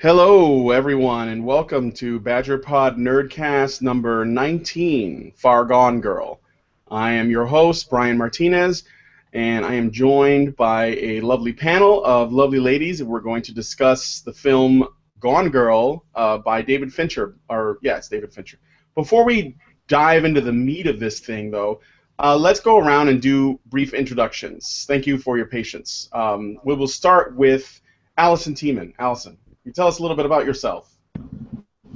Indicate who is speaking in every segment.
Speaker 1: Hello, everyone, and welcome to Badger Pod Nerdcast number 19, Far Gone Girl. I am your host, Brian Martinez, and I am joined by a lovely panel of lovely ladies, and we're going to discuss the film Gone Girl by David Fincher. It's David Fincher. Before we dive into the meat of this thing, though, let's go around and do brief introductions. Thank you for your patience. We will start with Allison Tiemann. Allison, can you tell us a little bit about yourself?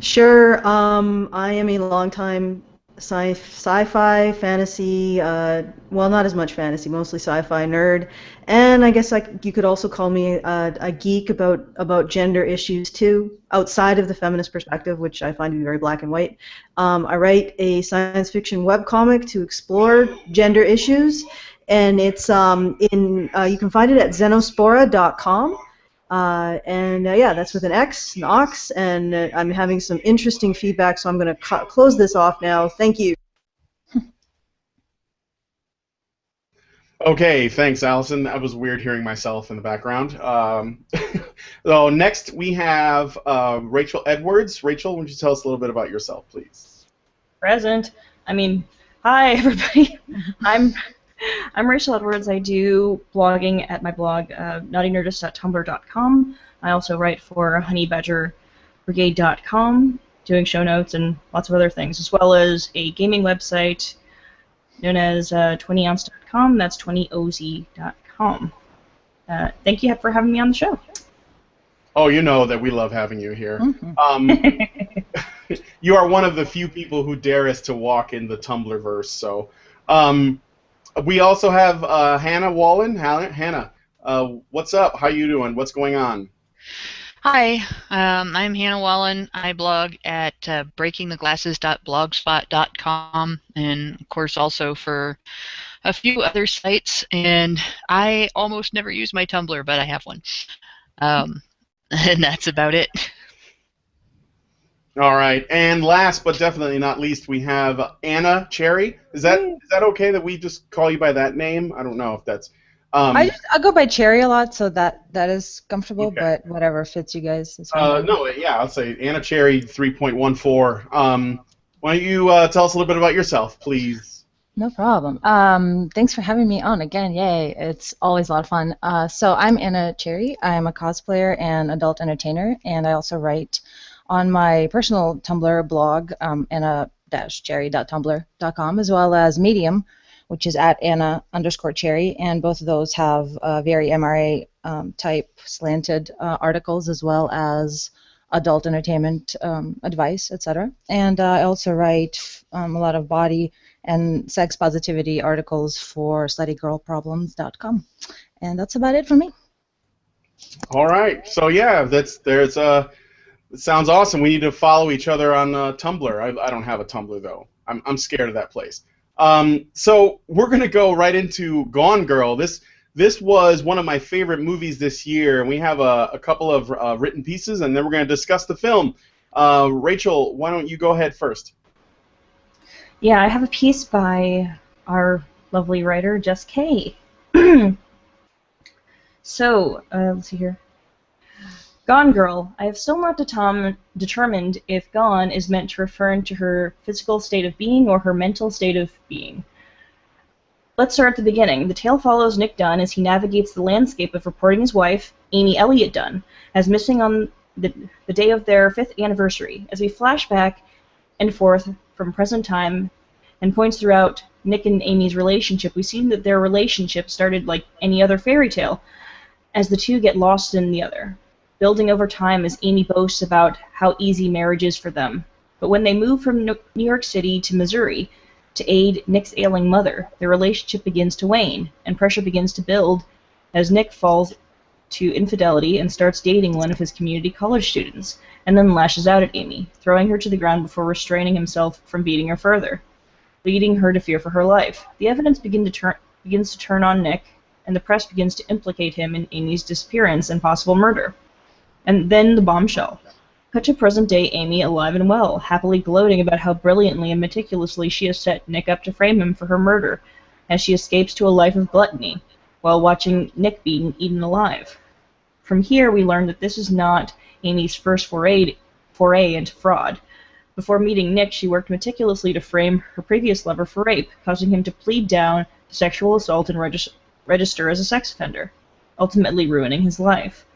Speaker 2: Sure. I am a longtime sci-fi, fantasy, well, not as much fantasy, mostly sci-fi nerd, and I guess you could also call me a geek about gender issues too, outside of the feminist perspective, which I find to be very black and white. I write a science fiction webcomic to explore gender issues, and it's you can find it at xenospora.com. Yeah, that's with an X, an ox, and I'm having some interesting feedback, so I'm going to close this off now. Thank you.
Speaker 1: Okay, thanks, Allison. That was weird hearing myself in the background. So next we have Rachel Edwards. Rachel, would you tell us a little bit about yourself, please?
Speaker 3: Present. Hi, everybody. I'm Rachel Edwards. I do blogging at my blog, naughtynerdist.tumblr.com. I also write for honeybadgerbrigade.com, doing show notes and lots of other things, as well as a gaming website known as 20ounce.com. That's 20oz.com. Thank you for having me on the show.
Speaker 1: Oh, you know that we love having you here.
Speaker 2: Mm-hmm.
Speaker 1: You are one of the few people who dare us to walk in the Tumblrverse, so... we also have Hannah Wallen. Hannah, what's up? How you doing? What's going on?
Speaker 4: Hi, I'm Hannah Wallen. I blog at breakingtheglasses.blogspot.com, and of course also for a few other sites. And I almost never use my Tumblr, but I have one. And that's about it.
Speaker 1: All right, and last but definitely not least, we have Anna Cherry. Is that okay that we just call you by that name? I don't know if that's.
Speaker 5: I go by Cherry a lot, so that is comfortable.
Speaker 1: Okay.
Speaker 5: But whatever fits you guys.
Speaker 1: I'll say Anna Cherry 3.14. Why don't you tell us a little bit about yourself, please?
Speaker 5: No problem. Thanks for having me on again. Yay! It's always a lot of fun. So I'm Anna Cherry. I'm a cosplayer and adult entertainer, and I also write on my personal Tumblr blog, anna-cherry.tumblr.com, as well as Medium, which is at Anna_Cherry, and both of those have very MRA type slanted articles, as well as adult entertainment advice, etc. And I also write a lot of body and sex positivity articles for sluttygirlproblems.com. And that's about it for me.
Speaker 1: All right. So yeah, it sounds awesome. We need to follow each other on Tumblr. I don't have a Tumblr, though. I'm scared of that place. So we're going to go right into Gone Girl. This was one of my favorite movies this year, and we have a couple of written pieces, and then we're going to discuss the film. Rachel, why don't you go ahead first?
Speaker 3: Yeah, I have a piece by our lovely writer, Jess Kay. So, let's see here. Gone Girl. I have still not determined if gone is meant to refer to her physical state of being or her mental state of being. Let's start at the beginning. The tale follows Nick Dunn as he navigates the landscape of reporting his wife, Amy Elliott Dunn, as missing on the day of their 5th anniversary. As we flash back and forth from present time and points throughout Nick and Amy's relationship, we see that their relationship started like any other fairy tale, as the two get lost in the other, building over time as Amy boasts about how easy marriage is for them. But when they move from New York City to Missouri to aid Nick's ailing mother, their relationship begins to wane, and pressure begins to build as Nick falls to infidelity and starts dating one of his community college students, and then lashes out at Amy, throwing her to the ground before restraining himself from beating her further, leading her to fear for her life. The evidence begins to turn on Nick, and the press begins to implicate him in Amy's disappearance and possible murder. And then the bombshell. Cut to present-day Amy alive and well, happily gloating about how brilliantly and meticulously she has set Nick up to frame him for her murder, as she escapes to a life of gluttony, while watching Nick being eaten alive. From here, we learn that this is not Amy's first foray into fraud. Before meeting Nick, she worked meticulously to frame her previous lover for rape, causing him to plead down to sexual assault and register as a sex offender, ultimately ruining his life.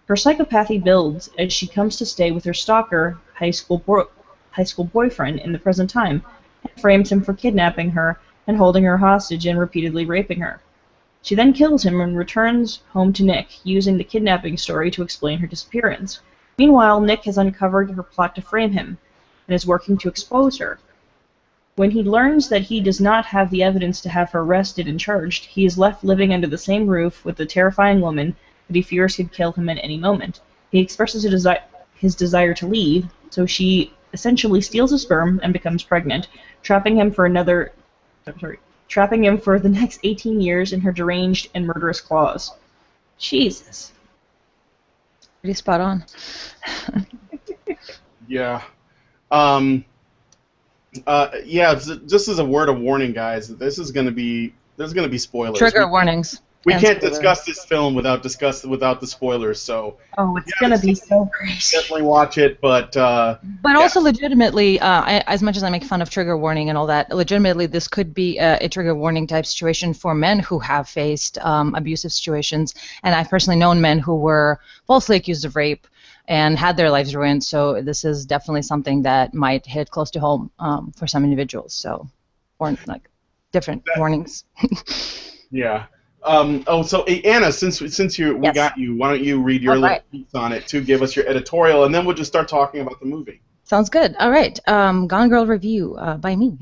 Speaker 3: Her psychopathy builds as she comes to stay with her stalker, high school boyfriend in the present time, and frames him for kidnapping her and holding her hostage and repeatedly raping her. She then kills him and returns home to Nick, using the kidnapping story to explain her disappearance. Meanwhile, Nick has uncovered her plot to frame him, and is working to expose her. When he learns that he does not have the evidence to have her arrested and charged, he is left living under the same roof with the terrifying woman that he fears could kill him at any moment. He expresses his desire to leave, so she essentially steals his sperm and becomes pregnant, trapping him for the next 18 years in her deranged and murderous claws. Jesus.
Speaker 5: Pretty spot on.
Speaker 1: Yeah. Just as a word of warning, guys, there's going to be spoilers.
Speaker 5: Trigger warnings.
Speaker 1: We can't
Speaker 5: spoilers.
Speaker 1: discuss this film without the spoilers. So
Speaker 3: Oh, it's gonna be so great.
Speaker 1: definitely watch it, but
Speaker 5: Also, legitimately, as much as I make fun of trigger warning and all that, legitimately, this could be a trigger warning type situation for men who have faced abusive situations. And I've personally known men who were falsely accused of rape and had their lives ruined. So this is definitely something that might hit close to home for some individuals. So, different warnings.
Speaker 1: yeah. So Anna, since we
Speaker 5: Yes.
Speaker 1: got you, why don't you read your little piece on it to give us your editorial, and then we'll just start talking about the movie.
Speaker 5: Sounds good. All right. Gone Girl review by me.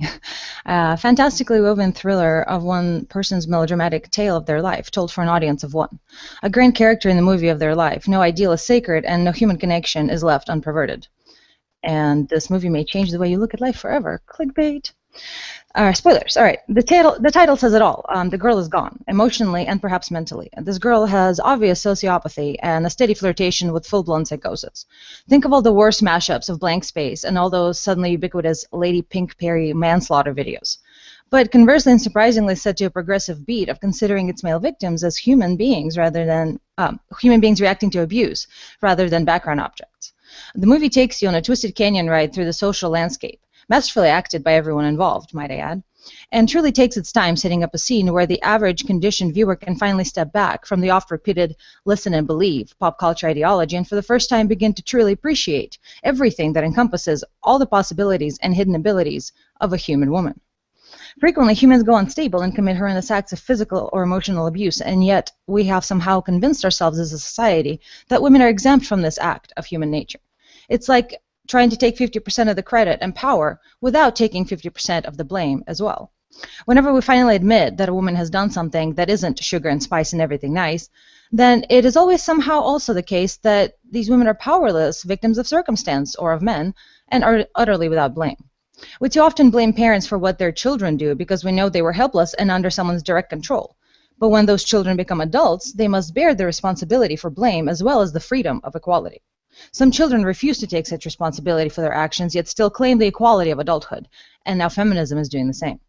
Speaker 5: Fantastically woven thriller of one person's melodramatic tale of their life, told for an audience of one. A grand character in the movie of their life. No ideal is sacred, and no human connection is left unperverted. And this movie may change the way you look at life forever. Clickbait. Spoilers. All right. The title says it all. The girl is gone, emotionally and perhaps mentally. This girl has obvious sociopathy and a steady flirtation with full-blown psychosis. Think of all the worst mashups of Blank Space and all those suddenly ubiquitous Lady Pink Perry manslaughter videos. But conversely and surprisingly set to a progressive beat of considering its male victims as human beings rather than human beings reacting to abuse rather than background objects. The movie takes you on a twisted canyon ride through the social landscape, masterfully acted by everyone involved, might I add, and truly takes its time setting up a scene where the average conditioned viewer can finally step back from the oft-repeated listen and believe pop culture ideology and for the first time begin to truly appreciate everything that encompasses all the possibilities and hidden abilities of a human woman. Frequently, humans go unstable and commit horrendous acts of physical or emotional abuse, and yet we have somehow convinced ourselves as a society that women are exempt from this act of human nature. It's like trying to take 50% of the credit and power without taking 50% of the blame as well. Whenever we finally admit that a woman has done something that isn't sugar and spice and everything nice, then it is always somehow also the case that these women are powerless victims of circumstance or of men and are utterly without blame. We too often blame parents for what their children do because we know they were helpless and under someone's direct control. But when those children become adults, they must bear the responsibility for blame as well as the freedom of equality. Some children refuse to take such responsibility for their actions, yet still claim the equality of adulthood, and now feminism is doing the same.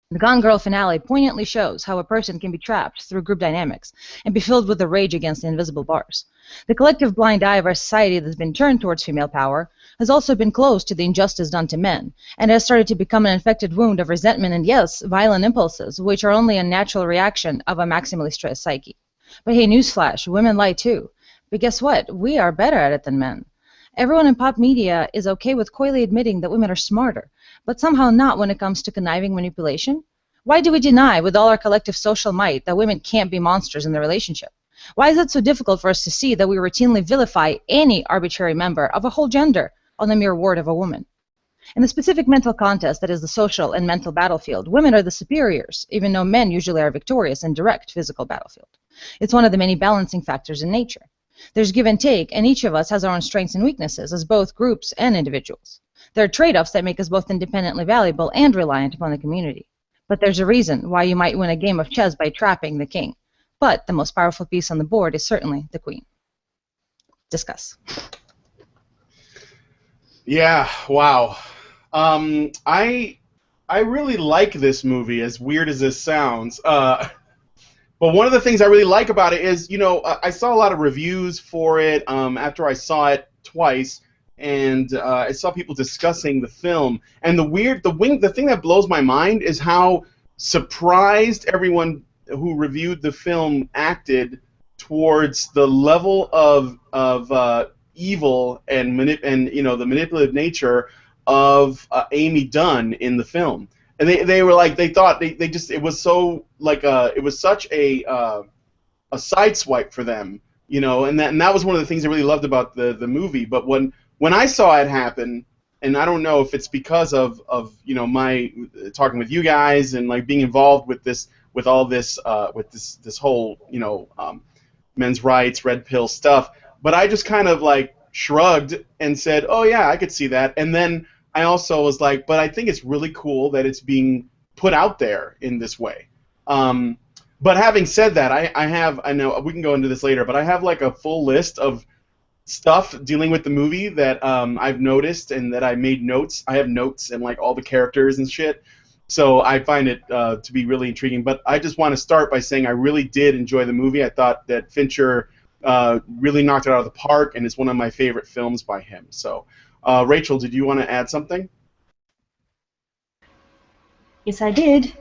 Speaker 5: The Gone Girl finale poignantly shows how a person can be trapped through group dynamics and be filled with the rage against the invisible bars. The collective blind eye of our society that's been turned towards female power has also been closed to the injustice done to men, and has started to become an infected wound of resentment and, yes, violent impulses, which are only a natural reaction of a maximally stressed psyche. But hey, newsflash, women lie too. But guess what? We are better at it than men. Everyone in pop media is okay with coyly admitting that women are smarter, but somehow not when it comes to conniving manipulation. Why do we deny with all our collective social might that women can't be monsters in their relationship? Why is it so difficult for us to see that we routinely vilify any arbitrary member of a whole gender on the mere word of a woman? In the specific mental contest that is the social and mental battlefield, women are the superiors, even though men usually are victorious in direct physical battlefield. It's one of the many balancing factors in nature. There's give and take, and each of us has our own strengths and weaknesses as both groups and individuals. There are trade-offs that make us both independently valuable and reliant upon the community. But there's a reason why you might win a game of chess by trapping the king. But the most powerful piece on the board is certainly the queen. Discuss.
Speaker 1: Yeah, wow. I really like this movie, as weird as this sounds. But one of the things I really like about it is, I saw a lot of reviews for it after I saw it twice, and I saw people discussing the film. And the thing that blows my mind is how surprised everyone who reviewed the film acted towards the level of evil and the manipulative nature of Amy Dunn in the film. And they were like, they thought they just, it was so like it was such a sideswipe for them, and that was one of the things I really loved about the movie. But when I saw it happen, and I don't know if it's because of my talking with you guys and like being involved with this with this whole men's rights, red pill stuff, but I just kind of like shrugged and said, oh yeah, I could see that. And then I also was like, but I think it's really cool that it's being put out there in this way. But having said that, I know we can go into this later, but I have like a full list of stuff dealing with the movie that I've noticed and that I made notes. I have notes and like all the characters and shit. So I find it to be really intriguing. But I just want to start by saying I really did enjoy the movie. I thought that Fincher really knocked it out of the park, and it's one of my favorite films by him. So, Rachel, did you want to add something?
Speaker 3: Yes, I did.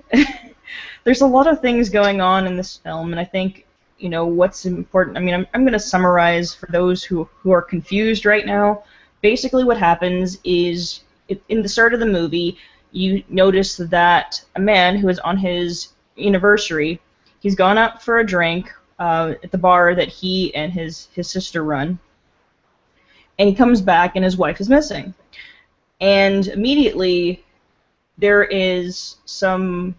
Speaker 3: There's a lot of things going on in this film, and I think, what's important. I mean, I'm going to summarize for those who are confused right now. Basically, what happens is, in the start of the movie, you notice that a man who is on his anniversary, he's gone out for a drink at the bar that he and his sister run, and he comes back and his wife is missing. And immediately, there is some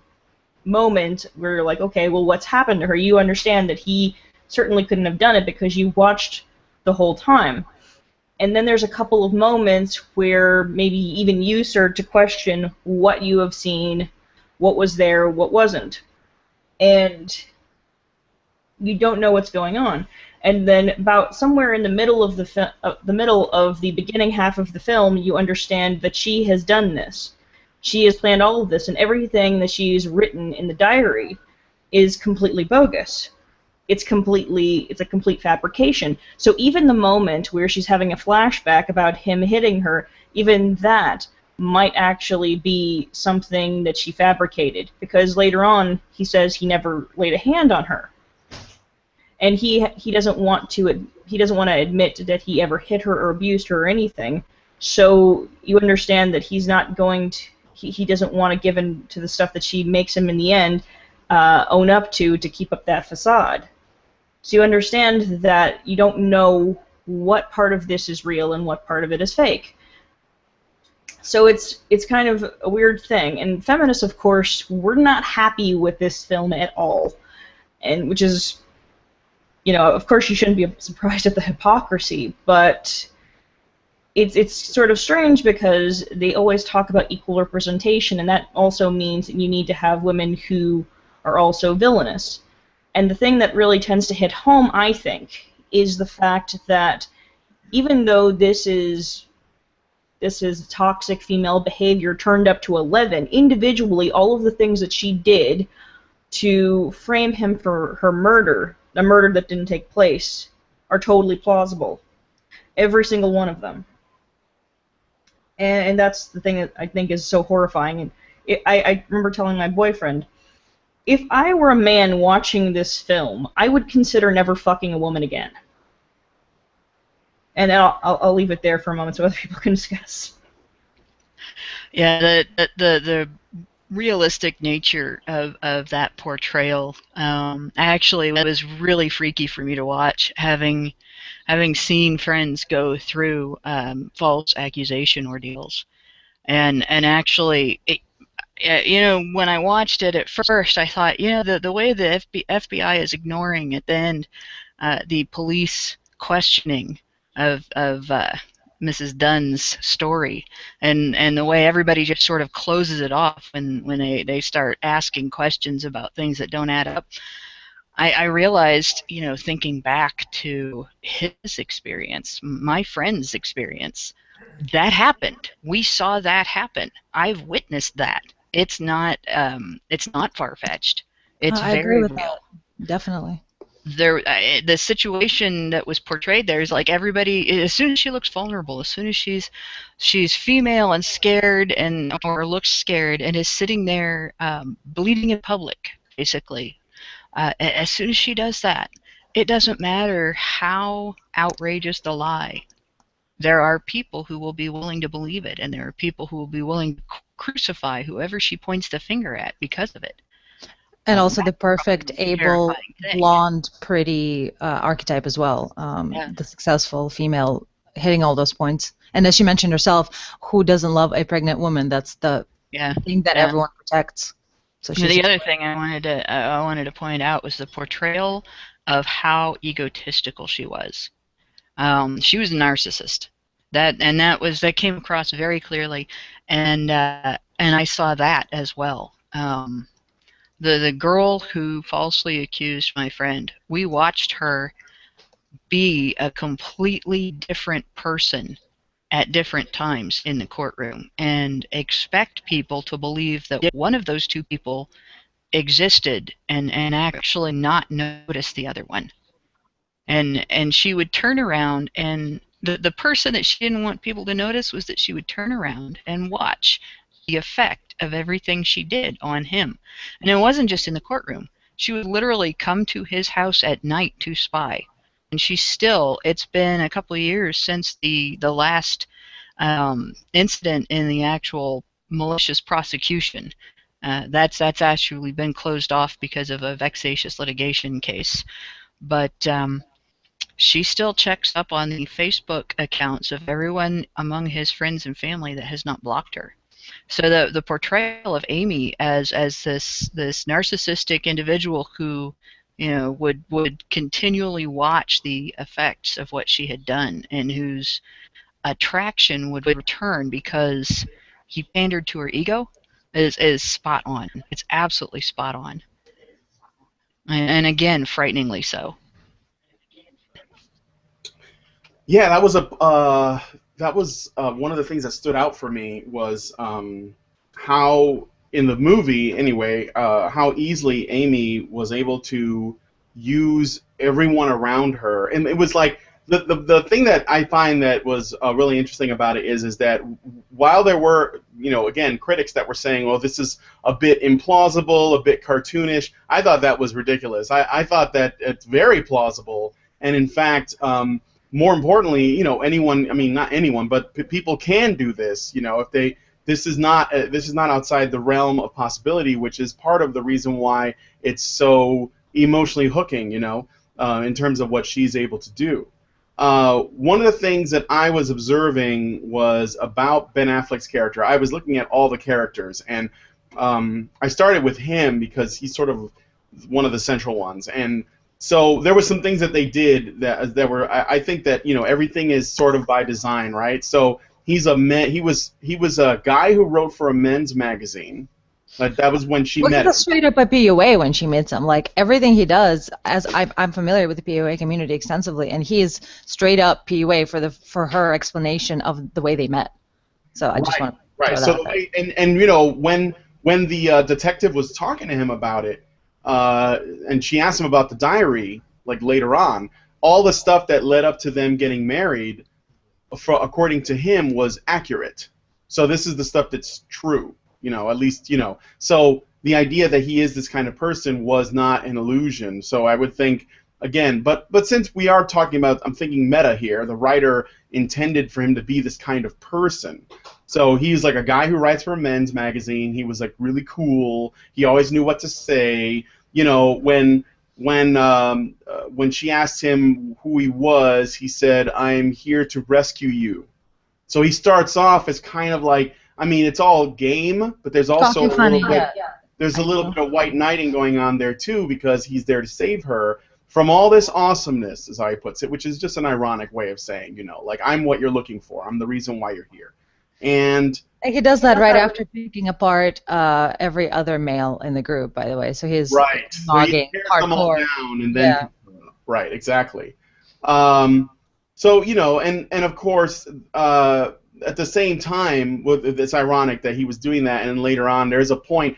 Speaker 3: moment where you're like, okay, well, what's happened to her? You understand that he certainly couldn't have done it because you watched the whole time. And then there's a couple of moments where maybe even you start to question what you have seen, what was there, what wasn't. And you don't know what's going on. And then about somewhere in the middle of the beginning half of the film, you understand that she has done this. She has planned all of this, and everything that she's written in the diary is completely bogus. It's a complete fabrication. So even the moment where she's having a flashback about him hitting her, even that might actually be something that she fabricated, because later on he says he never laid a hand on her, and he doesn't want to admit that he ever hit her or abused her or anything. So you understand that he's not going to. He doesn't want to give in to the stuff that she makes him in the end own up to keep up that facade. So you understand that you don't know what part of this is real and what part of it is fake. So it's kind of a weird thing. And feminists, of course, were not happy with this film at all. And which is, of course you shouldn't be surprised at the hypocrisy, but it's sort of strange because they always talk about equal representation, and that also means that you need to have women who are also villainous. And the thing that really tends to hit home, I think, is the fact that even though this is toxic female behavior turned up to 11, individually all of the things that she did to frame him for her murder, a murder that didn't take place, are totally plausible. Every single one of them. And that's the thing that I think is so horrifying. And I remember telling my boyfriend, if I were a man watching this film, I would consider never fucking a woman again. And I'll leave it there for a moment so other people can discuss.
Speaker 4: Yeah, the realistic nature of that portrayal actually was really freaky for me to watch, having seen friends go through false accusation ordeals, and actually, when I watched it at first, I thought, the way the FBI is ignoring at the end the police questioning of Mrs. Dunn's story, and the way everybody just sort of closes it off when they start asking questions about things that don't add up. I realized, thinking back to his experience, my friend's experience, that happened. We saw that happen. I've witnessed that. It's not far-fetched. It's
Speaker 5: I
Speaker 4: very
Speaker 5: agree with
Speaker 4: real.
Speaker 5: that. Definitely.
Speaker 4: The situation that was portrayed there is like everybody, as soon as she looks vulnerable, as soon as she's female and scared and or looks scared and is sitting there bleeding in public, basically, as soon as she does that, it doesn't matter how outrageous the lie. There are people who will be willing to believe it, and there are people who will be willing to crucify whoever she points the finger at because of it.
Speaker 5: And also the
Speaker 4: That's
Speaker 5: perfect,
Speaker 4: probably the most
Speaker 5: able,
Speaker 4: terrifying thing.
Speaker 5: blonde, pretty archetype as well.
Speaker 4: Yeah.
Speaker 5: The successful female hitting all those points. And as she mentioned herself, who doesn't love a pregnant woman? That's the
Speaker 4: Yeah.
Speaker 5: thing that
Speaker 4: Yeah.
Speaker 5: everyone protects. So she's
Speaker 4: The other thing I wanted to point out was the portrayal of how egotistical she was. She was a narcissist. That came across very clearly, and I saw that as well. The girl who falsely accused my friend, we watched her be a completely different person at different times in the courtroom, and expect people to believe that one of those two people existed and actually not notice the other one. And she would turn around, and the person that she didn't want people to notice was that she would turn around and watch the effect of everything she did on him. And it wasn't just in the courtroom. She would literally come to his house at night to spy. And it's been a couple of years since the last incident in the actual malicious prosecution. That's actually been closed off because of a vexatious litigation case. But she still checks up on the Facebook accounts of everyone among his friends and family that has not blocked her. So the portrayal of Amy as this narcissistic individual who, would continually watch the effects of what she had done, and whose attraction would return because he pandered to her ego, is spot on. It's absolutely spot on, and again, frighteningly so.
Speaker 1: Yeah, that was one of the things that stood out for me was how in the movie anyway how easily Amy was able to use everyone around her, and it was like the thing that I find that was really interesting about it is that while there were again critics that were saying, well, this is a bit implausible, a bit cartoonish, I thought that was ridiculous. I thought that it's very plausible, and in fact. More importantly, anyone, I mean, not anyone, but people can do this, if they, this is not outside the realm of possibility, which is part of the reason why it's so emotionally hooking, in terms of what she's able to do. One of the things that I was observing was about Ben Affleck's character. I was looking at all the characters, and I started with him because he's sort of one of the central ones, and so there were some things that they did that were I think that everything is sort of by design, right? So he was a guy who wrote for a men's magazine. That was when she met him.
Speaker 5: He's straight up a PUA when she meets him. Like everything he does, as I'm familiar with the PUA community extensively, and he is straight up PUA for her explanation of the way they met. So I just want to
Speaker 1: right. So when the detective was talking to him about it. And she asked him about the diary, like later on. All the stuff that led up to them getting married, according to him, was accurate. So this is the stuff that's true, at least, So the idea that he is this kind of person was not an illusion. So I would think, again, but since we are talking about, I'm thinking meta here, the writer intended for him to be this kind of person. So he's like a guy who writes for a men's magazine. He was like really cool. He always knew what to say. When she asked him who he was, he said, "I'm here to rescue you." So he starts off as kind of like, I mean, it's all game, but there's also there's a little bit of white knighting going on there too, because he's there to save her from all this awesomeness, as I puts it, which is just an ironic way of saying, like, I'm what you're looking for. I'm the reason why you're here. And
Speaker 5: he does that right after picking apart every other male in the group, by the way. So he's logging hardcore.
Speaker 1: Down and then right, exactly. So and of course, at the same time, it's ironic that he was doing that, and then later on, there's a point.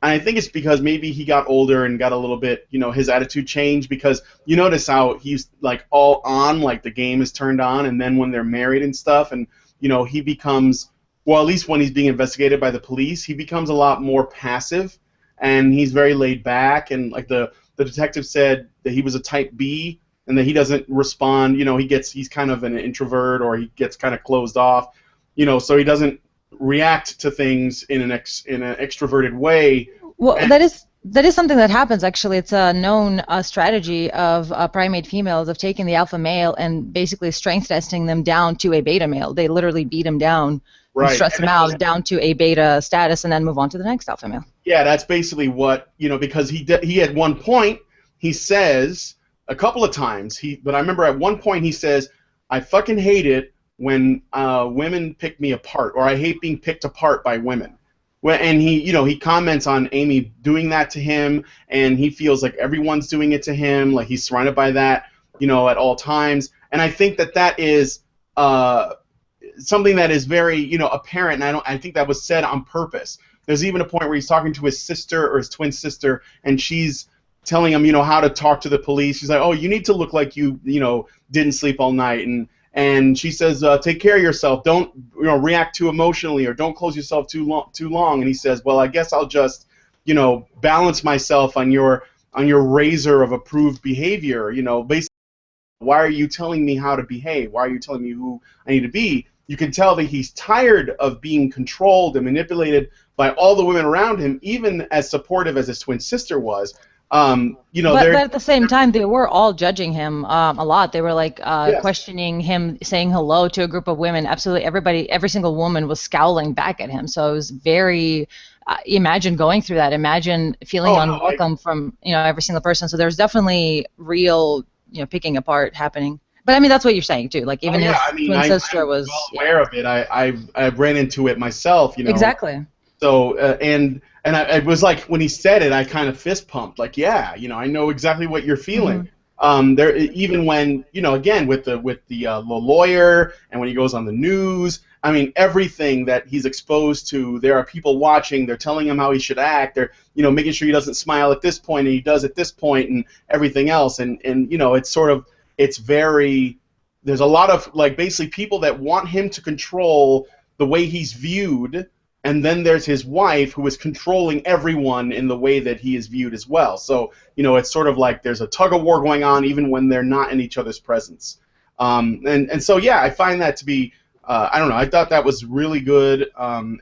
Speaker 1: And I think it's because maybe he got older and got a little bit, his attitude changed, because you notice how he's like all on, like the game is turned on, and then when they're married and stuff, and he becomes, well, at least when he's being investigated by the police, he becomes a lot more passive, and he's very laid back, and like the detective said that he was a type B, and that he doesn't respond, he's kind of an introvert, or he gets kind of closed off, so he doesn't react to things in an extroverted way.
Speaker 5: Well, that is something that happens, actually. It's a known strategy of primate females of taking the alpha male and basically strength testing them down to a beta male. They literally beat him down,
Speaker 1: right,
Speaker 5: and stress him out down to a beta status, and then move on to the next alpha male.
Speaker 1: Yeah, that's basically what, because he at one point, he says a couple of times, but I remember at one point he says, I fucking hate it when women pick me apart, or I hate being picked apart by women. And he comments on Amy doing that to him, and he feels like everyone's doing it to him, like he's surrounded by that, at all times. And I think that is something that is very, apparent, and I think that was said on purpose. There's even a point where he's talking to his sister, or his twin sister, and she's telling him, how to talk to the police. She's like, oh, you need to look like you, didn't sleep all night, and she says, take care of yourself. Don't react too emotionally, or don't close yourself too long. And he says, well, I guess I'll just balance myself on your razor of approved behavior. Basically, why are you telling me how to behave? Why are you telling me who I need to be? You can tell that he's tired of being controlled and manipulated by all the women around him, even as supportive as his twin sister was. But
Speaker 5: at the same time, they were all judging him a lot. They were like
Speaker 1: yes,
Speaker 5: questioning him, saying hello to a group of women. Absolutely everybody, every single woman was scowling back at him. So it was very, imagine going through that. Imagine feeling unwelcome from every single person. So there's definitely real picking apart happening. But I mean, that's what you're saying too. Like even his twin sister was
Speaker 1: well aware of it. I ran into it myself.
Speaker 5: Exactly.
Speaker 1: So and it was like when he said it, I kind of fist pumped, like, yeah, I know exactly what you're feeling. Mm-hmm. There, even when again with the lawyer, and when he goes on the news, I mean, everything that he's exposed to, there are people watching. They're telling him how he should act. They're making sure he doesn't smile at this point, and he does at this point, and everything else. And it's very, there's a lot of like basically people that want him to control the way he's viewed. And then there's his wife, who is controlling everyone in the way that he is viewed as well. So, it's sort of like there's a tug-of-war going on even when they're not in each other's presence. And so, yeah, I find that to be, I don't know, I thought that was really good. And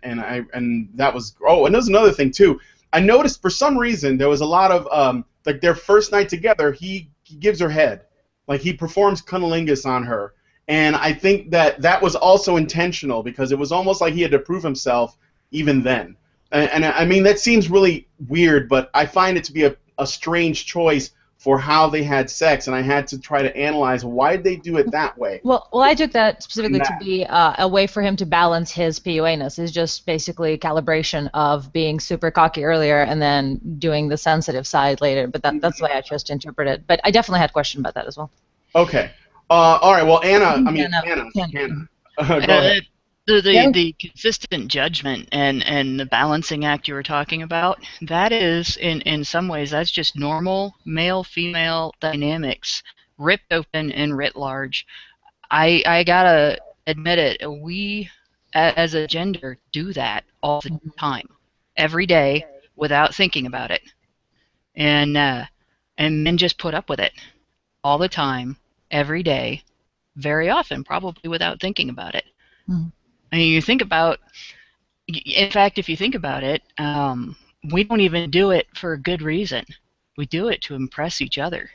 Speaker 1: that was, and there's another thing, too. I noticed for some reason there was a lot of, like their first night together, he gives her head. Like he performs cunnilingus on her. And I think that was also intentional, because it was almost like he had to prove himself even then. And I mean, that seems really weird, but I find it to be a strange choice for how they had sex, and I had to try to analyze why did they do it that way.
Speaker 5: Well, I took that specifically to be a way for him to balance his PUA-ness. It's just basically calibration of being super cocky earlier and then doing the sensitive side later, but that's the way I chose to interpret it. But I definitely had a question about that as well.
Speaker 1: Okay. All right, well, Anna. Go ahead.
Speaker 4: The consistent judgment and the balancing act you were talking about, that is, in some ways, that's just normal male-female dynamics ripped open and writ large. I gotta admit it, we as a gender do that all the time, every day, without thinking about it. And men just put up with it all the time, every day, very often, probably without thinking about it. Mm-hmm. I mean, in fact, if you think about it, we don't even do it for a good reason. We do it to impress each other.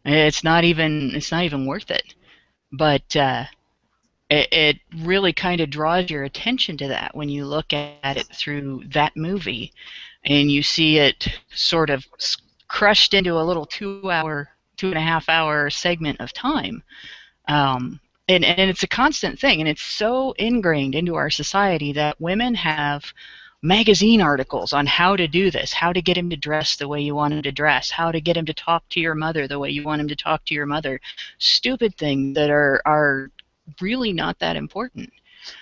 Speaker 4: It's not even worth it. But it really kind of draws your attention to that when you look at it through that movie, and you see it sort of crushed into a little 2.5 hour segment of time. And it's a constant thing, and it's so ingrained into our society that women have magazine articles on how to do this, how to get him to dress the way you want him to dress, how to get him to talk to your mother the way you want him to talk to your mother. Stupid things that are really not that important.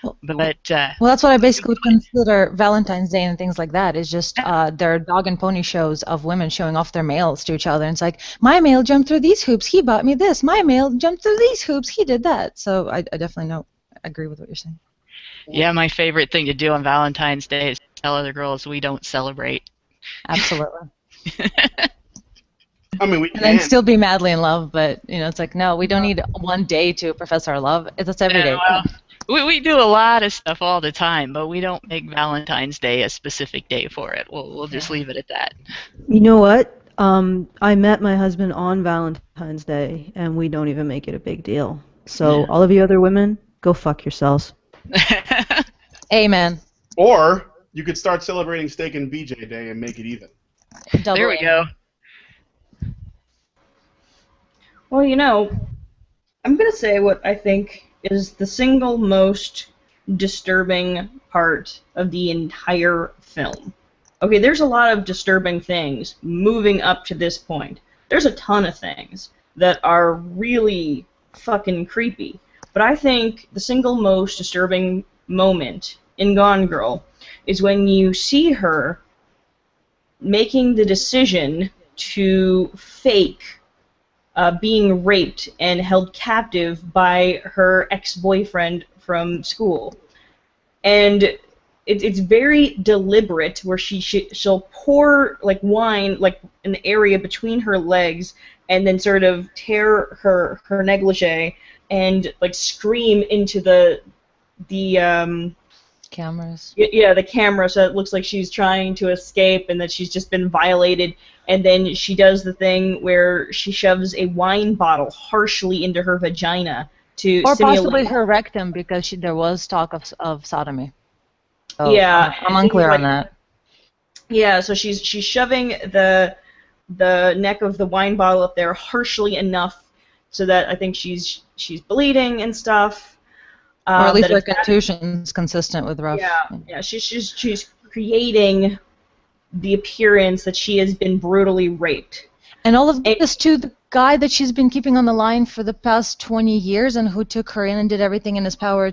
Speaker 4: But
Speaker 5: Well, that's what I basically would consider Valentine's Day and things like that. Is just their dog and pony shows of women showing off their males to each other. And it's like, my male jumped through these hoops, he bought me this. My male jumped through these hoops, he did that. So I definitely agree with what you're saying.
Speaker 4: yeah, my favorite thing to do on Valentine's Day is tell other girls we don't celebrate.
Speaker 5: Absolutely.
Speaker 1: I mean, we
Speaker 5: And
Speaker 1: can.
Speaker 5: then still be madly in love, but it's like, no, we don't need one day to profess our love. It's every day.
Speaker 4: We do a lot of stuff all the time, but we don't make Valentine's Day a specific day for it. We'll just leave it at that.
Speaker 2: You know what? I met my husband on Valentine's Day, and we don't even make it a big deal. So all of you other women, go fuck yourselves.
Speaker 5: Amen.
Speaker 1: Or you could start celebrating Steak and BJ Day and make it even.
Speaker 4: There we go.
Speaker 3: Well, I'm going to say what I think is the single most disturbing part of the entire film. Okay, there's a lot of disturbing things moving up to this point. There's a ton of things that are really fucking creepy. But I think the single most disturbing moment in Gone Girl is when you see her making the decision to fake being raped and held captive by her ex-boyfriend from school. And it's very deliberate, where she'll pour like wine like in the area between her legs and then sort of tear her negligee and like scream into the
Speaker 5: cameras.
Speaker 3: Yeah, the camera, so it looks like she's trying to escape and that she's just been violated. And then she does the thing where she shoves a wine bottle harshly into her vagina to
Speaker 5: Or
Speaker 3: simulate.
Speaker 5: possibly her rectum, because there was talk of sodomy. So
Speaker 3: Yeah,
Speaker 5: I'm unclear on that.
Speaker 3: Yeah, so she's shoving the neck of the wine bottle up there harshly enough so that I think she's bleeding and stuff.
Speaker 5: Or at least her contusion's consistent with rough.
Speaker 3: Yeah, she's creating the appearance that she has been brutally raped.
Speaker 5: And all of this to the guy that she's been keeping on the line for the past 20 years and who took her in and did everything in his power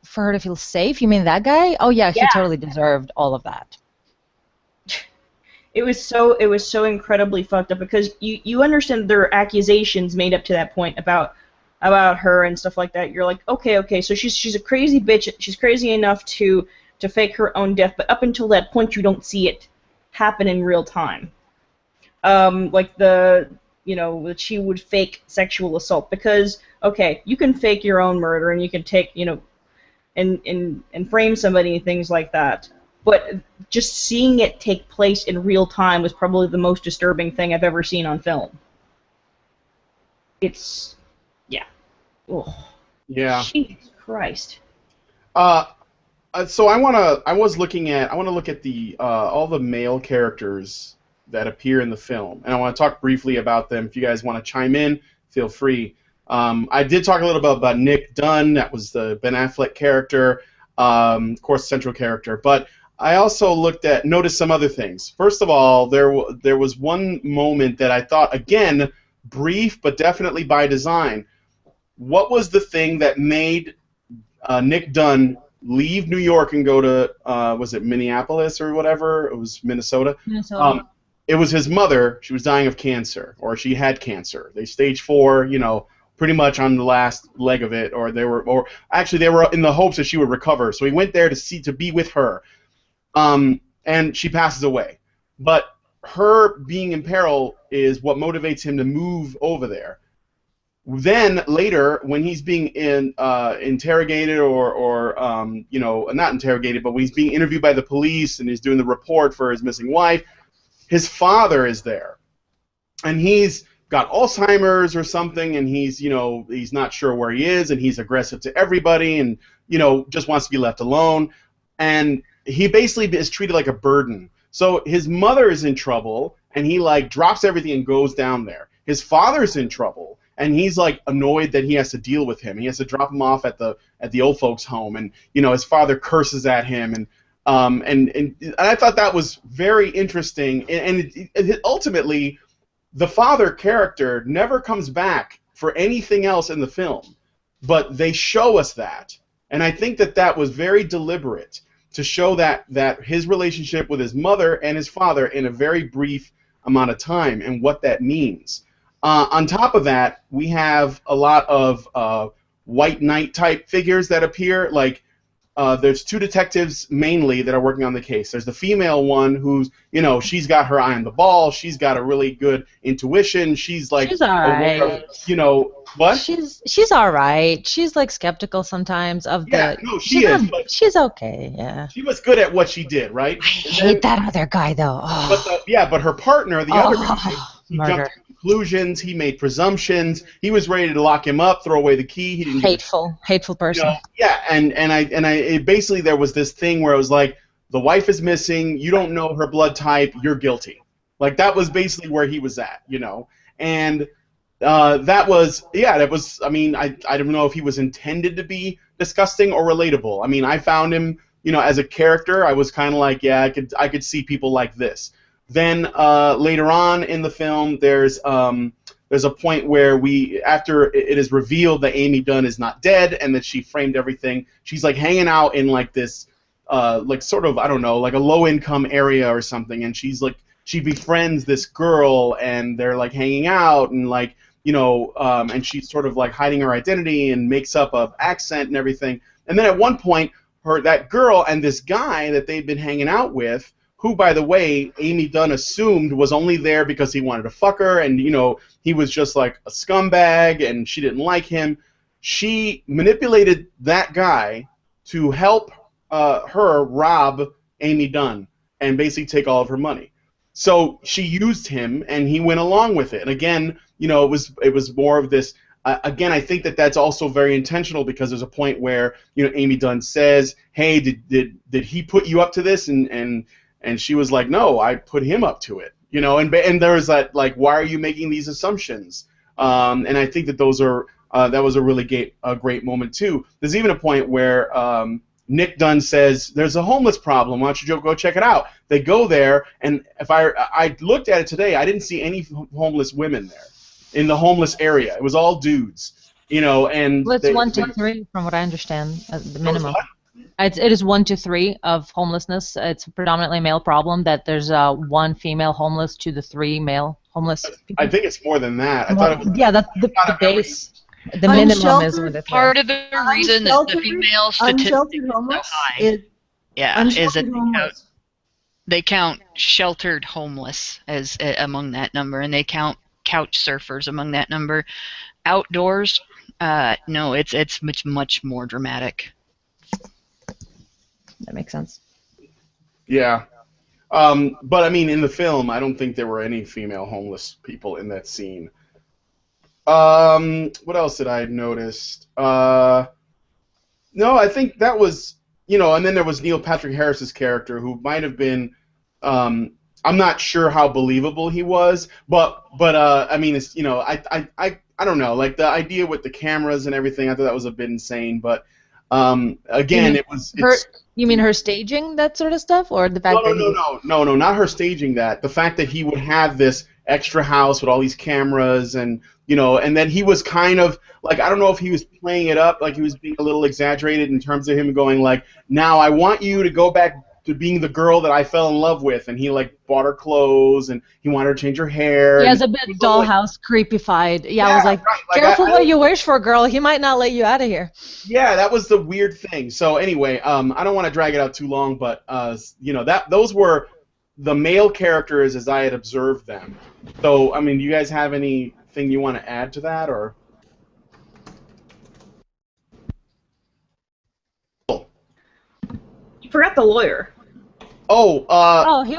Speaker 5: for her to feel safe. You mean that guy? Oh yeah, he totally deserved all of that.
Speaker 3: It was so incredibly fucked up, because you understand there are accusations made up to that point about her and stuff like that. You're like, okay, so she's a crazy bitch. She's crazy enough to fake her own death, but up until that point you don't see it happen in real time. Like that she would fake sexual assault, because okay, you can fake your own murder and you can take and frame somebody and things like that, but just seeing it take place in real time was probably the most disturbing thing I've ever seen on film. It's oh
Speaker 1: Yeah.
Speaker 3: Jesus Christ.
Speaker 1: So I want to look at the all the male characters that appear in the film, and I want to talk briefly about them. If you guys want to chime in, feel free. I did talk a little bit about Nick Dunn. That was the Ben Affleck character, of course, central character. But I also noticed some other things. First of all, there was one moment that I thought, again, brief but definitely by design. What was the thing that made Nick Dunn leave New York and go to, was it Minneapolis or whatever? It was Minnesota. It was his mother. She was dying of cancer, or she had cancer. They stage 4, pretty much on the last leg of it, or they were in the hopes that she would recover. So he went there to be with her, and she passes away. But her being in peril is what motivates him to move over there. Then later, when he's being interrogated, or not interrogated, but when he's being interviewed by the police and he's doing the report for his missing wife, his father is there, and he's got Alzheimer's or something, and he's not sure where he is, and he's aggressive to everybody, and just wants to be left alone, and he basically is treated like a burden. So his mother is in trouble, and he drops everything and goes down there. His father's in trouble, and he's annoyed that he has to deal with him. He has to drop him off at the old folks' home, and his father curses at him, and I thought that was very interesting. And ultimately, the father character never comes back for anything else in the film, but they show us that, And I think that that was very deliberate to show that his relationship with his mother and his father in a very brief amount of time and what that means. On top of that, we have a lot of white knight type figures that appear. Like there's two detectives mainly that are working on the case. There's the female one who's, you know, she's got her eye on the ball. She's got a really good intuition. She's like,
Speaker 5: She's all right.
Speaker 1: you know, what?
Speaker 5: She's all right. She's like skeptical sometimes of
Speaker 1: Yeah,
Speaker 5: the.
Speaker 1: no, she is. But
Speaker 5: she's okay. Yeah.
Speaker 1: she was good at what she did, right?
Speaker 5: I hate that other guy though. Oh.
Speaker 1: But her partner, the other guy, he
Speaker 5: murder.
Speaker 1: jumped to conclusions. He made presumptions. He was ready to lock him up, throw away the key. He didn't.
Speaker 5: Hateful person.
Speaker 1: You know, yeah, and it basically there was this thing where it was like, the wife is missing. You don't know her blood type. You're guilty. Like that was basically where he was at, you know, and. That was. I mean, I don't know if he was intended to be disgusting or relatable. I mean, I found him, you know, as a character, I was kind of like, yeah, I could see people like this. Then later on in the film, there's a point where after it is revealed that Amy Dunn is not dead and that she framed everything, she's like hanging out in like this, like sort of, I don't know, like a low-income area or something, and she's like, she befriends this girl, and they're like hanging out, and like, you know, and she's sort of like hiding her identity and makes up an accent and everything. And then at one point, that girl and this guy that they've been hanging out with, who, by the way, Amy Dunn assumed was only there because he wanted to fuck her, and, you know, he was just like a scumbag, and she didn't like him. She manipulated that guy to help her rob Amy Dunn and basically take all of her money. So she used him, and he went along with it. And again, you know, it was more of this. Again, I think that that's also very intentional, because there's a point where, you know, Amy Dunn says, "Hey, did he put you up to this?" And she was like, "No, I put him up to it." You know, and there was that, like, why are you making these assumptions? And I think that those are that was a really great moment too. There's even a point where Nick Dunn says, "There's a homeless problem. Why don't you go check it out?" They go there, and if I looked at it today, I didn't see any homeless women there in the homeless area. It was all dudes, you know. And
Speaker 5: well, it's 1 to 3, from what I understand, the minimum. It is 1 to 3 of homelessness. It's a predominantly male problem. That there's 1 female homeless to the 3 male homeless people.
Speaker 1: I think it's more than that. I thought it was.
Speaker 5: Yeah, that's the base. The minimum is with it.
Speaker 4: Part of the reason that the female statistic is so high, is that they count sheltered homeless as among that number, and they count couch surfers among that number. Outdoors, no, it's much more dramatic.
Speaker 5: That makes sense.
Speaker 1: Yeah. But I mean, in the film, I don't think there were any female homeless people in that scene. What else did I notice? No, I think that was, you know, and then there was Neil Patrick Harris's character, who might have been, I'm not sure how believable he was, but I mean, it's, you know, I don't know, like the idea with the cameras and everything, I thought that was a bit insane, but again,
Speaker 5: You mean her staging that sort of stuff, or the fact
Speaker 1: No, not her staging that. The fact that he would have this extra house with all these cameras, and, you know, and then he was kind of like, I don't know if he was playing it up, like he was being a little exaggerated in terms of him going like, now I want you to go back to being the girl that I fell in love with, and he like bought her clothes, and he wanted her to change her hair.
Speaker 5: He has a bit dollhouse, creepified. Yeah, I was like, right. Careful what you wish for, girl. He might not let you out of here.
Speaker 1: Yeah, that was the weird thing. So anyway, I don't want to drag it out too long, but you know, those were the male characters as I had observed them. So I mean, do you guys have anything you want to add to that, or?
Speaker 3: You forgot the lawyer.
Speaker 1: Oh,
Speaker 5: he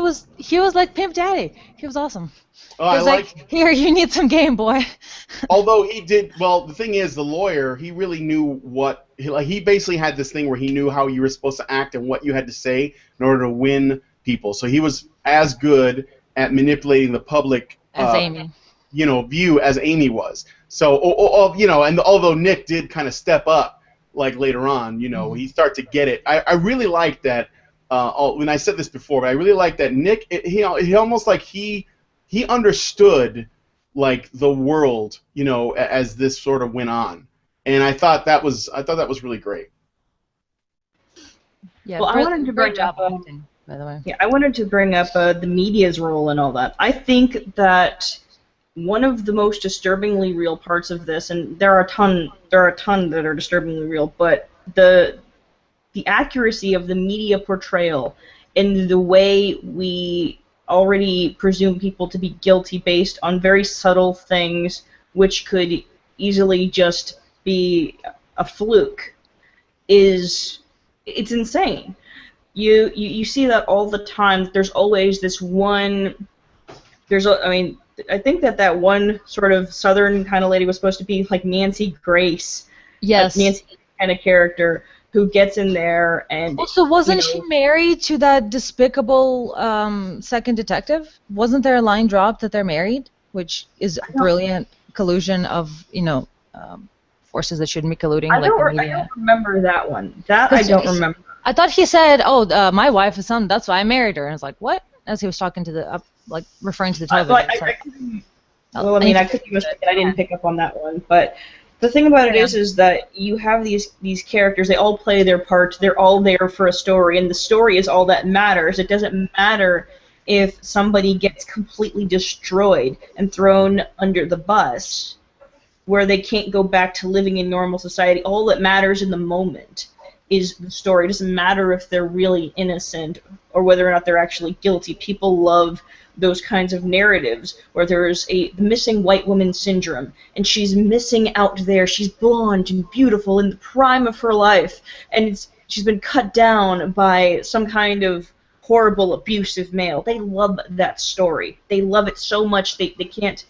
Speaker 5: was like Pimp Daddy. He was awesome.
Speaker 1: Oh,
Speaker 5: he was like, here, you need some game, boy.
Speaker 1: Although he did, well, the thing is, the lawyer, he really knew what, he basically had this thing where he knew how you were supposed to act and what you had to say in order to win people. So he was as good at manipulating the public
Speaker 5: as Amy,
Speaker 1: you know, view as Amy was. So, you know, and although Nick did kind of step up, like later on, you know, he started to get it. I really liked that. When I said this before, but I really like that Nick. He almost like he understood like the world, you know, as this sort of went on, and I thought that was really great.
Speaker 5: Yeah,
Speaker 3: Well, I wanted to
Speaker 5: great
Speaker 3: bring
Speaker 5: job
Speaker 3: up.
Speaker 5: acting, by the way.
Speaker 3: Yeah, I wanted to bring up the media's role and all that. I think that one of the most disturbingly real parts of this, and there are a ton that are disturbingly real, but the accuracy of the media portrayal and the way we already presume people to be guilty based on very subtle things which could easily just be a fluke is it's insane. You see that all the time. There's always this one. I mean, I think that one sort of southern kind of lady was supposed to be like Nancy Grace, a
Speaker 5: Yes.
Speaker 3: Nancy kind of character who gets in there and
Speaker 5: Also, wasn't she married to that despicable second detective? Wasn't there a line dropped that they're married, which is brilliant collusion of forces that shouldn't be colluding,
Speaker 3: I
Speaker 5: like the
Speaker 3: don't
Speaker 5: media?
Speaker 3: remember that one. That I don't remember.
Speaker 5: I thought he said, "Oh, my wife is son. That's why I married her." And I was like, "What?" As he was talking to the like referring to the television.
Speaker 3: I mean, I could be mistaken. I didn't pick up on that one, but the thing about it is that you have these characters. They all play their part. They're all there for a story, and the story is all that matters. It doesn't matter if somebody gets completely destroyed and thrown under the bus, where they can't go back to living in normal society. All that matters in the moment is the story. It doesn't matter if they're really innocent or whether or not they're actually guilty. People love those kinds of narratives where there's the missing white woman syndrome, and she's missing out there. She's blonde and beautiful in the prime of her life, and she's been cut down by some kind of horrible, abusive male. They love that story. They love it so much they can't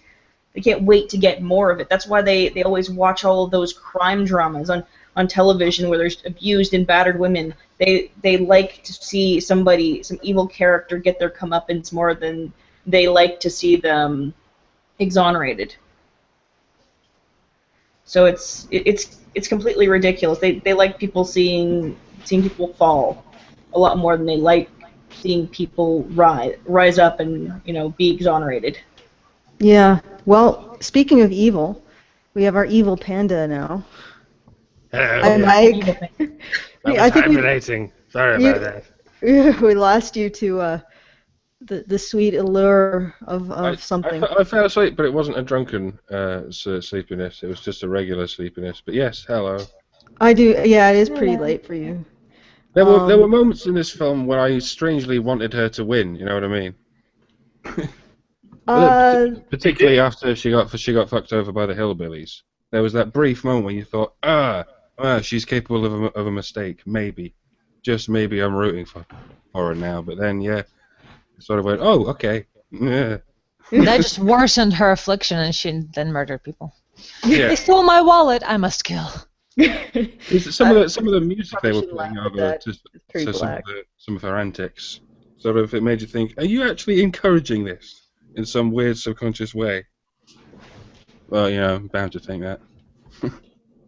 Speaker 3: wait to get more of it. That's why they always watch all of those crime dramas on television where there's abused and battered women. They like to see some evil character get their comeuppance more than they like to see them exonerated. So it's completely ridiculous. They like people seeing people fall a lot more than they like seeing people rise up and be exonerated.
Speaker 2: Yeah. Well, speaking of evil, we have our evil panda now.
Speaker 6: Hello.
Speaker 2: Mike.
Speaker 6: I think hibernating. Sorry about that.
Speaker 2: We lost you to the sweet allure of something.
Speaker 6: I fell asleep, but it wasn't a drunken sleepiness. It was just a regular sleepiness. But yes, hello.
Speaker 2: I do. Yeah, it is pretty late for you.
Speaker 6: There were moments in this film where I strangely wanted her to win. You know what I mean? Particularly after she got fucked over by the hillbillies. There was that brief moment where you thought, she's capable of a mistake. Maybe, just maybe, I'm rooting for her now. But then, yeah, sort of went, oh, okay. Yeah.
Speaker 5: That just worsened her affliction, and she then murdered people.
Speaker 6: Yeah.
Speaker 5: They stole my wallet. I must kill.
Speaker 6: Some of the music they were playing over to some of her antics, sort of, it made you think, are you actually encouraging this in some weird subconscious way? Well, I'm bound to think that.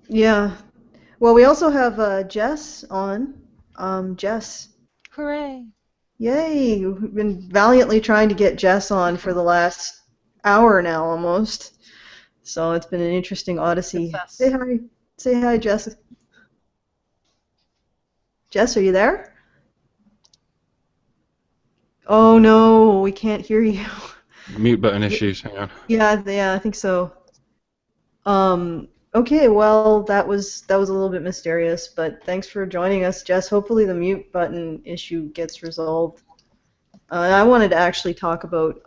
Speaker 2: Yeah. Well, we also have Jess on. Jess.
Speaker 5: Hooray.
Speaker 2: Yay! We've been valiantly trying to get Jess on for the last hour now, almost. So it's been an interesting odyssey.
Speaker 5: Success.
Speaker 2: Say hi. Say hi, Jess. Jess, are you there? Oh no, we can't hear you.
Speaker 6: Mute button issues, hang on.
Speaker 2: Yeah, I think so. Okay, well, that was a little bit mysterious, but thanks for joining us, Jess. Hopefully the mute button issue gets resolved. I wanted to actually talk about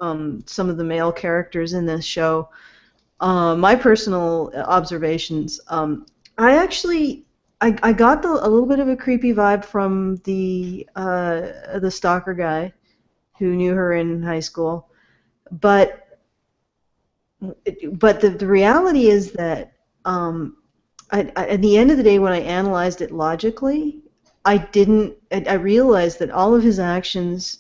Speaker 2: some of the male characters in this show. My personal observations. I got a little bit of a creepy vibe from the stalker guy who knew her in high school, but the reality is that at the end of the day, when I analyzed it logically, I realized that all of his actions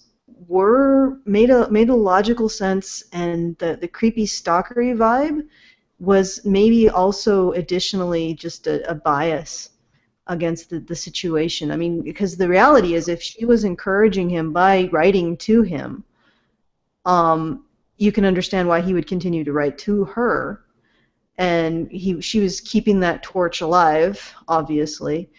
Speaker 2: made a logical sense, and the creepy stalkery vibe was maybe also additionally just a bias against the situation. I mean, because the reality is, if she was encouraging him by writing to him, you can understand why he would continue to write to her, and she was keeping that torch alive, obviously.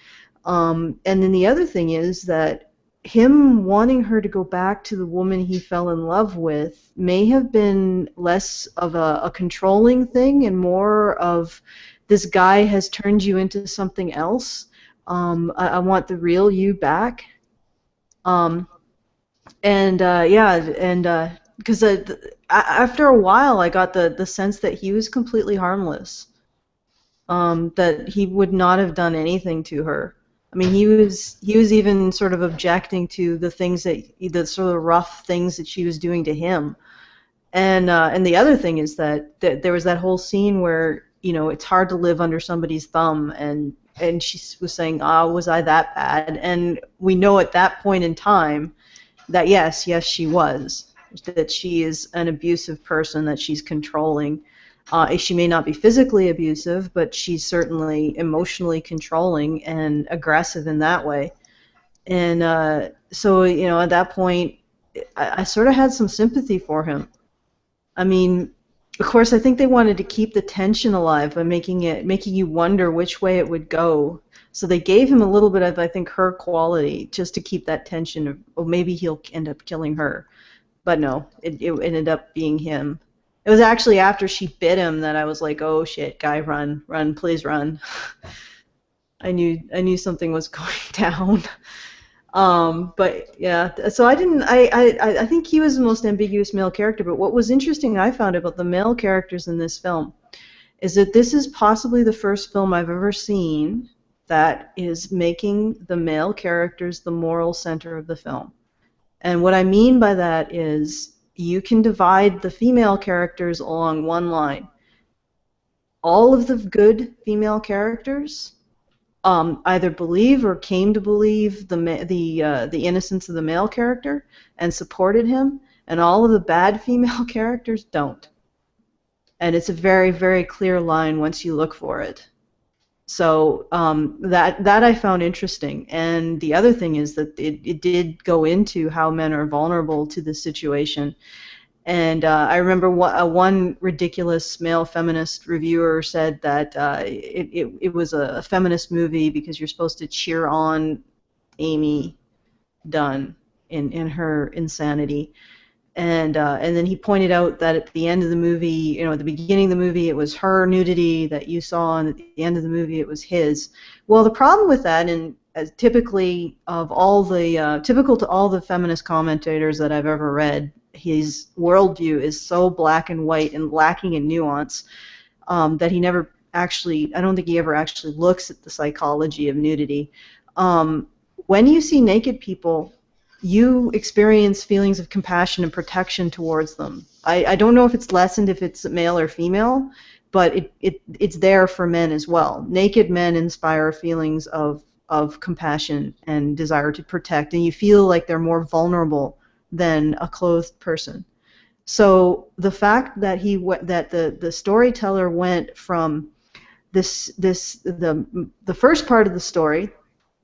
Speaker 2: And then the other thing is that him wanting her to go back to the woman he fell in love with may have been less of a controlling thing and more of, this guy has turned you into something else. I want the real you back. Because after a while, I got the sense that he was completely harmless. That he would not have done anything to her. I mean, he was even sort of objecting to the things the sort of rough things that she was doing to him. And the other thing is that there was that whole scene where, you know, it's hard to live under somebody's thumb, and she was saying, was I that bad? And we know at that point in time that yes, she was. That she is an abusive person, that she's controlling. She may not be physically abusive, but she's certainly emotionally controlling and aggressive in that way. And so, you know, at that point, I sort of had some sympathy for him. I mean, of course, I think they wanted to keep the tension alive by making you wonder which way it would go. So they gave him a little bit of, I think, her quality just to keep that tension of, oh, maybe he'll end up killing her. But no, it ended up being him. It was actually after she bit him that I was like, oh shit, guy, run, please run. I knew something was going down. But yeah, so I think he was the most ambiguous male character, but what was interesting I found about the male characters in this film is that this is possibly the first film I've ever seen that is making the male characters the moral center of the film. And what I mean by that is you can divide the female characters along one line. All of the good female characters either believe or came to believe the innocence of the male character and supported him, and all of the bad female characters don't. And it's a very, very clear line once you look for it. So that I found interesting. And the other thing is that it did go into how men are vulnerable to this situation. And I remember one ridiculous male feminist reviewer said that it was a feminist movie because you're supposed to cheer on Amy Dunn in her insanity. And then he pointed out that at the end of the movie, you know, at the beginning of the movie, it was her nudity that you saw, and at the end of the movie, it was his. Well, the problem with that, and typical to all the feminist commentators that I've ever read, his worldview is so black and white and lacking in nuance that he never actually, I don't think he ever actually looks at the psychology of nudity. When you see naked people, you experience feelings of compassion and protection towards them. I don't know if it's lessened if it's male or female, but it's there for men as well. Naked men inspire feelings of compassion and desire to protect, and you feel like they're more vulnerable than a clothed person. So the fact that the storyteller went from the first part of the story,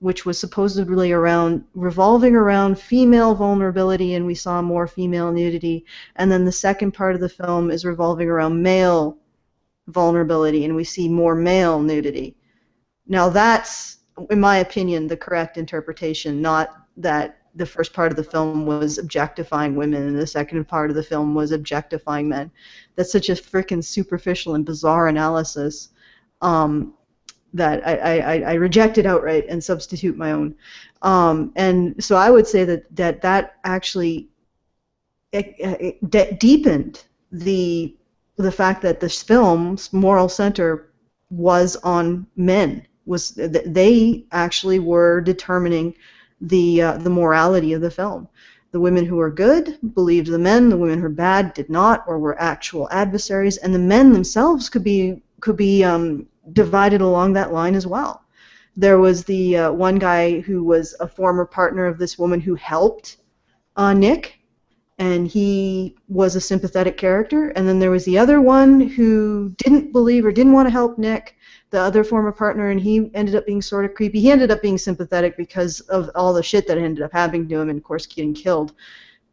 Speaker 2: which was supposedly revolving around female vulnerability, and we saw more female nudity, and then the second part of the film is revolving around male vulnerability, and we see more male nudity. Now that's, in my opinion, the correct interpretation, not that the first part of the film was objectifying women and the second part of the film was objectifying men. That's such a freaking superficial and bizarre analysis that I reject it outright and substitute my own. And so I would say that actually deepened the fact that this film's moral center was on men. They actually were determining the morality of the film. The women who were good believed the men. The women who were bad did not, or were actual adversaries. And the men themselves could be divided along that line as well. There was the one guy who was a former partner of this woman who helped Nick, and he was a sympathetic character. And then there was the other one who didn't believe or didn't want to help Nick, the other former partner, and he ended up being sort of creepy. He ended up being sympathetic because of all the shit that ended up happening to him and, of course, getting killed.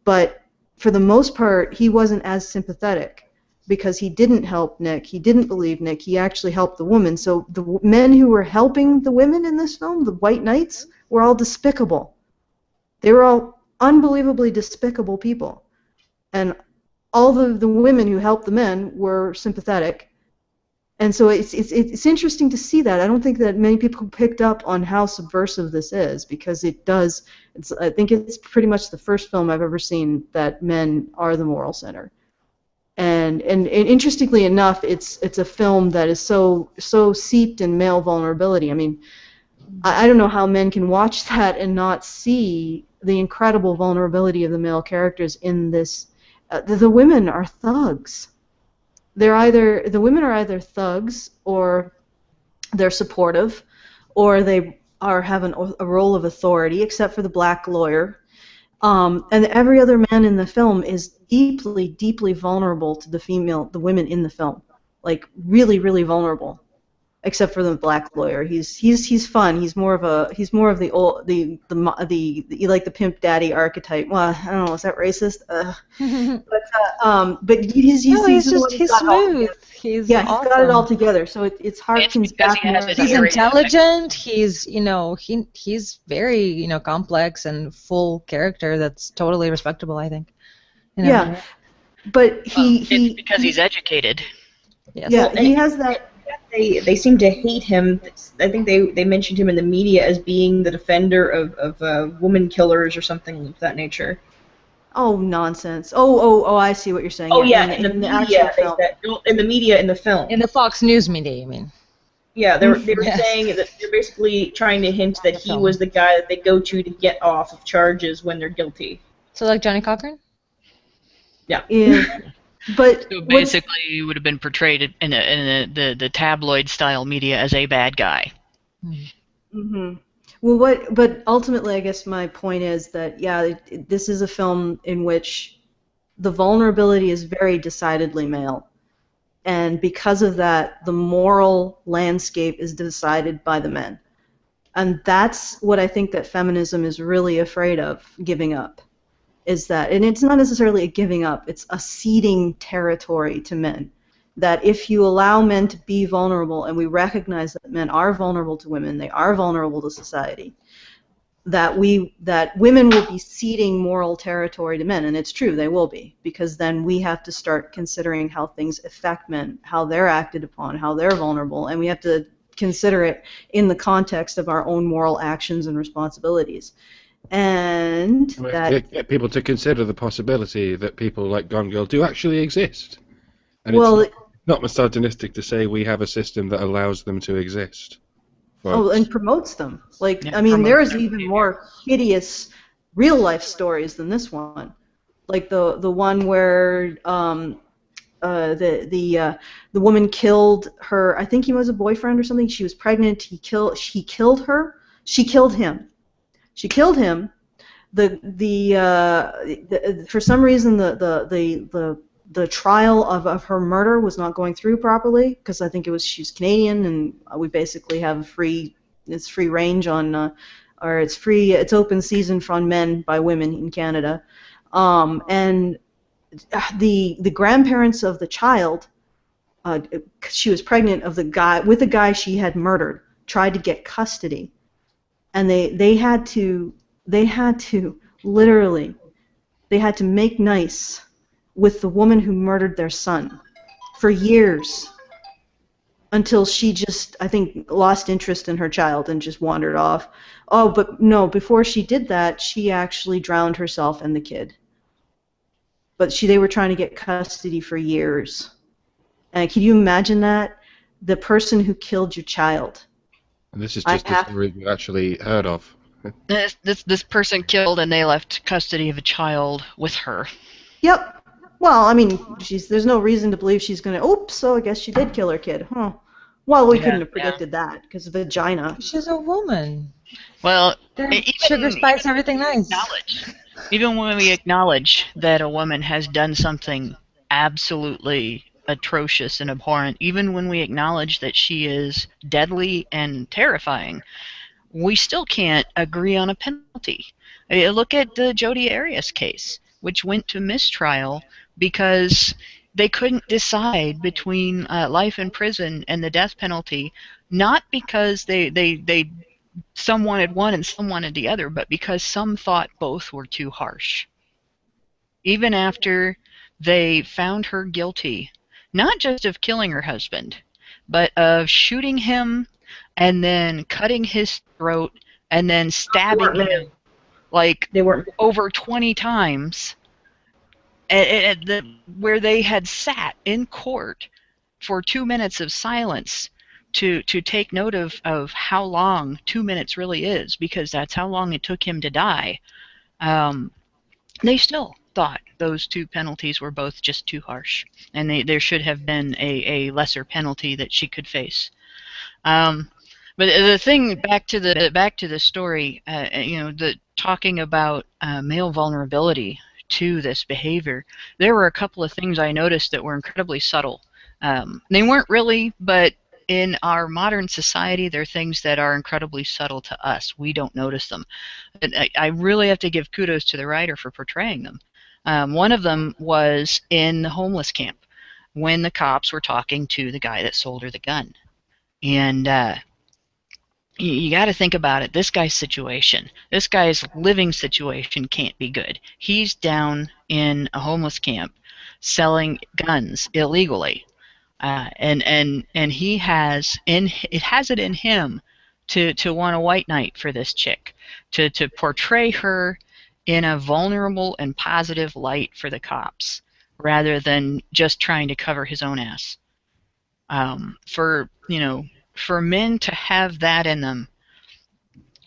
Speaker 2: But for the most part, he wasn't as sympathetic. because he didn't help Nick. He didn't believe Nick. He actually helped the woman. So the men who were helping the women in this film, the white knights, were all despicable. They were all unbelievably despicable people. And all the women who helped the men were sympathetic. And so it's interesting to see that. I don't think that many people picked up on how subversive this is, because it does. I think it's pretty much the first film I've ever seen that men are the moral center. And interestingly enough, it's a film that is so seeped in male vulnerability. I mean, I don't know how men can watch that and not see the incredible vulnerability of the male characters in this. The women are thugs. The women are either thugs, or they're supportive, or they have a role of authority, except for the black lawyer. And every other man in the film is deeply, deeply vulnerable to the women in the film, like really, really vulnerable. Except for the black lawyer, he's fun. He's more of the old like the pimp daddy archetype. Well, I don't know, is that racist? But he's
Speaker 5: smooth. He's
Speaker 2: awesome. He's got it all together. So it's harkens back.
Speaker 5: He's intelligent. He's he's very complex and full character. That's totally respectable, I think.
Speaker 2: Yeah, but
Speaker 4: it's because he's educated.
Speaker 5: Yes.
Speaker 2: Yeah, he has that.
Speaker 3: They seem to hate him. I think they mentioned him in the media as being the defender of woman killers or something of that nature.
Speaker 2: Oh, nonsense. Oh, I see what you're saying.
Speaker 3: Oh, yeah, in the
Speaker 2: media,
Speaker 3: in the media, in the film.
Speaker 5: In the Fox News media, you mean?
Speaker 3: Yeah, they were saying that they're basically trying to hint that he was the guy that they go to get off of charges when they're guilty.
Speaker 5: So like Johnny Cochran?
Speaker 2: Yeah. But
Speaker 4: so basically, he would have been portrayed in the tabloid-style media as a bad guy.
Speaker 2: Mm-hmm. Well, but ultimately, I guess my point is that, this is a film in which the vulnerability is very decidedly male. And because of that, the moral landscape is decided by the men. And that's what I think that feminism is really afraid of giving up. Is that, and it's not necessarily a giving up, it's a ceding territory to men. That if you allow men to be vulnerable, and we recognize that men are vulnerable to women, they are vulnerable to society, that women will be ceding moral territory to men, and it's true, they will be, because then we have to start considering how things affect men, how they're acted upon, how they're vulnerable, and we have to consider it in the context of our own moral actions and responsibilities. And
Speaker 6: get people to consider the possibility that people like Gone Girl do actually exist. And it's not misogynistic to say we have a system that allows them to exist.
Speaker 2: And promotes them. I mean, there's even more hideous real-life stories than this one. Like the one where the woman killed her. I think he was a boyfriend or something. She was pregnant. He killed her. She killed him. She killed him. For some reason, the trial of her murder was not going through properly, because I think she's Canadian, and we basically have free range on, or it's open season on men by women in Canada, and the grandparents of the child, she was pregnant of the guy she had murdered, tried to get custody. And they had to literally make nice with the woman who murdered their son for years, until she just, I think, lost interest in her child and just wandered off. Oh, but no, before she did that, she actually drowned herself and the kid. But they were trying to get custody for years. And can you imagine that? The person who killed your child.
Speaker 6: And this is just a story we actually heard of.
Speaker 4: This person killed, and they left custody of a child with her.
Speaker 2: Yep. Well, I mean, there's no reason to believe she's going to... Oops, so I guess she did kill her kid. Huh. Well, we couldn't have predicted that, because of vagina.
Speaker 5: She's a woman.
Speaker 4: Well,
Speaker 5: sugar, spice, everything nice.
Speaker 4: Even when we acknowledge that a woman has done something absolutely atrocious and abhorrent, even when we acknowledge that she is deadly and terrifying, we still can't agree on a penalty. Look at the Jodi Arias case, which went to mistrial because they couldn't decide between life in prison and the death penalty, not because they some wanted one and some wanted the other, but because some thought both were too harsh. Even after they found her guilty, not just of killing her husband, but of shooting him and then cutting his throat and then stabbing him like
Speaker 3: They weren't.
Speaker 4: over 20 times, where they had sat in court for 2 minutes of silence to take note of how long 2 minutes really is, because that's how long it took him to die. They still thought those two penalties were both just too harsh, and there should have been a lesser penalty that she could face. But the thing, back to the story, the talking about male vulnerability to this behavior, there were a couple of things I noticed that were incredibly subtle. They weren't really, but in our modern society, they're things that are incredibly subtle to us. We don't notice them. And I really have to give kudos to the writer for portraying them. One of them was in the homeless camp when the cops were talking to the guy that sold her the gun. And you got to think about it. This guy's situation, this guy's living situation can't be good. He's down in a homeless camp selling guns illegally. And he has it in him to want a white knight for this chick, to portray her in a vulnerable and positive light for the cops, rather than just trying to cover his own ass. For men to have that in them,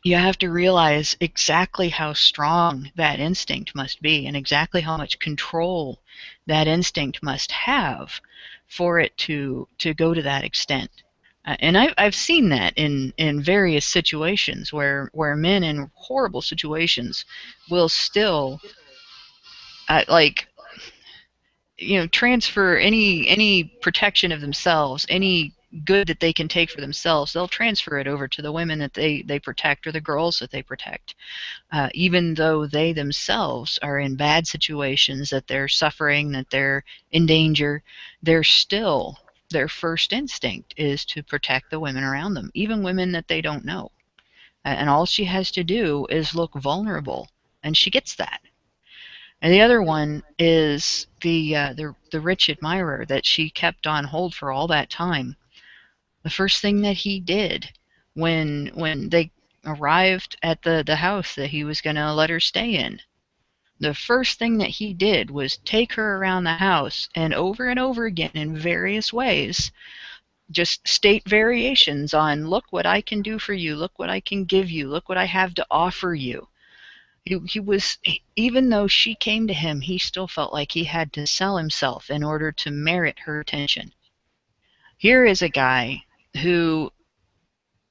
Speaker 4: you have to realize exactly how strong that instinct must be, and exactly how much control that instinct must have for it to go to that extent. And I've seen that in various situations where men in horrible situations will still transfer any protection of themselves, any good that they can take for themselves, they'll transfer it over to the women that they protect, or the girls that they protect, even though they themselves are in bad situations, that they're suffering, that they're in danger. They're still, their first instinct is to protect the women around them, even women that they don't know. And all she has to do is look vulnerable, and she gets that. And the other one is the rich admirer that she kept on hold for all that time. The first thing that he did when they arrived at the house that he was going to let her stay in, the first thing that he did was take her around the house, and over again in various ways, just state variations on, look what I can do for you, look what I can give you, look what I have to offer you. He was, even though she came to him, he still felt like he had to sell himself in order to merit her attention. Here is a guy who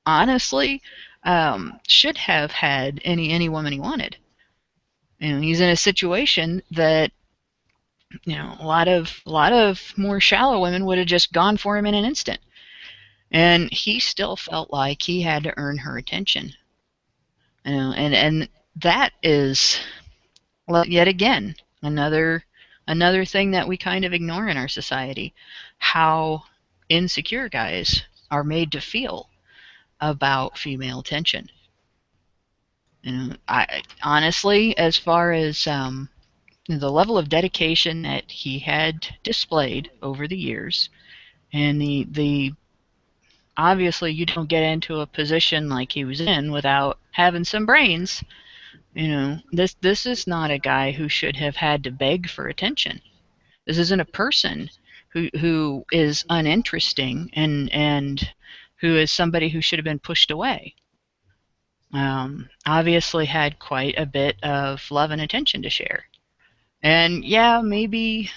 Speaker 4: honestly should have had any woman he wanted. And he's in a situation that a lot of more shallow women would have just gone for him in an instant. And he still felt like he had to earn her attention. And that is, yet again, another thing that we kind of ignore in our society, how insecure guys are made to feel about female attention. I honestly, as far as the level of dedication that he had displayed over the years, and the obviously you don't get into a position like he was in without having some brains. This is not a guy who should have had to beg for attention. This isn't a person who is uninteresting and who is somebody who should have been pushed away. Obviously had quite a bit of love and attention to share. And yeah, maybe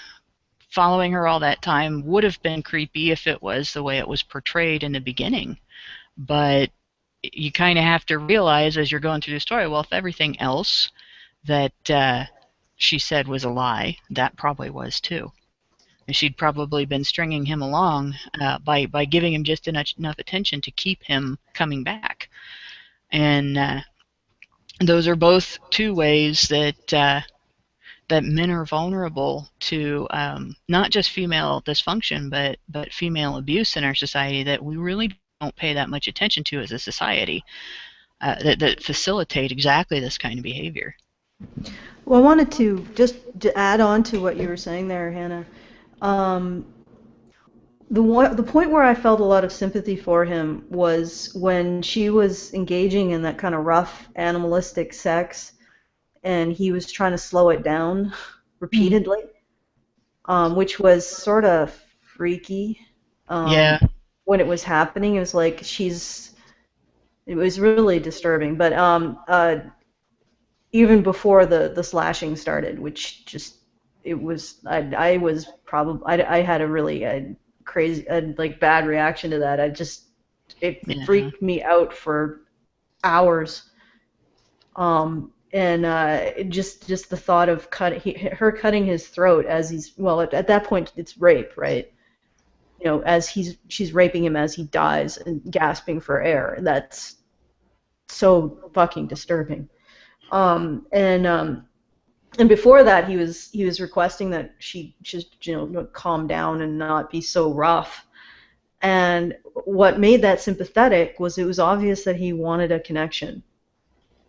Speaker 4: following her all that time would have been creepy if it was the way it was portrayed in the beginning. But you kind of have to realize as you're going through the story, well, if everything else that she said was a lie, that probably was too. And she'd probably been stringing him along by giving him just enough attention to keep him coming back. And those are both two ways that that men are vulnerable to not just female dysfunction, but female abuse in our society that we really don't pay that much attention to as a society, that facilitate exactly this kind of behavior.
Speaker 2: Well, I wanted to just to add on to what you were saying there, Hannah. Um, the point where I felt a lot of sympathy for him was when she was engaging in that kind of rough, animalistic sex, and he was trying to slow it down repeatedly, which was sort of freaky.
Speaker 4: Yeah.
Speaker 2: When it was happening, it was like it was really disturbing. But even before the slashing started, which just it was I was probably I had a really crazy like bad reaction to that. It freaked me out for hours. And just the thought of her cutting his throat as he's at that point it's rape, right? You know, as she's raping him as he dies and gasping for air. That's so fucking disturbing. And before that, he was requesting that she just calm down and not be so rough. And what made that sympathetic was it was obvious that he wanted a connection.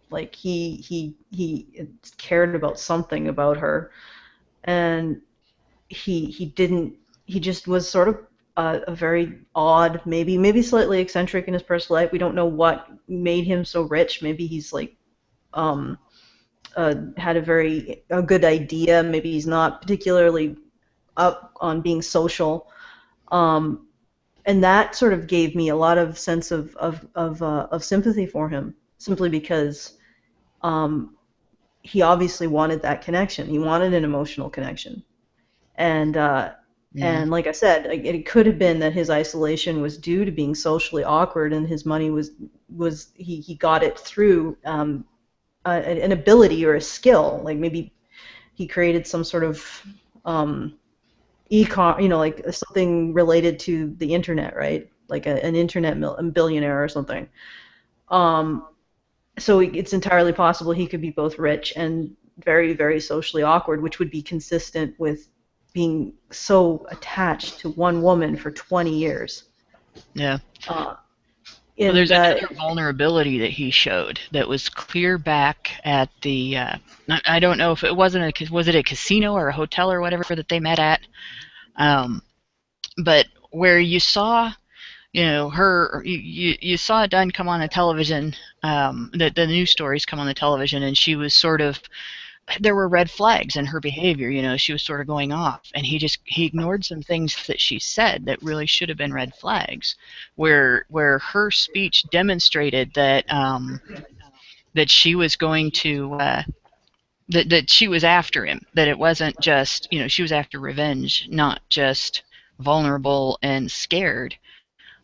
Speaker 2: Like he cared about something about her, and he just was sort of a very odd, maybe slightly eccentric in his personal life. We don't know what made him so rich. Maybe he's like had a good idea. Maybe he's not particularly up on being social, and that sort of gave me a lot of sense of sympathy for him, simply because he obviously wanted that connection. He wanted an emotional connection, and like I said, it could have been that his isolation was due to being socially awkward, and his money was he got it through an ability or a skill. Like maybe he created some sort of like something related to the internet, right? Like an internet billionaire or something. So it's entirely possible he could be both rich and very, very socially awkward, which would be consistent with being so attached to one woman for 20 years.
Speaker 4: Yeah. Well, there's another vulnerability that he showed that was clear back at the, I don't know if it was it a casino or a hotel or whatever that they met at, but where you saw, you saw Dunn come on the television, the news stories come on the television, and she was sort of, there were red flags in her behavior. She was sort of going off, and he ignored some things that she said that really should have been red flags, where her speech demonstrated that that she was going to that she was after him, that it wasn't just she was after revenge, not just vulnerable and scared.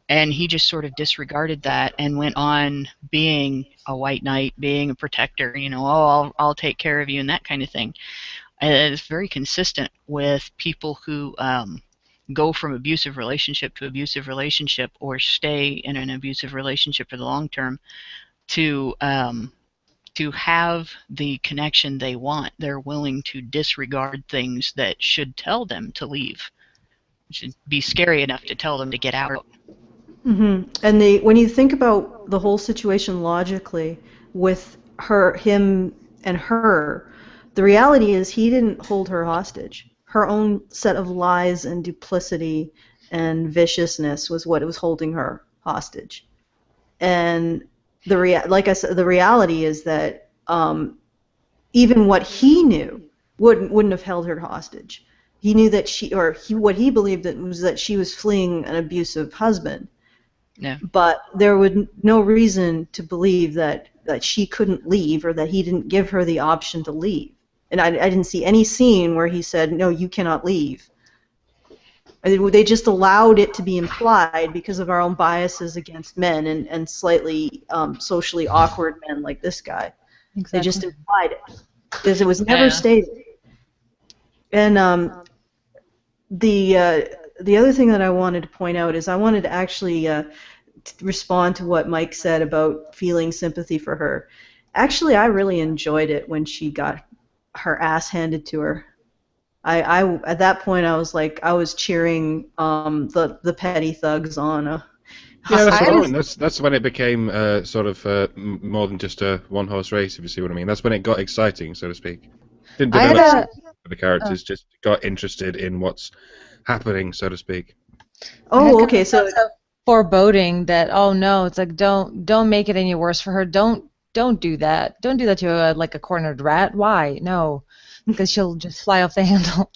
Speaker 4: And he just sort of disregarded that and went on being a white knight, being a protector, I'll take care of you and that kind of thing. And it's very consistent with people who go from abusive relationship to abusive relationship, or stay in an abusive relationship for the long term, to have the connection they want. They're willing to disregard things that should tell them to leave. It should be scary enough to tell them to get out.
Speaker 2: Mm-hmm. And when you think about the whole situation logically with him and her, the reality is he didn't hold her hostage. Her own set of lies and duplicity and viciousness was what was holding her hostage. And like I said, the reality is that even what he knew wouldn't have held her hostage. He knew that what he believed was that she was fleeing an abusive husband.
Speaker 4: Yeah.
Speaker 2: But there was no reason to believe that she couldn't leave, or that he didn't give her the option to leave. And I didn't see any scene where he said, no, you cannot leave. They just allowed it to be implied because of our own biases against men and slightly socially awkward men like this guy.
Speaker 5: Exactly.
Speaker 2: They just implied it because it was never stated. And the other thing that I wanted to point out is I wanted to actually respond to what Mike said about feeling sympathy for her. Actually, I really enjoyed it when she got her ass handed to her. I at that point I was like I was cheering the petty thugs on.
Speaker 6: Yeah, that's
Speaker 5: I
Speaker 6: what I
Speaker 5: was-
Speaker 6: mean. That's when it became sort of more than just a one-horse race, if you see what I mean. That's when it got exciting, so to speak. Didn't
Speaker 5: I had
Speaker 6: develop
Speaker 5: a
Speaker 6: the characters, just got interested in what's happening, so to speak.
Speaker 5: I had
Speaker 2: Oh,
Speaker 5: kind
Speaker 2: okay.
Speaker 5: of a
Speaker 2: So
Speaker 5: sense of foreboding that oh no, it's like don't make it any worse for her. Don't do that. Don't do that to like a cornered rat. Why? No, because she'll just fly off the handle.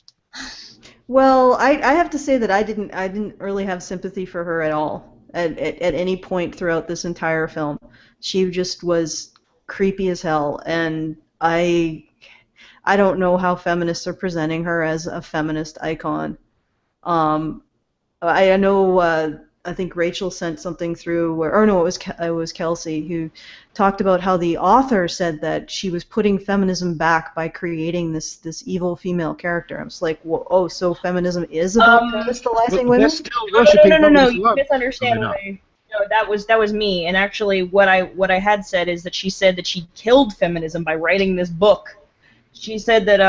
Speaker 2: well, I have to say that I didn't really have sympathy for her at all at any point throughout this entire film. She just was creepy as hell, and I don't know how feminists are presenting her as a feminist icon. Um, I know. I think Rachel sent something through, or no, it was Kelsey who talked about how the author said that she was putting feminism back by creating this evil female character. I was like, well, oh, so feminism is about pedestalizing
Speaker 6: But they're
Speaker 2: women?
Speaker 6: still
Speaker 3: No,
Speaker 6: worshipping
Speaker 3: no.
Speaker 6: feminist
Speaker 3: You
Speaker 6: love.
Speaker 3: misunderstand
Speaker 6: Are they
Speaker 3: what
Speaker 6: not?
Speaker 3: I. No, that was me. And actually, what I had said is that she said that she killed feminism by writing this book. She said that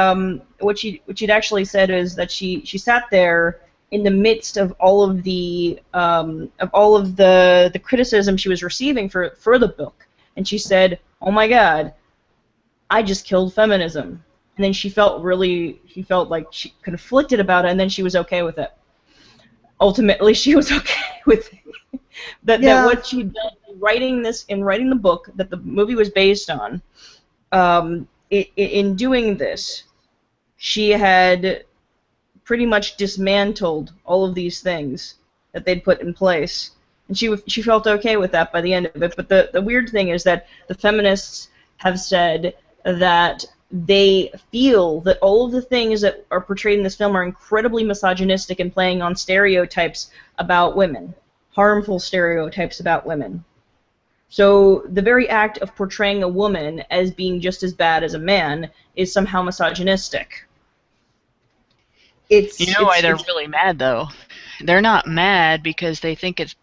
Speaker 3: what she'd actually said is that she sat there in the midst of all of the criticism she was receiving for the book, and she said, "Oh my God, I just killed feminism." And then she felt like she conflicted about it, and then she was okay with it. Ultimately, she was okay with it. that
Speaker 2: Yeah.
Speaker 3: what she did in writing the book that the movie was based on. In doing this, she had pretty much dismantled all of these things that they'd put in place, and she felt okay with that by the end of it. But the weird thing is that the feminists have said that they feel that all of the things that are portrayed in this film are incredibly misogynistic and playing on stereotypes about women, harmful stereotypes about women. So the very act of portraying a woman as being just as bad as a man is somehow misogynistic.
Speaker 4: You know why they're really mad, though? They're not mad because they think it's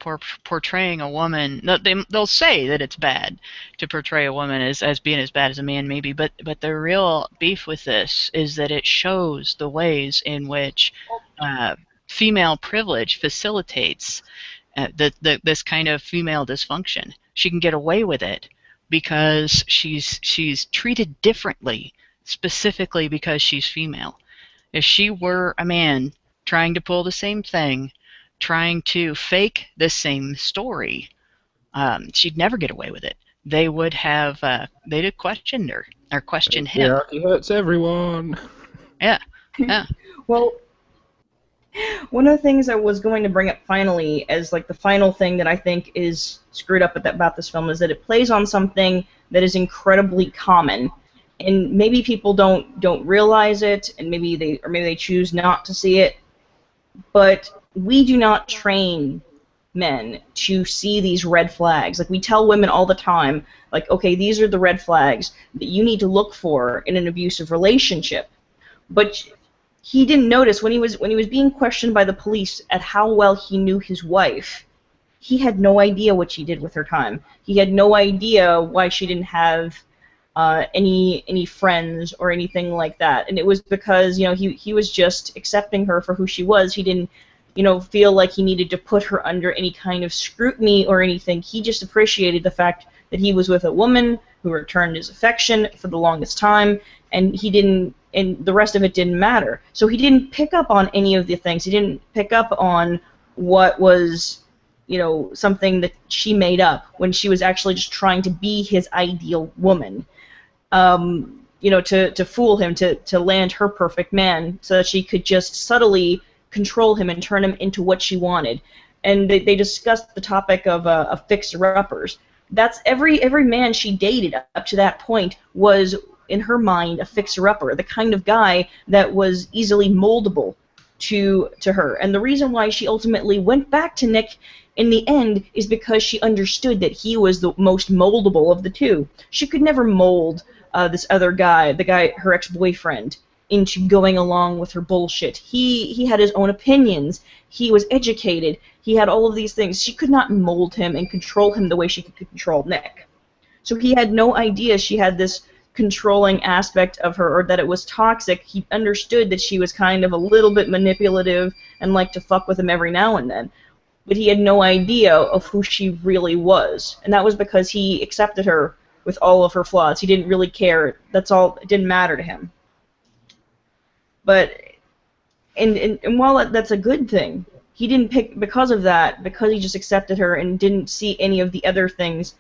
Speaker 4: portraying a woman. They'll say that it's bad to portray a woman as being as bad as a man, maybe. But the real beef with this is that it shows the ways in which female privilege facilitates this kind of female dysfunction. She can get away with it because she's treated differently, specifically because she's female. If she were a man trying to pull the same thing, trying to fake the same story, she'd never get away with it. They would have they'd have questioned her or questioned him.
Speaker 6: Yeah, he hurts everyone.
Speaker 4: Yeah, yeah.
Speaker 3: Well, one of the things I was going to bring up finally as like the final thing that I think is screwed up about this film is that it plays on something that is incredibly common, and maybe people don't realize it, and maybe they choose not to see it. But we do not train men to see these red flags. Like we tell women all the time, like, okay, these are the red flags that you need to look for in an abusive relationship. But he didn't notice when he was being questioned by the police at how well he knew his wife. He had no idea what she did with her time. He had no idea why she didn't have any friends or anything like that. And it was because he was just accepting her for who she was. He didn't feel like he needed to put her under any kind of scrutiny or anything. He just appreciated the fact that he was with a woman who returned his affection for the longest time, and the rest of it didn't matter. So he didn't pick up on any of the things. He didn't pick up on what was, something that she made up when she was actually just trying to be his ideal woman. To fool him, to land her perfect man so that she could just subtly control him and turn him into what she wanted. And they discussed the topic of fixer-uppers. That's every man she dated up to that point was, in her mind, a fixer-upper, the kind of guy that was easily moldable to her. And the reason why she ultimately went back to Nick in the end is because she understood that he was the most moldable of the two. She could never mold this other guy, her ex-boyfriend, into going along with her bullshit. He had his own opinions. He was educated. He had all of these things. She could not mold him and control him the way she could control Nick. So he had no idea she had this controlling aspect of her, or that it was toxic. He understood that she was kind of a little bit manipulative and liked to fuck with him every now and then. But he had no idea of who she really was. And that was because he accepted her with all of her flaws. He didn't really care. That's all. It didn't matter to him. But, and while that's a good thing, he didn't pick, because of that, because he just accepted her and didn't see any of the other things,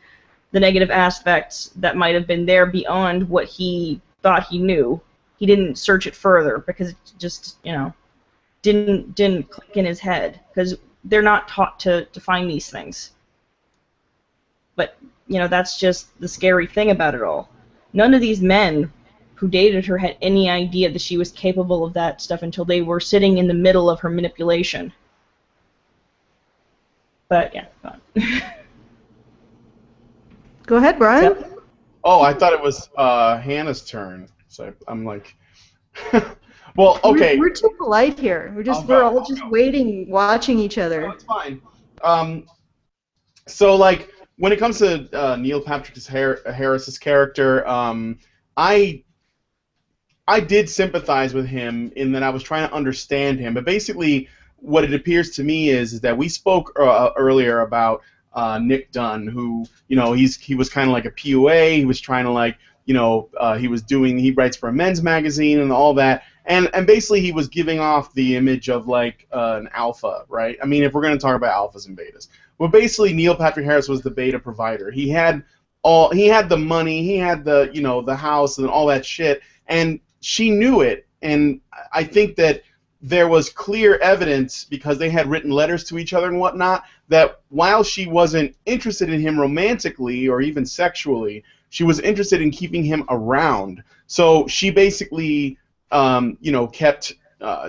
Speaker 3: the negative aspects that might have been there beyond what he thought he knew. He didn't search it further because it just, didn't click in his head, because they're not taught to find these things. But, that's just the scary thing about it all. None of these men who dated her had any idea that she was capable of that stuff until they were sitting in the middle of her manipulation. But, yeah, go on.
Speaker 2: Go ahead, Brian.
Speaker 1: Oh, I thought it was Hannah's turn. So I'm like, well, okay.
Speaker 2: We're too polite here. We're all just waiting, watching each other.
Speaker 1: No, it's fine. So like when it comes to Neil Patrick Harris's character, I did sympathize with him in that I was trying to understand him. But basically, what it appears to me is that we spoke earlier about Nick Dunn, who, he was kind of like a PUA. He was trying to he writes for a men's magazine and all that. And basically he was giving off the image of like an alpha, right? I mean, if we're going to talk about alphas and betas. Well, basically Neil Patrick Harris was the beta provider. He had the money, he had the house and all that shit, and she knew it. And I think that there was clear evidence, because they had written letters to each other and whatnot, that while she wasn't interested in him romantically or even sexually, she was interested in keeping him around. So she basically, kept.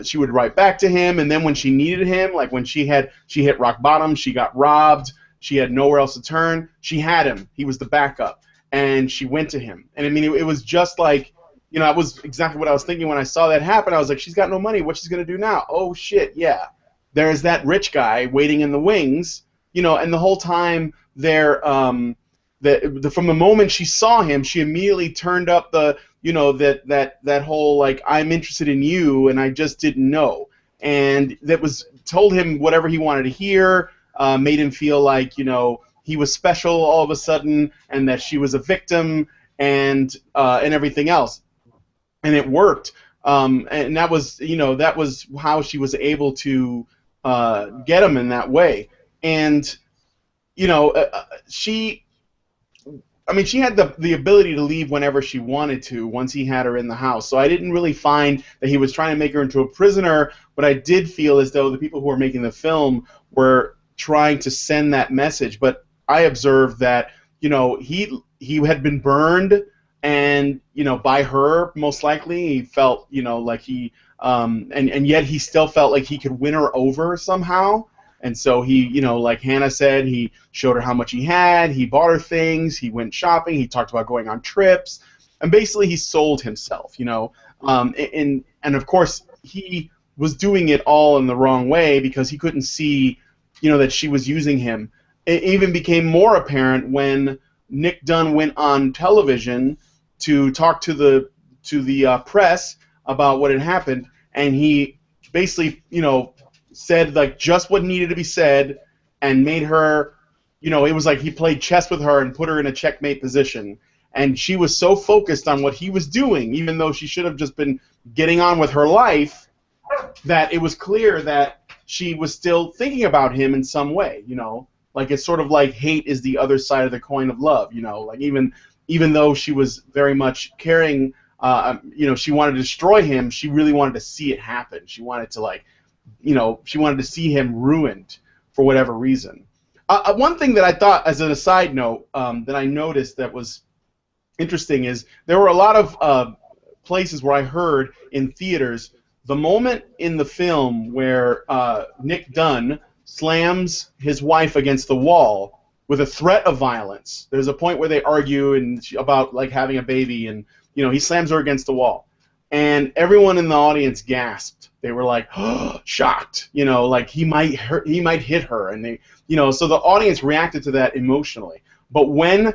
Speaker 1: She would write back to him, and then when she needed him, like when she hit rock bottom, she got robbed, she had nowhere else to turn, she had him. He was the backup, and she went to him. And I mean, it was just like, it was exactly what I was thinking when I saw that happen. I was like, she's got no money. What's she going to do now? Oh, shit, yeah. There's that rich guy waiting in the wings, and the whole time there, from the moment she saw him, she immediately turned up the, that whole, like, I'm interested in you, and I just didn't know. And that told him whatever he wanted to hear, made him feel like, he was special all of a sudden, and that she was a victim, and everything else. And it worked, and that was how she was able to get him in that way. And she had the ability to leave whenever she wanted to once he had her in the house. So I didn't really find that he was trying to make her into a prisoner, but I did feel as though the people who were making the film were trying to send that message. But I observed that he had been burned. And by her, most likely, he felt like he and yet he still felt like he could win her over somehow. And so he, like Hannah said, he showed her how much he had. He bought her things. He went shopping. He talked about going on trips, and basically he sold himself. And of course he was doing it all in the wrong way, because he couldn't see, that she was using him. It even became more apparent when Nick Dunn went on television to talk to the press about what had happened, and he basically, said like just what needed to be said, and made her, it was like he played chess with her and put her in a checkmate position, and she was so focused on what he was doing, even though she should have just been getting on with her life, that it was clear that she was still thinking about him in some way, like it's sort of like hate is the other side of the coin of love, like even though she was very much caring, she wanted to destroy him, she really wanted to see it happen. She wanted to she wanted to see him ruined for whatever reason. One thing that I thought, as an aside note, that I noticed that was interesting is there were a lot of places where I heard in theaters the moment in the film where Nick Dunn slams his wife against the wall with a threat of violence. There's a point where they argue about like having a baby, and he slams her against the wall, and everyone in the audience gasped. They were like, oh, shocked, like he might hit her, and they, so the audience reacted to that emotionally. But when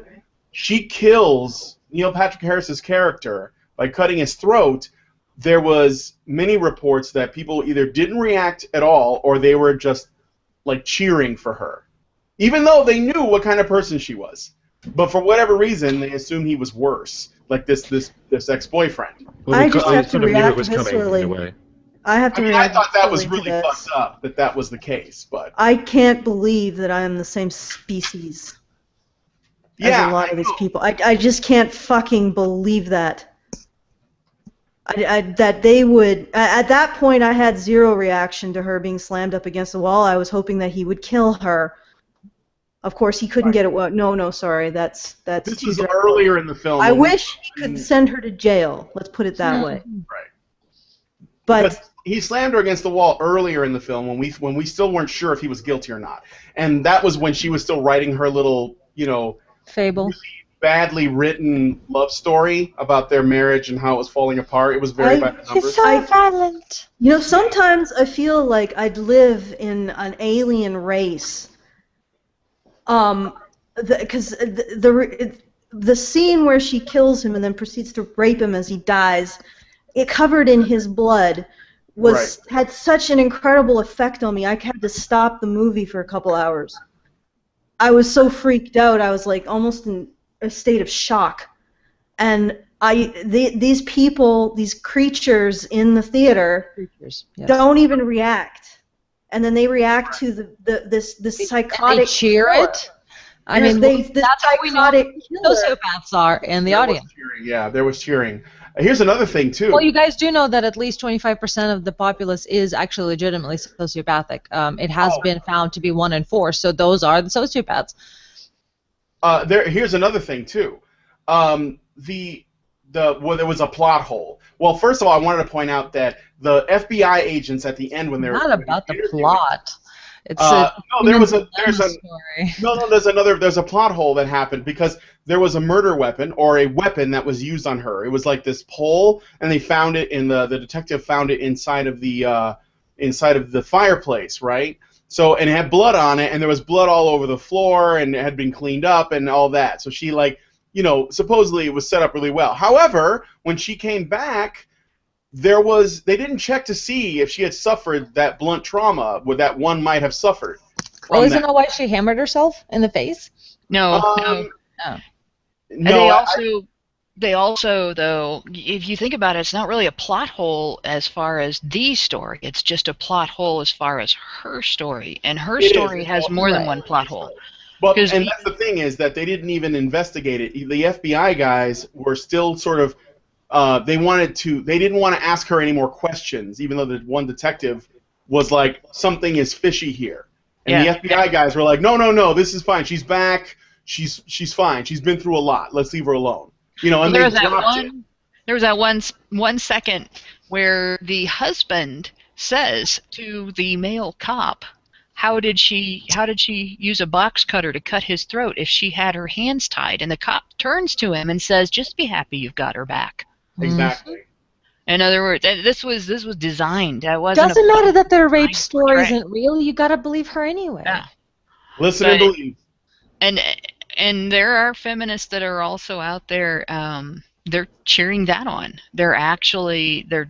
Speaker 1: she kills Neil Patrick Harris's character, by cutting his throat, there was many reports that people either didn't react at all or they were just like cheering for her, even though they knew what kind of person she was. But for whatever reason, they assumed he was worse, like this ex-boyfriend.
Speaker 6: Well,
Speaker 2: I just have to
Speaker 6: sort of knew
Speaker 2: react
Speaker 6: it was coming,
Speaker 2: viscerally.
Speaker 6: in a way.
Speaker 2: I have to
Speaker 1: I
Speaker 2: react
Speaker 1: thought that was
Speaker 2: viscerally
Speaker 1: really
Speaker 2: to this.
Speaker 1: fucked up that was the case, but
Speaker 2: I can't believe that I am the same species as a lot of these people. I just can't fucking believe that. That they would. At that point, I had zero reaction to her being slammed up against the wall. I was hoping that he would kill her. Of course, he couldn't get it. Well, no, sorry. That's
Speaker 1: This
Speaker 2: too
Speaker 1: was
Speaker 2: dreadful.
Speaker 1: earlier in the film.
Speaker 2: I wish he could send her to jail. Let's put it that way.
Speaker 1: Right.
Speaker 2: But
Speaker 1: Because he slammed her against the wall earlier in the film when we still weren't sure if he was guilty or not, and that was when she was still writing her little,
Speaker 5: Fable.
Speaker 1: really badly written love story about their marriage and how it was falling apart. It was very bad numbers.
Speaker 5: It's so violent.
Speaker 2: Sometimes I feel like I'd live in an alien race. Because the scene where she kills him and then proceeds to rape him as he dies, it covered in his blood, had such an incredible effect on me. I had to stop the movie for a couple hours. I was so freaked out. I was like almost in a state of shock. And these people, these creatures in the theater, don't even react. And then they react to this psychotic.
Speaker 5: They cheer it. I mean, that's how we know sociopaths are in the audience.
Speaker 1: There was cheering. Here's another thing too.
Speaker 5: Well, you guys do know that at least 25% of the populace is actually legitimately sociopathic. It has been found to be 1 in 4, so those are the sociopaths.
Speaker 1: Here's another thing too. There was a plot hole. Well, first of all, I wanted to point out that the FBI agents at the end when they're
Speaker 5: not about the plot. It's
Speaker 1: there's a plot hole that happened because there was a murder weapon or a weapon that was used on her. It was like this pole, and they found it the detective found it inside of the fireplace, right? So, and it had blood on it, and there was blood all over the floor, and it had been cleaned up and all that. So she supposedly it was set up really well. However, when she came back, they didn't check to see if she had suffered that blunt trauma that one might have suffered.
Speaker 5: Well, isn't that why she hammered herself in the face?
Speaker 4: No.
Speaker 1: No.
Speaker 4: They also, though, if you think about it, it's not really a plot hole as far as the story. It's just a plot hole as far as her story, and her story has more than one plot hole.
Speaker 1: But that's the thing is that they didn't even investigate it. The FBI guys were still sort of. They didn't want to ask her any more questions, even though the one detective was like, something is fishy here. And the FBI guys were like, no, this is fine. She's back. She's fine. She's been through a lot. Let's leave her alone. And
Speaker 4: there was that one second where the husband says to the male cop, how did she use a box cutter to cut his throat if she had her hands tied? And the cop turns to him and says, just be happy you've got her back.
Speaker 1: Exactly.
Speaker 4: In other words, this was designed. It wasn't
Speaker 5: doesn't matter that their rape story isn't real. You gotta believe her anyway.
Speaker 4: Yeah.
Speaker 1: Listen and believe.
Speaker 4: And there are feminists that are also out there. They're cheering that on. They're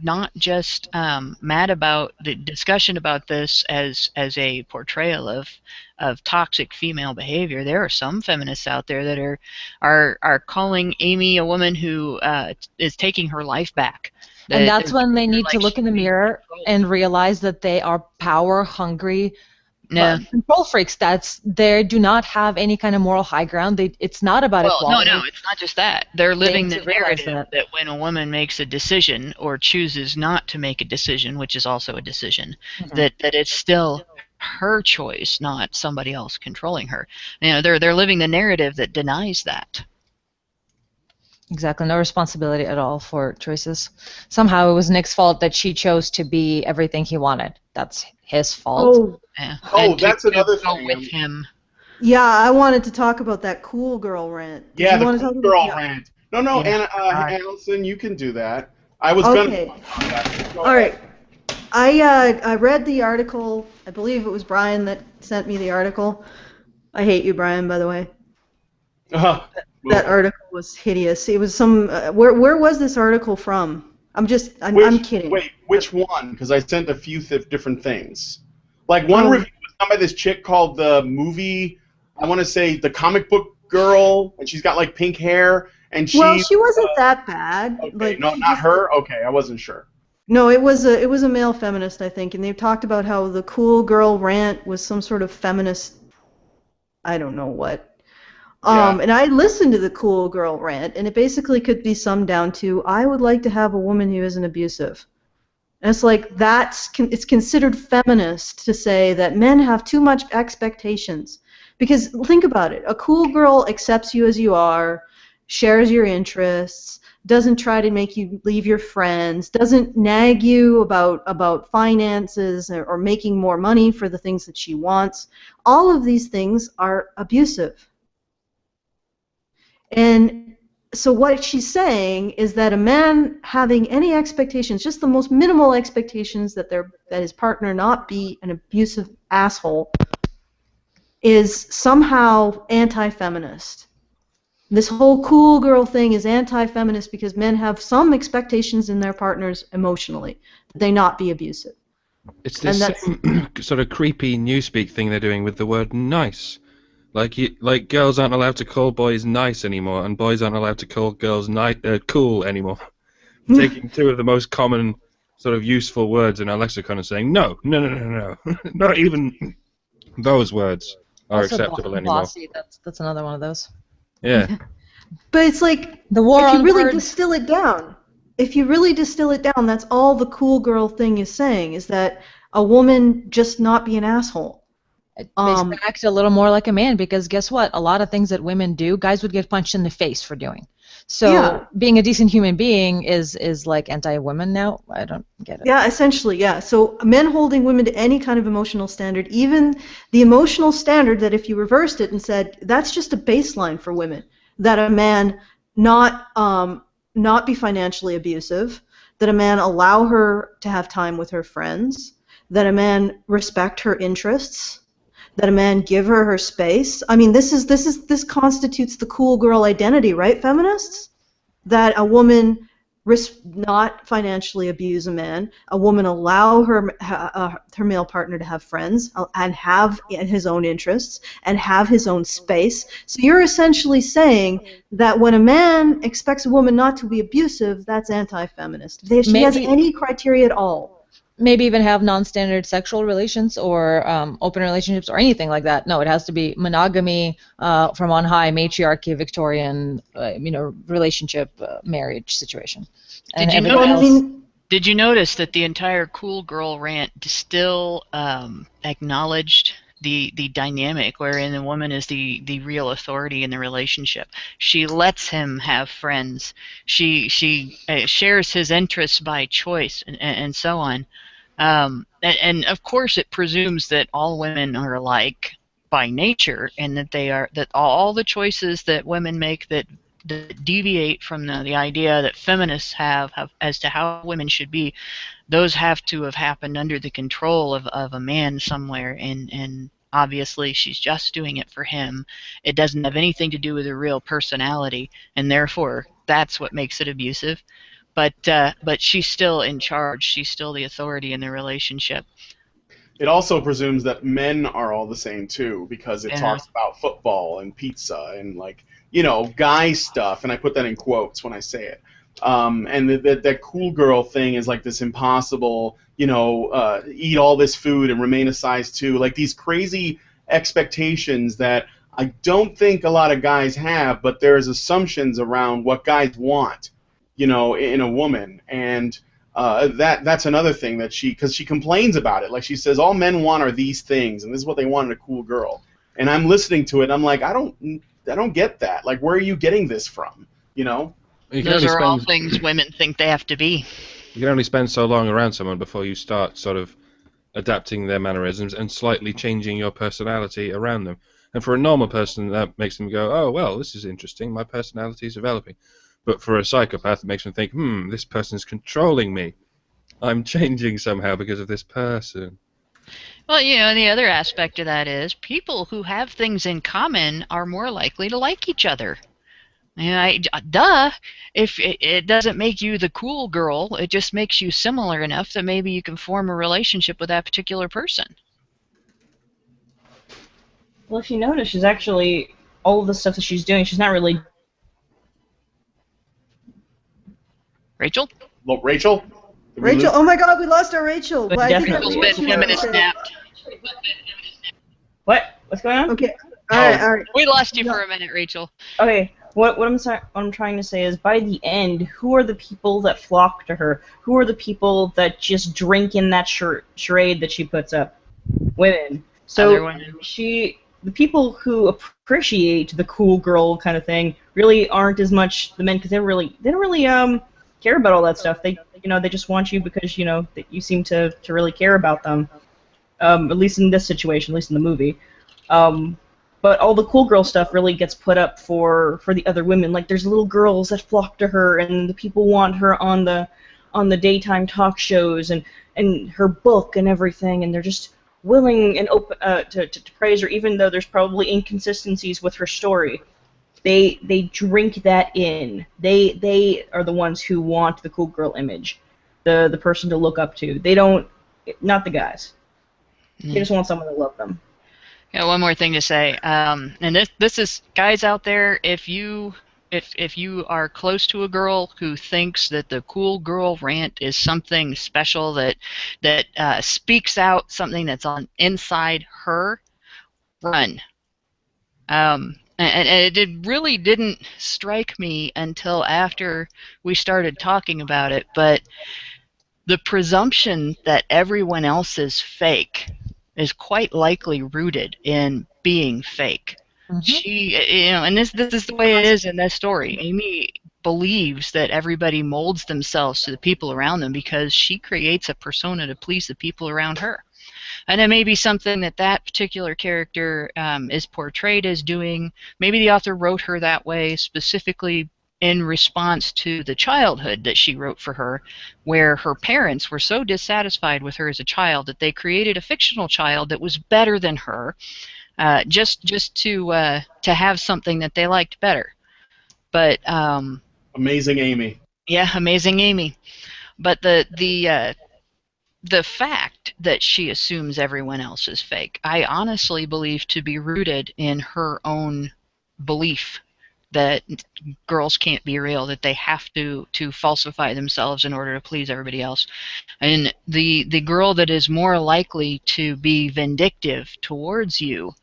Speaker 4: not just mad about the discussion about this as a portrayal of toxic female behavior. There are some feminists out there that are calling Amy a woman who is taking her life back.
Speaker 5: And that's when they need to look in the mirror and realize that they are power hungry. Control freaks. They do not have any kind of moral high ground. It's not about equality.
Speaker 4: No, it's not just that. They're living the narrative that when a woman makes a decision or chooses not to make a decision, which is also a decision, that it's still her choice, not somebody else controlling her. They're living the narrative that denies that.
Speaker 5: Exactly, no responsibility at all for choices. Somehow it was Nick's fault that she chose to be everything he wanted. That's his fault.
Speaker 1: That's another thing.
Speaker 4: With him.
Speaker 2: Yeah, I wanted to talk about that cool girl rant.
Speaker 1: The cool girl rant. No, Anna, Allison, you can do that. I was going to.
Speaker 2: All right. I read the article. I believe it was Brian that sent me the article. I hate you, Brian, by the way. That article was hideous. It was some. Where was this article from? I'm kidding.
Speaker 1: Wait, which one? Because I sent a few different things. Like one
Speaker 2: Oh.
Speaker 1: review was done by this chick called the movie. I want to say the comic book girl, and she's got like pink hair, and she.
Speaker 2: Well, she wasn't that bad.
Speaker 1: Okay,
Speaker 2: Like,
Speaker 1: no,
Speaker 2: she
Speaker 1: not
Speaker 2: just-
Speaker 1: her. Okay, I wasn't sure.
Speaker 2: No, it was a male feminist, I think, and they talked about how the cool girl rant was some sort of feminist. I don't know what.
Speaker 1: Yeah.
Speaker 2: And I listened to the cool girl rant, and it basically could be summed down to, I would like to have a woman who isn't abusive. And it's like, it's considered feminist to say that men have too much expectations. Because think about it, a cool girl accepts you as you are, shares your interests, doesn't try to make you leave your friends, doesn't nag you about finances or making more money for the things that she wants. All of these things are abusive. And so what she's saying is that a man having any expectations, just the most minimal expectations that his partner not be an abusive asshole, is somehow anti-feminist. This whole cool girl thing is anti-feminist because men have some expectations in their partners emotionally, that they not be abusive.
Speaker 6: It's this same sort of creepy newspeak thing they're doing with the word nice. Like girls aren't allowed to call boys nice anymore, and boys aren't allowed to call girls cool anymore. Taking two of the most common sort of useful words in our lexicon and saying, no, not even those words are
Speaker 5: Also,
Speaker 6: acceptable anymore.
Speaker 5: bossy, that's another one of those.
Speaker 6: Yeah.
Speaker 2: But it's like,
Speaker 5: The war
Speaker 2: if you
Speaker 5: on
Speaker 2: really
Speaker 5: words.
Speaker 2: distill it down, that's all the cool girl thing is saying, is that a woman just not be an asshole.
Speaker 5: It makes them act a little more like a man, because guess what? A lot of things that women do, guys would get punched in the face for doing. So
Speaker 2: Yeah.
Speaker 5: being a decent human being is like anti-women now? I don't get it.
Speaker 2: Yeah, essentially, yeah. So men holding women to any kind of emotional standard, even the emotional standard that if you reversed it and said that's just a baseline for women, that a man not be financially abusive, that a man allow her to have time with her friends, that a man respect her interests, that a man give her space. I mean, this constitutes the cool girl identity, right, feminists? That a woman not financially abuse a man, a woman allow her male partner to have friends and have his own interests and have his own space. So you're essentially saying that when a man expects a woman not to be abusive, that's anti-feminist. If she has any criteria at all.
Speaker 5: Maybe even have non-standard sexual relations or open relationships or anything like that. No, it has to be monogamy from on high, matriarchy, Victorian, relationship, marriage situation. And
Speaker 4: Did you notice that the entire cool girl rant still acknowledged the dynamic wherein the woman is the real authority in the relationship? She lets him have friends. She shares his interests by choice and so on. And of course it presumes that all women are alike by nature, and that all the choices that women make that deviate from the idea that feminists have as to how women should be, those have to have happened under the control of a man somewhere, and obviously she's just doing it for him. It doesn't have anything to do with her real personality, and therefore that's what makes it abusive. But she's still in charge. She's still the authority in the relationship.
Speaker 1: It also presumes that men are all the same too, because it talks about football and pizza and guy stuff, and I put that in quotes when I say it. And that cool girl thing is like this impossible, eat all this food and remain a size 2, like these crazy expectations that I don't think a lot of guys have, but there's assumptions around what guys want, in a woman, and that's another thing that because she complains about it, like she says all men want are these things, and this is what they want in a cool girl, and I'm listening to it, and I'm like, I don't get that. Like, where are you getting this from?
Speaker 4: Those are all things women think they have to be.
Speaker 6: You can only spend so long around someone before you start sort of adapting their mannerisms and slightly changing your personality around them. And for a normal person, that makes them go, oh, well, this is interesting. My personality is developing. But for a psychopath, it makes them think, this person's controlling me. I'm changing somehow because of this person.
Speaker 4: Well, the other aspect of that is people who have things in common are more likely to like each other. Yeah, duh. If it doesn't make you the cool girl, it just makes you similar enough that maybe you can form a relationship with that particular person.
Speaker 3: Well, if you notice, she's actually all of the stuff that she's doing. She's not really.
Speaker 4: Rachel?
Speaker 1: Look, Rachel? Did we
Speaker 2: Rachel,
Speaker 1: lose?
Speaker 2: oh my God, we lost our Rachel.
Speaker 3: But
Speaker 2: Well, I think I
Speaker 3: definitely
Speaker 2: heard
Speaker 4: Rachel's
Speaker 2: what
Speaker 4: been
Speaker 2: she was
Speaker 4: feminist
Speaker 2: gonna say.
Speaker 4: napped.
Speaker 3: What? What's going on?
Speaker 2: Okay, all right, all right.
Speaker 4: We lost you
Speaker 2: No.
Speaker 4: for a minute, Rachel.
Speaker 3: Okay, what I'm trying to say is, by the end, who are the people that flock to her? Who are the people that just drink in that charade that she puts up? Women. So
Speaker 4: Other women.
Speaker 3: the people who appreciate the cool girl kind of thing really aren't as much the men, because they don't really care about all that stuff. They just want you because that you seem to really care about them. At least in this situation, at least in the movie. But all the cool girl stuff really gets put up for the other women. Like, there's little girls that flock to her, and the people want her on the daytime talk shows and her book and everything, and they're just willing and open to praise her, even though there's probably inconsistencies with her story. They drink that in. They are the ones who want the cool girl image, the person to look up to. They don't, not the guys. They just want someone to love them.
Speaker 4: Yeah, one more thing to say, and this is, guys out there, if you are close to a girl who thinks that the cool girl rant is something special that speaks out something that's on inside her, run. And it really didn't strike me until after we started talking about it, but the presumption that everyone else is fake is quite likely rooted in being fake. She, and this is the way it is in this story. Amy believes that everybody molds themselves to the people around them because she creates a persona to please the people around her. And it may be something that particular character is portrayed as doing. Maybe the author wrote her that way specifically in response to the childhood that she wrote for her, where her parents were so dissatisfied with her as a child that they created a fictional child that was better than her, just to have something that they liked better. But
Speaker 1: Amazing Amy.
Speaker 4: yeah, Amazing Amy. But the fact that she assumes everyone else is fake, I honestly believe to be rooted in her own belief that girls can't be real, that they have to falsify themselves in order to please everybody else. And the girl that is more likely to be vindictive towards you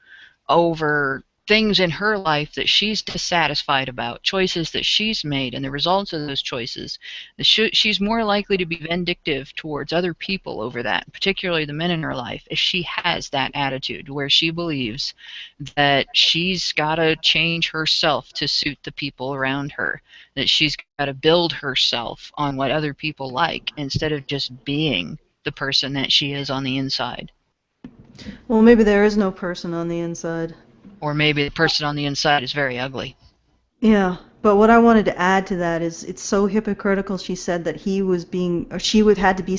Speaker 4: over things in her life that she's dissatisfied about, choices that she's made and the results of those choices, she's more likely to be vindictive towards other people over that, particularly the men in her life, if she has that attitude where she believes that she's got to change herself to suit the people around her, that she's got to build herself on what other people like instead of just being the person that she is on the inside.
Speaker 2: Well, maybe there is no person on the inside.
Speaker 4: Or maybe the person on the inside is very ugly.
Speaker 2: Yeah, but what I wanted to add to that is it's so hypocritical. She said that he was being, or she had to be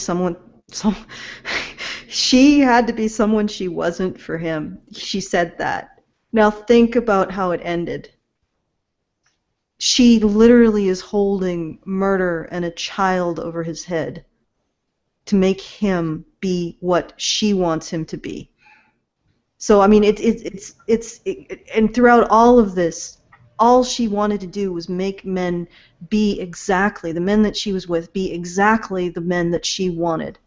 Speaker 2: she had to be someone she wasn't for him. She said that. Now think about how it ended. She literally is holding murder and a child over his head to make him be what she wants him to be. So I mean, and throughout all of this, all she wanted to do was make men be exactly, the men that she was with, be exactly the men that she wanted.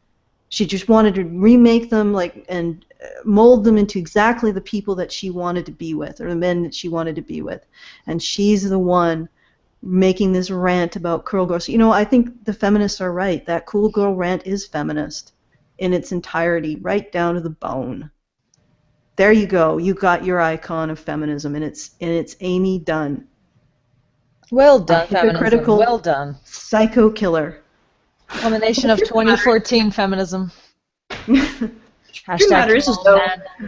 Speaker 2: She just wanted to remake them and mold them into exactly the people that she wanted to be with, or the men that she wanted to be with. And she's the one making this rant about cool girls. I think the feminists are right. That cool girl rant is feminist in its entirety, right down to the bone. There you go. You got your icon of feminism, and it's Amy Dunn.
Speaker 5: Well done,
Speaker 2: hypocritical,
Speaker 5: feminism. Well done.
Speaker 2: Psycho killer.
Speaker 5: Culmination of 2014 feminism.
Speaker 3: The matter is, though,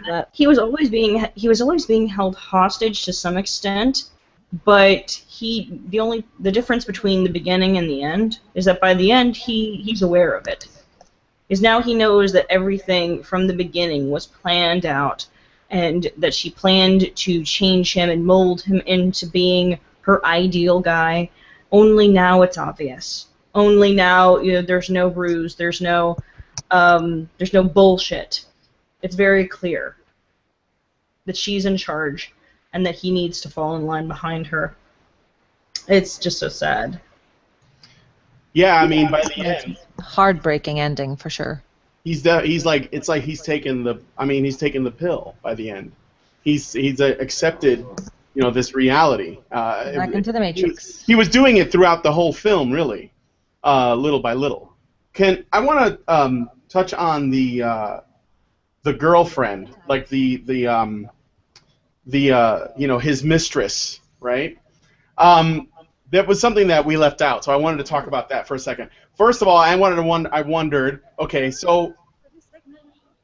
Speaker 5: that.
Speaker 3: he was always being held hostage to some extent, but the difference between the beginning and the end is that by the end he's aware of it. Is now he knows that everything from the beginning was planned out, and that she planned to change him and mold him into being her ideal guy. Only now it's obvious. Only now, there's no ruse. There's no bullshit. It's very clear that she's in charge and that he needs to fall in line behind her. It's just so sad.
Speaker 1: Yeah, I mean, by the end,
Speaker 5: Heartbreaking ending for sure.
Speaker 1: he's like, it's like he's taken the pill by the end. He's accepted, this reality.
Speaker 5: Back into the Matrix.
Speaker 1: He was doing it throughout the whole film, really, little by little. I want to touch on the girlfriend, like his mistress, right? That was something that we left out, so I wanted to talk about that for a second. First of all, I wondered, okay, so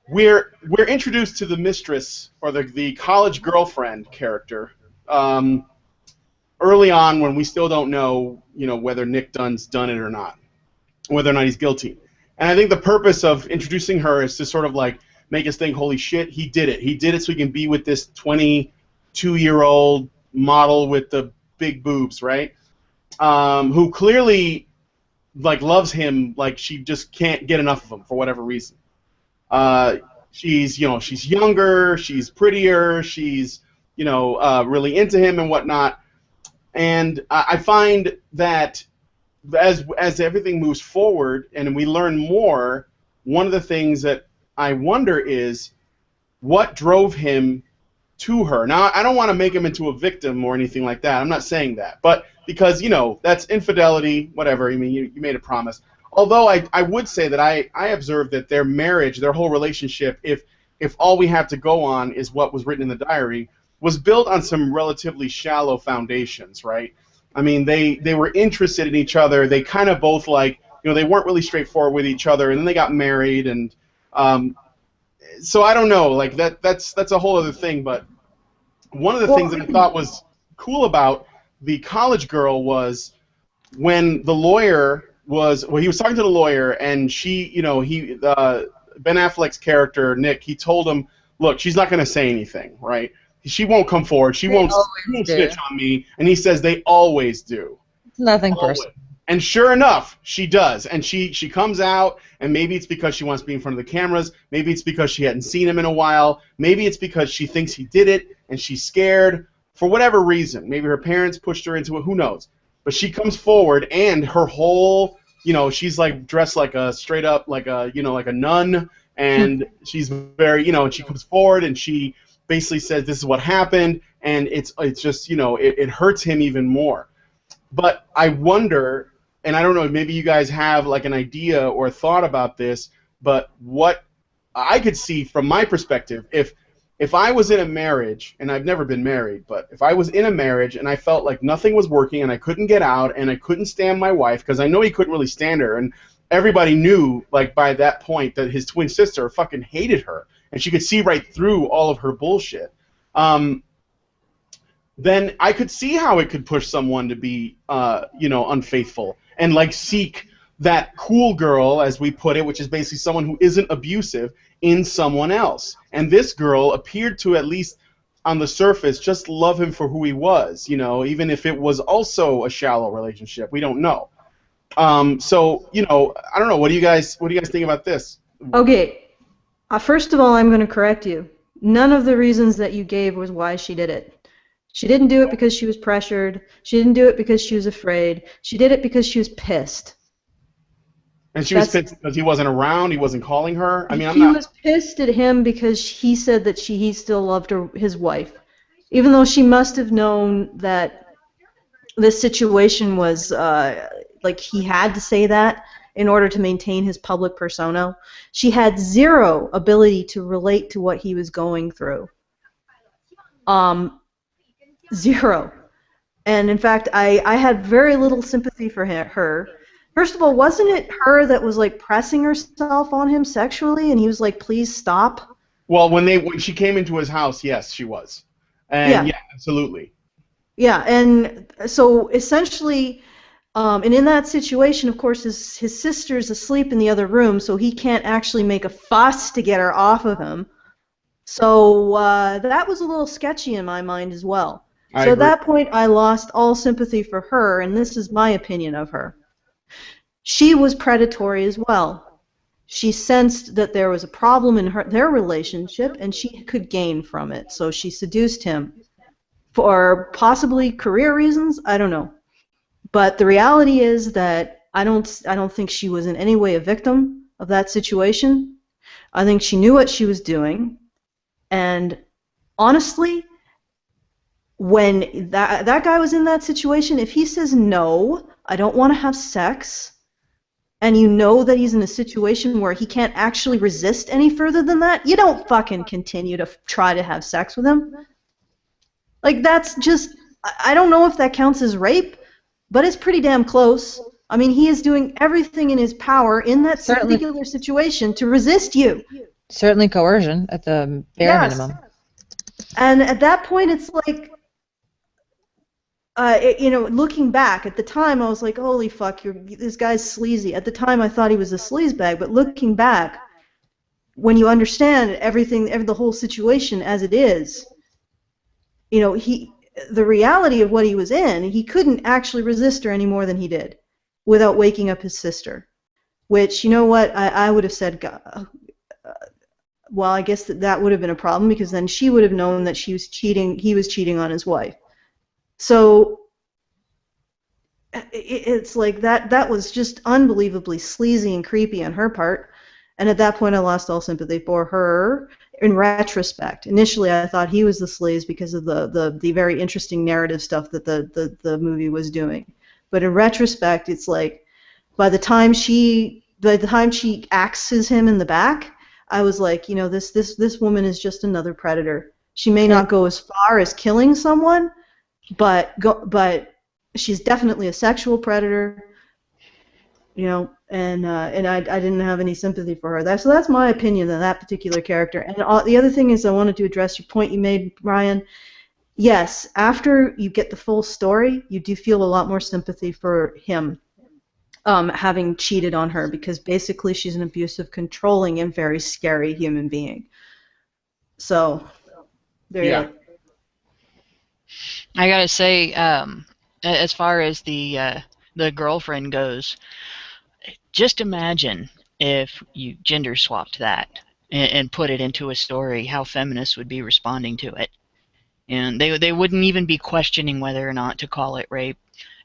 Speaker 1: we're introduced to the mistress, or the college girlfriend character, early on when we still don't know, whether Nick Dunn's done it or not, whether or not he's guilty. And I think the purpose of introducing her is to sort of like make us think, holy shit, he did it. He did it so he can be with this 22-year-old model with the big boobs, right? Who clearly loves him, like she just can't get enough of him for whatever reason. She's younger, she's prettier, she's really into him and whatnot. And I find that as everything moves forward and we learn more, one of the things that I wonder is what drove him to her. Now, I don't want to make him into a victim or anything like that. I'm not saying that. But because, that's infidelity, whatever. I mean, you made a promise. Although I would say that I observed that their marriage, their whole relationship, if all we have to go on is what was written in the diary, was built on some relatively shallow foundations, right? I mean, they were interested in each other. They kind of both they weren't really straightforward with each other, and then they got married, and so I don't know, that's a whole other thing. But one of the things that I thought was cool about the college girl was when the lawyer he was talking to the lawyer, and Ben Affleck's character Nick, he told him, look, she's not going to say anything, right? She won't come forward. She won't snitch on me. And he says they always do.
Speaker 5: It's nothing personal.
Speaker 1: And sure enough, she does. And she comes out, and maybe it's because she wants to be in front of the cameras. Maybe it's because she hadn't seen him in a while. Maybe it's because she thinks he did it, and she's scared for whatever reason. Maybe her parents pushed her into it. Who knows? But she comes forward, and her whole, she's dressed like a straight up, like a nun, and she's very, and she comes forward, and she basically says this is what happened, and it's just, it hurts him even more. But I wonder, and I don't know, maybe you guys have an idea or thought about this, but what I could see from my perspective, if I was in a marriage, and I've never been married, but if I was in a marriage and I felt like nothing was working and I couldn't get out and I couldn't stand my wife, because I know he couldn't really stand her, and everybody knew by that point that his twin sister fucking hated her, and she could see right through all of her bullshit, then I could see how it could push someone to be, unfaithful and seek that cool girl, as we put it, which is basically someone who isn't abusive, in someone else. And this girl appeared to, at least on the surface, just love him for who he was, even if it was also a shallow relationship. We don't know. So, I don't know. What do you guys think about this?
Speaker 2: Okay. First of all, I'm going to correct you. None of the reasons that you gave was why she did it. She didn't do it because she was pressured. She didn't do it because she was afraid. She did it because she was pissed.
Speaker 1: And she was pissed because he wasn't around, he wasn't calling her? I mean,
Speaker 2: He was pissed at him because he said that he still loved his wife. Even though she must have known that this situation was, he had to say that in order to maintain his public persona. She had zero ability to relate to what he was going through. Zero. And in fact, I had very little sympathy for her. First of all, wasn't it her that was pressing herself on him sexually, and he was like, "Please stop"?
Speaker 1: Well, when she came into his house, yes, she was. And yeah, absolutely.
Speaker 2: Yeah, and so essentially, and in that situation, of course, his sister's asleep in the other room, so he can't actually make a fuss to get her off of him. So that was a little sketchy in my mind as well.
Speaker 1: I
Speaker 2: So at
Speaker 1: agree.
Speaker 2: that point, I lost all sympathy for her, and this is my opinion of her. She was predatory as well. She sensed that there was a problem in their relationship, and she could gain from it. So she seduced him for possibly career reasons. I don't know. But the reality is that I don't think she was in any way a victim of that situation. I think she knew what she was doing, and honestly, when that guy was in that situation, if he says no, I don't want to have sex, and you know that he's in a situation where he can't actually resist any further than that, you don't fucking continue to try to have sex with him. Like, that's just, I don't know if that counts as rape, but it's pretty damn close. I mean, he is doing everything in his power in that
Speaker 5: Certainly.
Speaker 2: particular situation to resist you.
Speaker 5: Certainly coercion at the bare
Speaker 2: Yes.
Speaker 5: minimum.
Speaker 2: And at that point, it's like, looking back at the time, I was like, "Holy fuck, this guy's sleazy." At the time, I thought he was a sleazebag, but looking back, when you understand everything, the whole situation as it is, the reality of what he was in, he couldn't actually resist her any more than he did, without waking up his sister. Which, you know what, I would have said, well, I guess that would have been a problem, because then she would have known that he was cheating on his wife. So it's like that was just unbelievably sleazy and creepy on her part. And at that point, I lost all sympathy for her. In retrospect, initially I thought he was the sleaze because of the very interesting narrative stuff that the movie was doing. But in retrospect, it's like by the time she axes him in the back, I was like, this woman is just another predator. She may not go as far as killing someone, but she's definitely a sexual predator, and I didn't have any sympathy for her. So that's my opinion of that particular character. And the other thing is, I wanted to address your point you made, Brian. Yes, after you get the full story, you do feel a lot more sympathy for him having cheated on her, because basically she's an abusive, controlling, and very scary human being. So, there you go.
Speaker 4: I gotta say, as far as the girlfriend goes, just imagine if you gender swapped that and put it into a story, how feminists would be responding to it. And they wouldn't even be questioning whether or not to call it rape.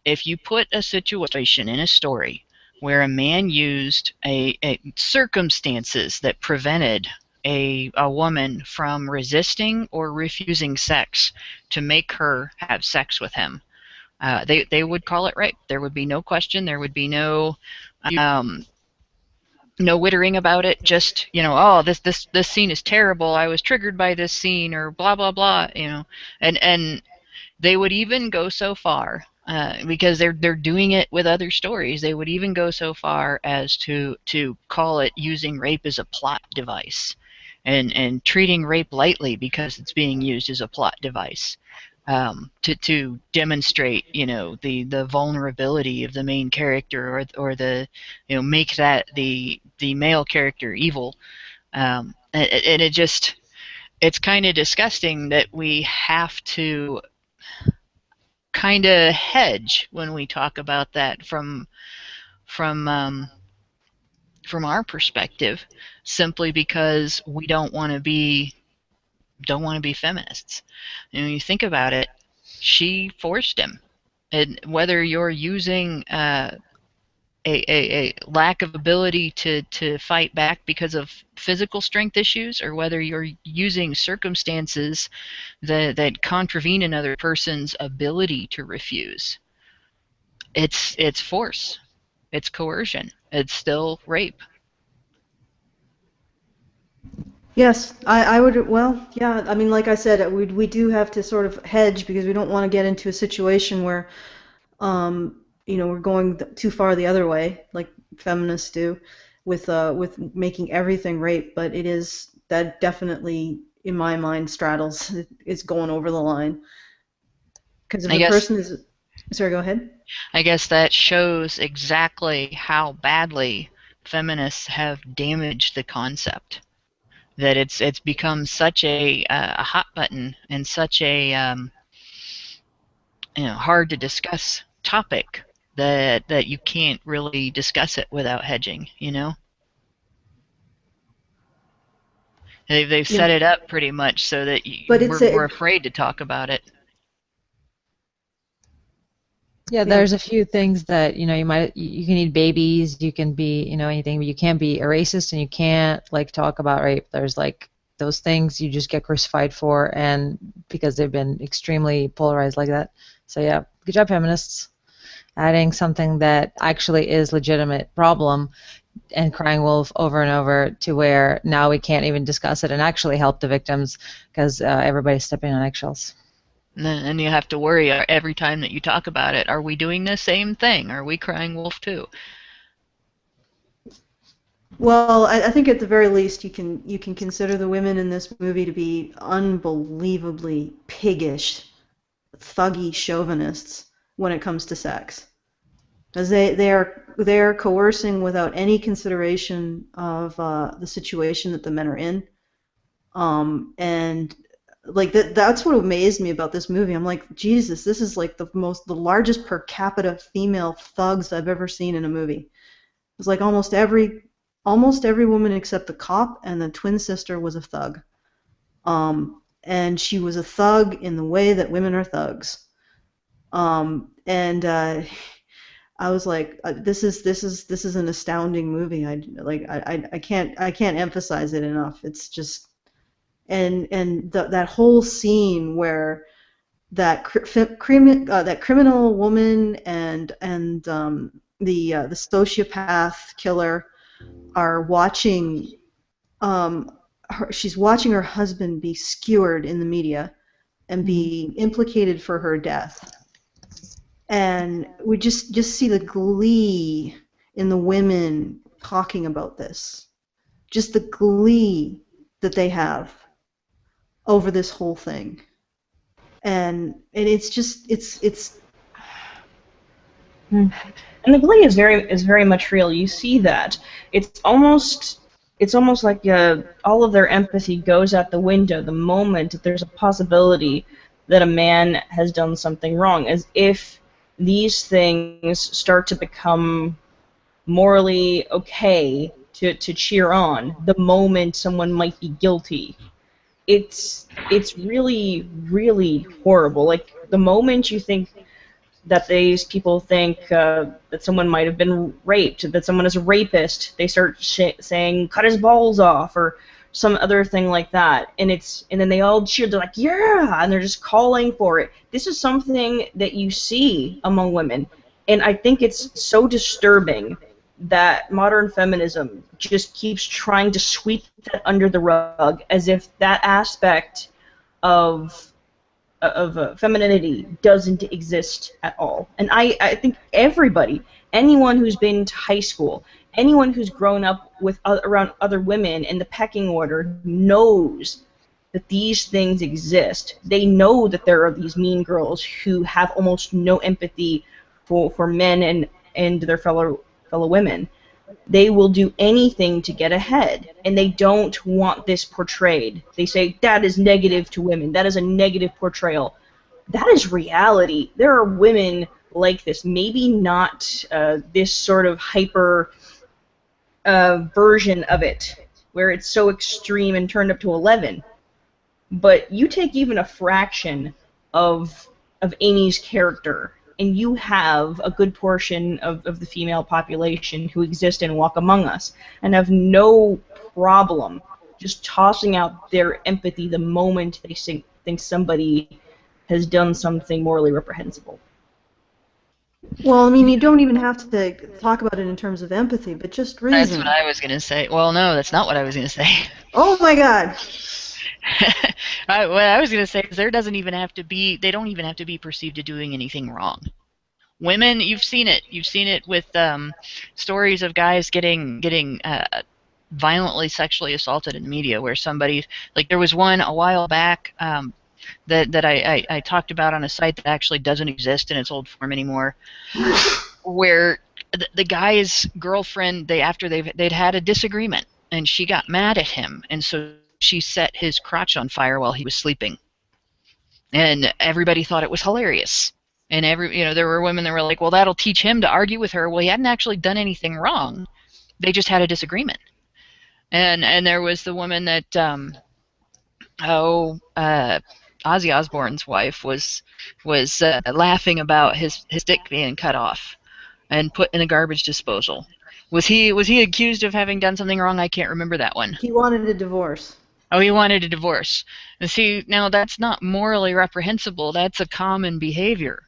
Speaker 4: If you put a situation in a story where a man used a circumstances that prevented a woman from resisting or refusing sex to make her have sex with him, they would call it rape. There would be no question. There would be no wittering about it. Just, oh, this scene is terrible. I was triggered by this scene, or blah blah blah. And they would even go so far, because they're doing it with other stories. They would even go so far as to call it using rape as a plot device, and treating rape lightly because it's being used as a plot device. To demonstrate, the vulnerability of the main character, or the, make that the male character evil, and it's kind of disgusting that we have to kind of hedge when we talk about that from our perspective, simply because we don't want to be feminists. And when you think about it, she forced him. And whether you're using a lack of ability to fight back because of physical strength issues, or whether you're using circumstances that contravene another person's ability to refuse, it's force, it's coercion, it's still rape.
Speaker 2: Yes, I would. Well, yeah. I mean, like I said, we do have to sort of hedge, because we don't want to get into a situation where, we're going too far the other way, like feminists do, with making everything rape. But that definitely, in my mind, straddles. It's going over the line. Because if
Speaker 4: I
Speaker 2: a
Speaker 4: guess
Speaker 2: person is, sorry, go ahead.
Speaker 4: I guess that shows exactly how badly feminists have damaged the concept. That it's become such a hot button, and such a hard to discuss topic that you can't really discuss it without hedging. They've set it up pretty much so that
Speaker 2: But it's
Speaker 4: we're afraid to talk about it.
Speaker 5: Yeah, there's a few things that you can eat babies, you can be anything, but you can't be a racist and you can't talk about rape. There's those things you just get crucified for, and because they've been extremely polarized like that. So yeah, good job, feminists, adding something that actually is legitimate problem and crying wolf over and over to where now we can't even discuss it and actually help the victims because everybody's stepping on eggshells.
Speaker 4: And you have to worry every time that you talk about it. Are we doing the same thing? Are we crying wolf too?
Speaker 2: Well, I think at the very least you can consider the women in this movie to be unbelievably piggish, thuggy chauvinists when it comes to sex, because they are coercing without any consideration of the situation that the men are in, and that's what amazed me about this movie. I'm like, Jesus, this is like the largest per capita female thugs I've ever seen in a movie. It was like almost every woman except the cop and the twin sister was a thug. And she was a thug in the way that women are thugs. I was like, this is an astounding movie. I can't emphasize it enough. It's just that whole scene where that criminal woman and the sociopath killer are watching. She's watching her husband be skewered in the media and be implicated for her death, and we just see the glee in the women talking about this, just the glee that they have over this whole thing, and it's just it's.
Speaker 3: And the glee is very much real. You see that it's almost like all of their empathy goes out the window the moment that there's a possibility that a man has done something wrong, as if these things start to become morally okay to cheer on the moment someone might be guilty. It's really, really horrible. Like, the moment you think that these people think that someone might have been raped, that someone is a rapist, they start saying, cut his balls off, or some other thing like that. And then they all cheer, they're like, yeah, and they're just calling for it. This is something that you see among women. And I think it's so disturbing that modern feminism just keeps trying to sweep that under the rug, as if that aspect of femininity doesn't exist at all. And I think anyone who's been to high school, anyone who's grown up around other women in the pecking order knows that these things exist. They know that there are these mean girls who have almost no empathy for men and their fellow women. They will do anything to get ahead, and they don't want this portrayed. They say, that is negative to women. That is a negative portrayal. That is reality. There are women like this. Maybe not this sort of hyper version of it, where it's so extreme and turned up to 11. But you take even a fraction of Amy's character, and you have a good portion of the female population who exist and walk among us and have no problem just tossing out their empathy the moment they think somebody has done something morally reprehensible.
Speaker 2: Well, I mean, you don't even have to talk about it in terms of empathy, but just reason.
Speaker 4: That's what I was going to say. Well, no, that's not what I was going to say.
Speaker 2: Oh my God.
Speaker 4: What I was going to say is they don't even have to be perceived as doing anything wrong. Women, you've seen it. You've seen it with stories of guys getting violently sexually assaulted in the media, where somebody, like there was one a while back that I talked about on a site that actually doesn't exist in its old form anymore, where the guy's girlfriend, they'd had a disagreement, and she got mad at him, and so she set his crotch on fire while he was sleeping. And everybody thought it was hilarious. And there were women that were like, well, that'll teach him to argue with her. Well, he hadn't actually done anything wrong. They just had a disagreement. And there was the woman that Ozzy Osbourne's wife was laughing about his dick being cut off and put in a garbage disposal. Was he accused of having done something wrong? I can't remember that one.
Speaker 2: He wanted a divorce.
Speaker 4: Oh, he wanted a divorce. And see, now that's not morally reprehensible. That's a common behavior.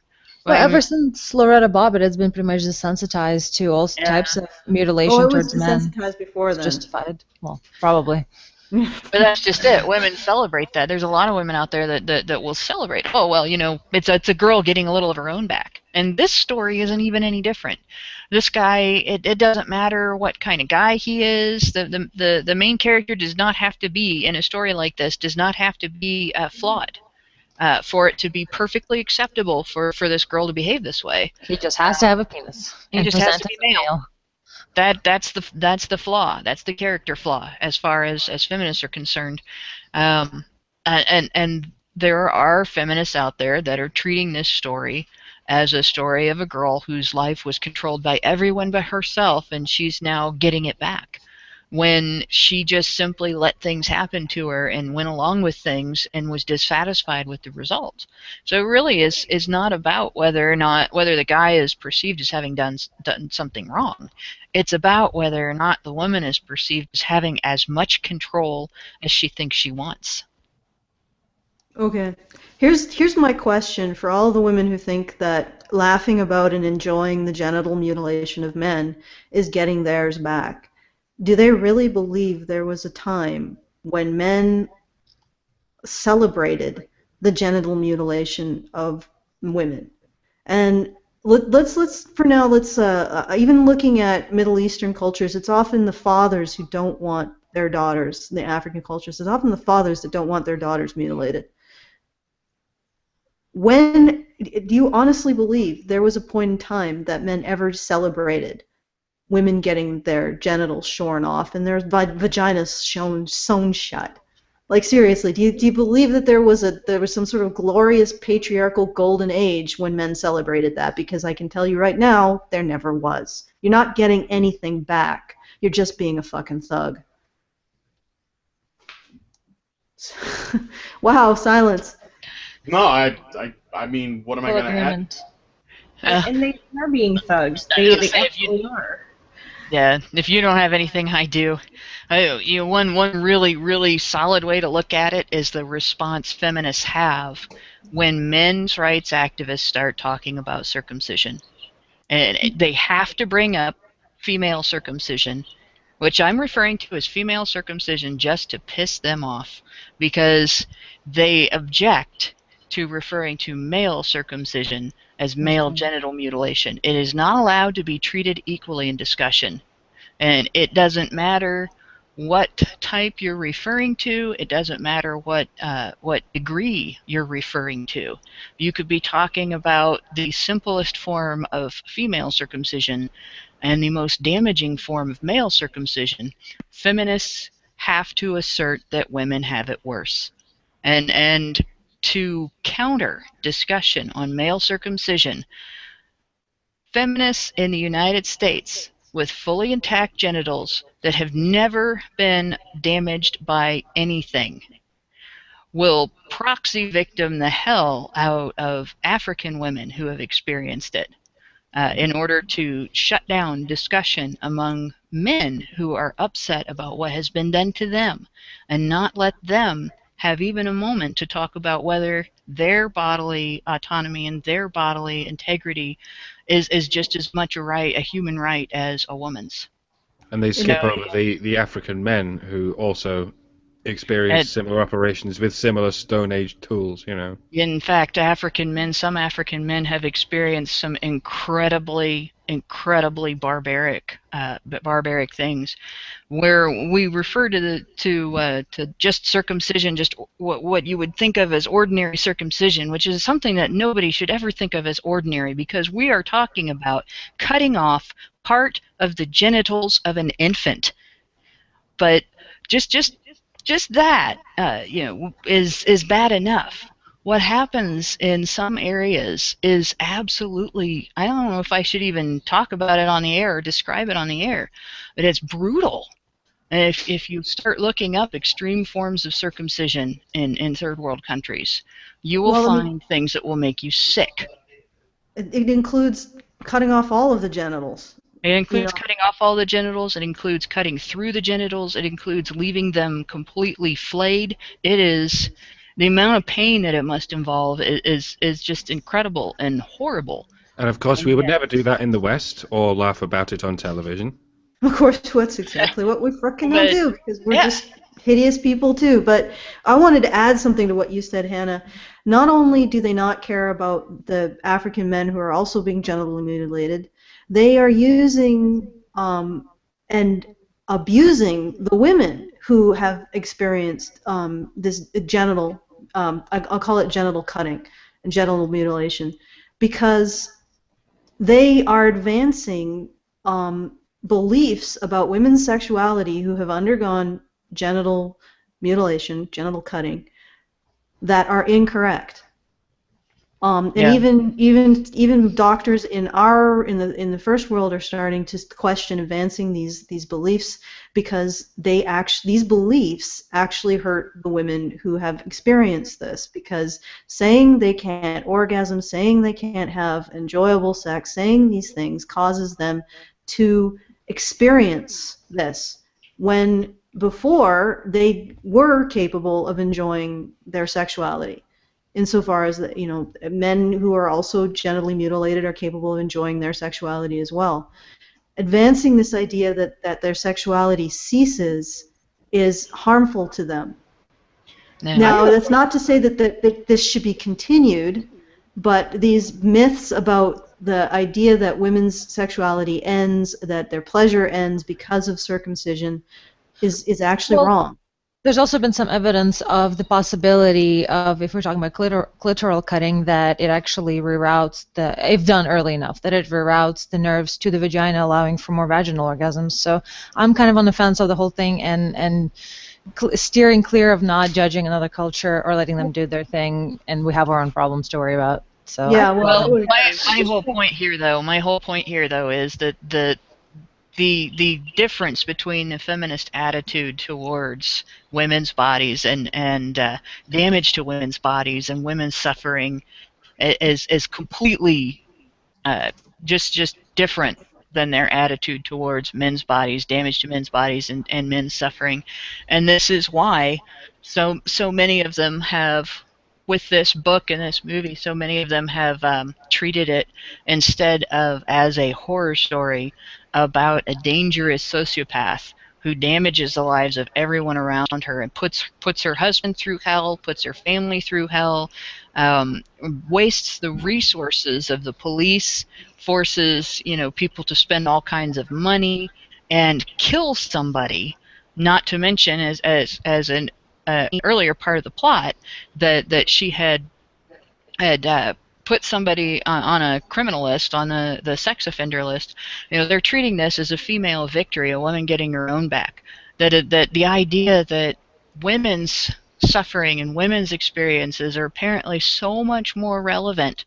Speaker 5: Well, ever since Loretta Bobbitt has been pretty much desensitized to all types of mutilation towards men.
Speaker 2: Oh, it was desensitized before then.
Speaker 5: Justified. Well, probably.
Speaker 4: But that's just it. Women celebrate that. There's a lot of women out there that will celebrate. Oh, well, it's a girl getting a little of her own back. And this story isn't even any different. This guy, it doesn't matter what kind of guy he is. The main character does not have to be, in a story like this, does not have to be flawed for it to be perfectly acceptable for this girl to behave this way.
Speaker 5: He just has to have a penis.
Speaker 4: He just has to be male. That's the flaw. That's the character flaw as far as feminists are concerned. And there are feminists out there that are treating this story as a story of a girl whose life was controlled by everyone but herself, and she's now getting it back, when she just simply let things happen to her and went along with things and was dissatisfied with the result. So it really is not about whether the guy is perceived as having done something wrong. It's about whether or not the woman is perceived as having as much control as she thinks she wants.
Speaker 2: Okay. Here's my question for all the women who think that laughing about and enjoying the genital mutilation of men is getting theirs back. Do they really believe there was a time when men celebrated the genital mutilation of women? And let's even looking at Middle Eastern cultures, it's often the fathers who don't want their daughters. The African cultures, it's often the fathers that don't want their daughters mutilated. When do you honestly believe there was a point in time that men ever celebrated women getting their genitals shorn off and their vaginas sewn shut? Like, seriously, do you believe that there was some sort of glorious patriarchal golden age when men celebrated that? Because I can tell you right now, there never was. You're not getting anything back. You're just being a fucking thug. Wow, silence.
Speaker 1: No, I mean, what am I going to add?
Speaker 3: And they are being thugs. They absolutely are.
Speaker 4: Yeah, if you don't have anything, I do. One really, really solid way to look at it is the response feminists have when men's rights activists start talking about circumcision. And they have to bring up female circumcision, which I'm referring to as female circumcision just to piss them off, because they object to referring to male circumcision as male genital mutilation. It is not allowed to be treated equally in discussion. And it doesn't matter what type you're referring to. It doesn't matter what degree you're referring to. You could be talking about the simplest form of female circumcision and the most damaging form of male circumcision. Feminists have to assert that women have it worse. And to counter discussion on male circumcision, feminists in the United States with fully intact genitals that have never been damaged by anything will proxy victim the hell out of African women who have experienced it in order to shut down discussion among men who are upset about what has been done to them, and not let them have even a moment to talk about whether their bodily autonomy and their bodily integrity is just as much a human right as a woman's.
Speaker 6: And they skip over the African men who also experience similar operations with similar Stone Age tools,
Speaker 4: In fact, some African men have experienced some incredibly barbaric things, where we refer to just circumcision, just what you would think of as ordinary circumcision, which is something that nobody should ever think of as ordinary, because we are talking about cutting off part of the genitals of an infant. But just that is bad enough. what happens in some areas is absolutely, I don't know if I should even talk about it on the air or describe it on the air, but it's brutal. And if you start looking up extreme forms of circumcision in third world countries, you will
Speaker 2: Well, I mean,
Speaker 4: find things that will make you sick.
Speaker 2: it includes cutting off all of the genitals.
Speaker 4: It
Speaker 2: You
Speaker 4: includes
Speaker 2: know,
Speaker 4: cutting off all the genitals. It includes cutting through the genitals. It includes leaving them completely flayed. It is the amount of pain that it must involve is just incredible and horrible.
Speaker 6: And of course,
Speaker 4: And
Speaker 6: we would
Speaker 4: yet,
Speaker 6: never do that in the West or laugh about it on television.
Speaker 2: of course, that's exactly what we frickin' all
Speaker 4: but
Speaker 2: do, because we're
Speaker 4: yeah,
Speaker 2: just hideous people too. But I wanted to add something to what you said, Hannah. Not only do they not care about the African men who are also being genitally mutilated, they are using and abusing the women who have experienced this genital, I'll call it genital cutting and genital mutilation, because they are advancing beliefs about women's sexuality who have undergone genital mutilation, genital cutting, that are incorrect. And
Speaker 4: yeah,
Speaker 2: even doctors in the first world are starting to question advancing these beliefs, because these beliefs actually hurt the women who have experienced this, because saying they can't orgasm, saying they can't have enjoyable sex, saying these things causes them to experience this when before they were capable of enjoying their sexuality. Insofar as that, men who are also genitally mutilated are capable of enjoying their sexuality as well. Advancing this idea that their sexuality ceases is harmful to them.
Speaker 4: yeah.
Speaker 2: Now, that's not to say that this should be continued, but these myths about the idea that women's sexuality ends, that their pleasure ends because of circumcision, is actually wrong.
Speaker 5: There's also been some evidence of the possibility of, if we're talking about clitoral cutting, that it actually reroutes if done early enough, that it reroutes the nerves to the vagina, allowing for more vaginal orgasms. So I'm kind of on the fence of the whole thing, and steering clear of not judging another culture or letting them do their thing, and we have our own problems to worry about. So
Speaker 2: Yeah,
Speaker 4: Well,
Speaker 2: well,
Speaker 4: my whole point here, though, is that the difference between the feminist attitude towards women's bodies and damage to women's bodies and women's suffering is completely just different than their attitude towards men's bodies, damage to men's bodies, and men's suffering. And this is why so many of them have, with this book and this movie, so many of them have treated it instead of as a horror story about a dangerous sociopath who damages the lives of everyone around her and puts her husband through hell, puts her family through hell, wastes the resources of the police, forces people to spend all kinds of money, and kills somebody. Not to mention, as an earlier part of the plot, that she had put somebody on a criminal list, on the sex offender list. They're treating this as a female victory, a woman getting her own back. That the idea that women's suffering and women's experiences are apparently so much more relevant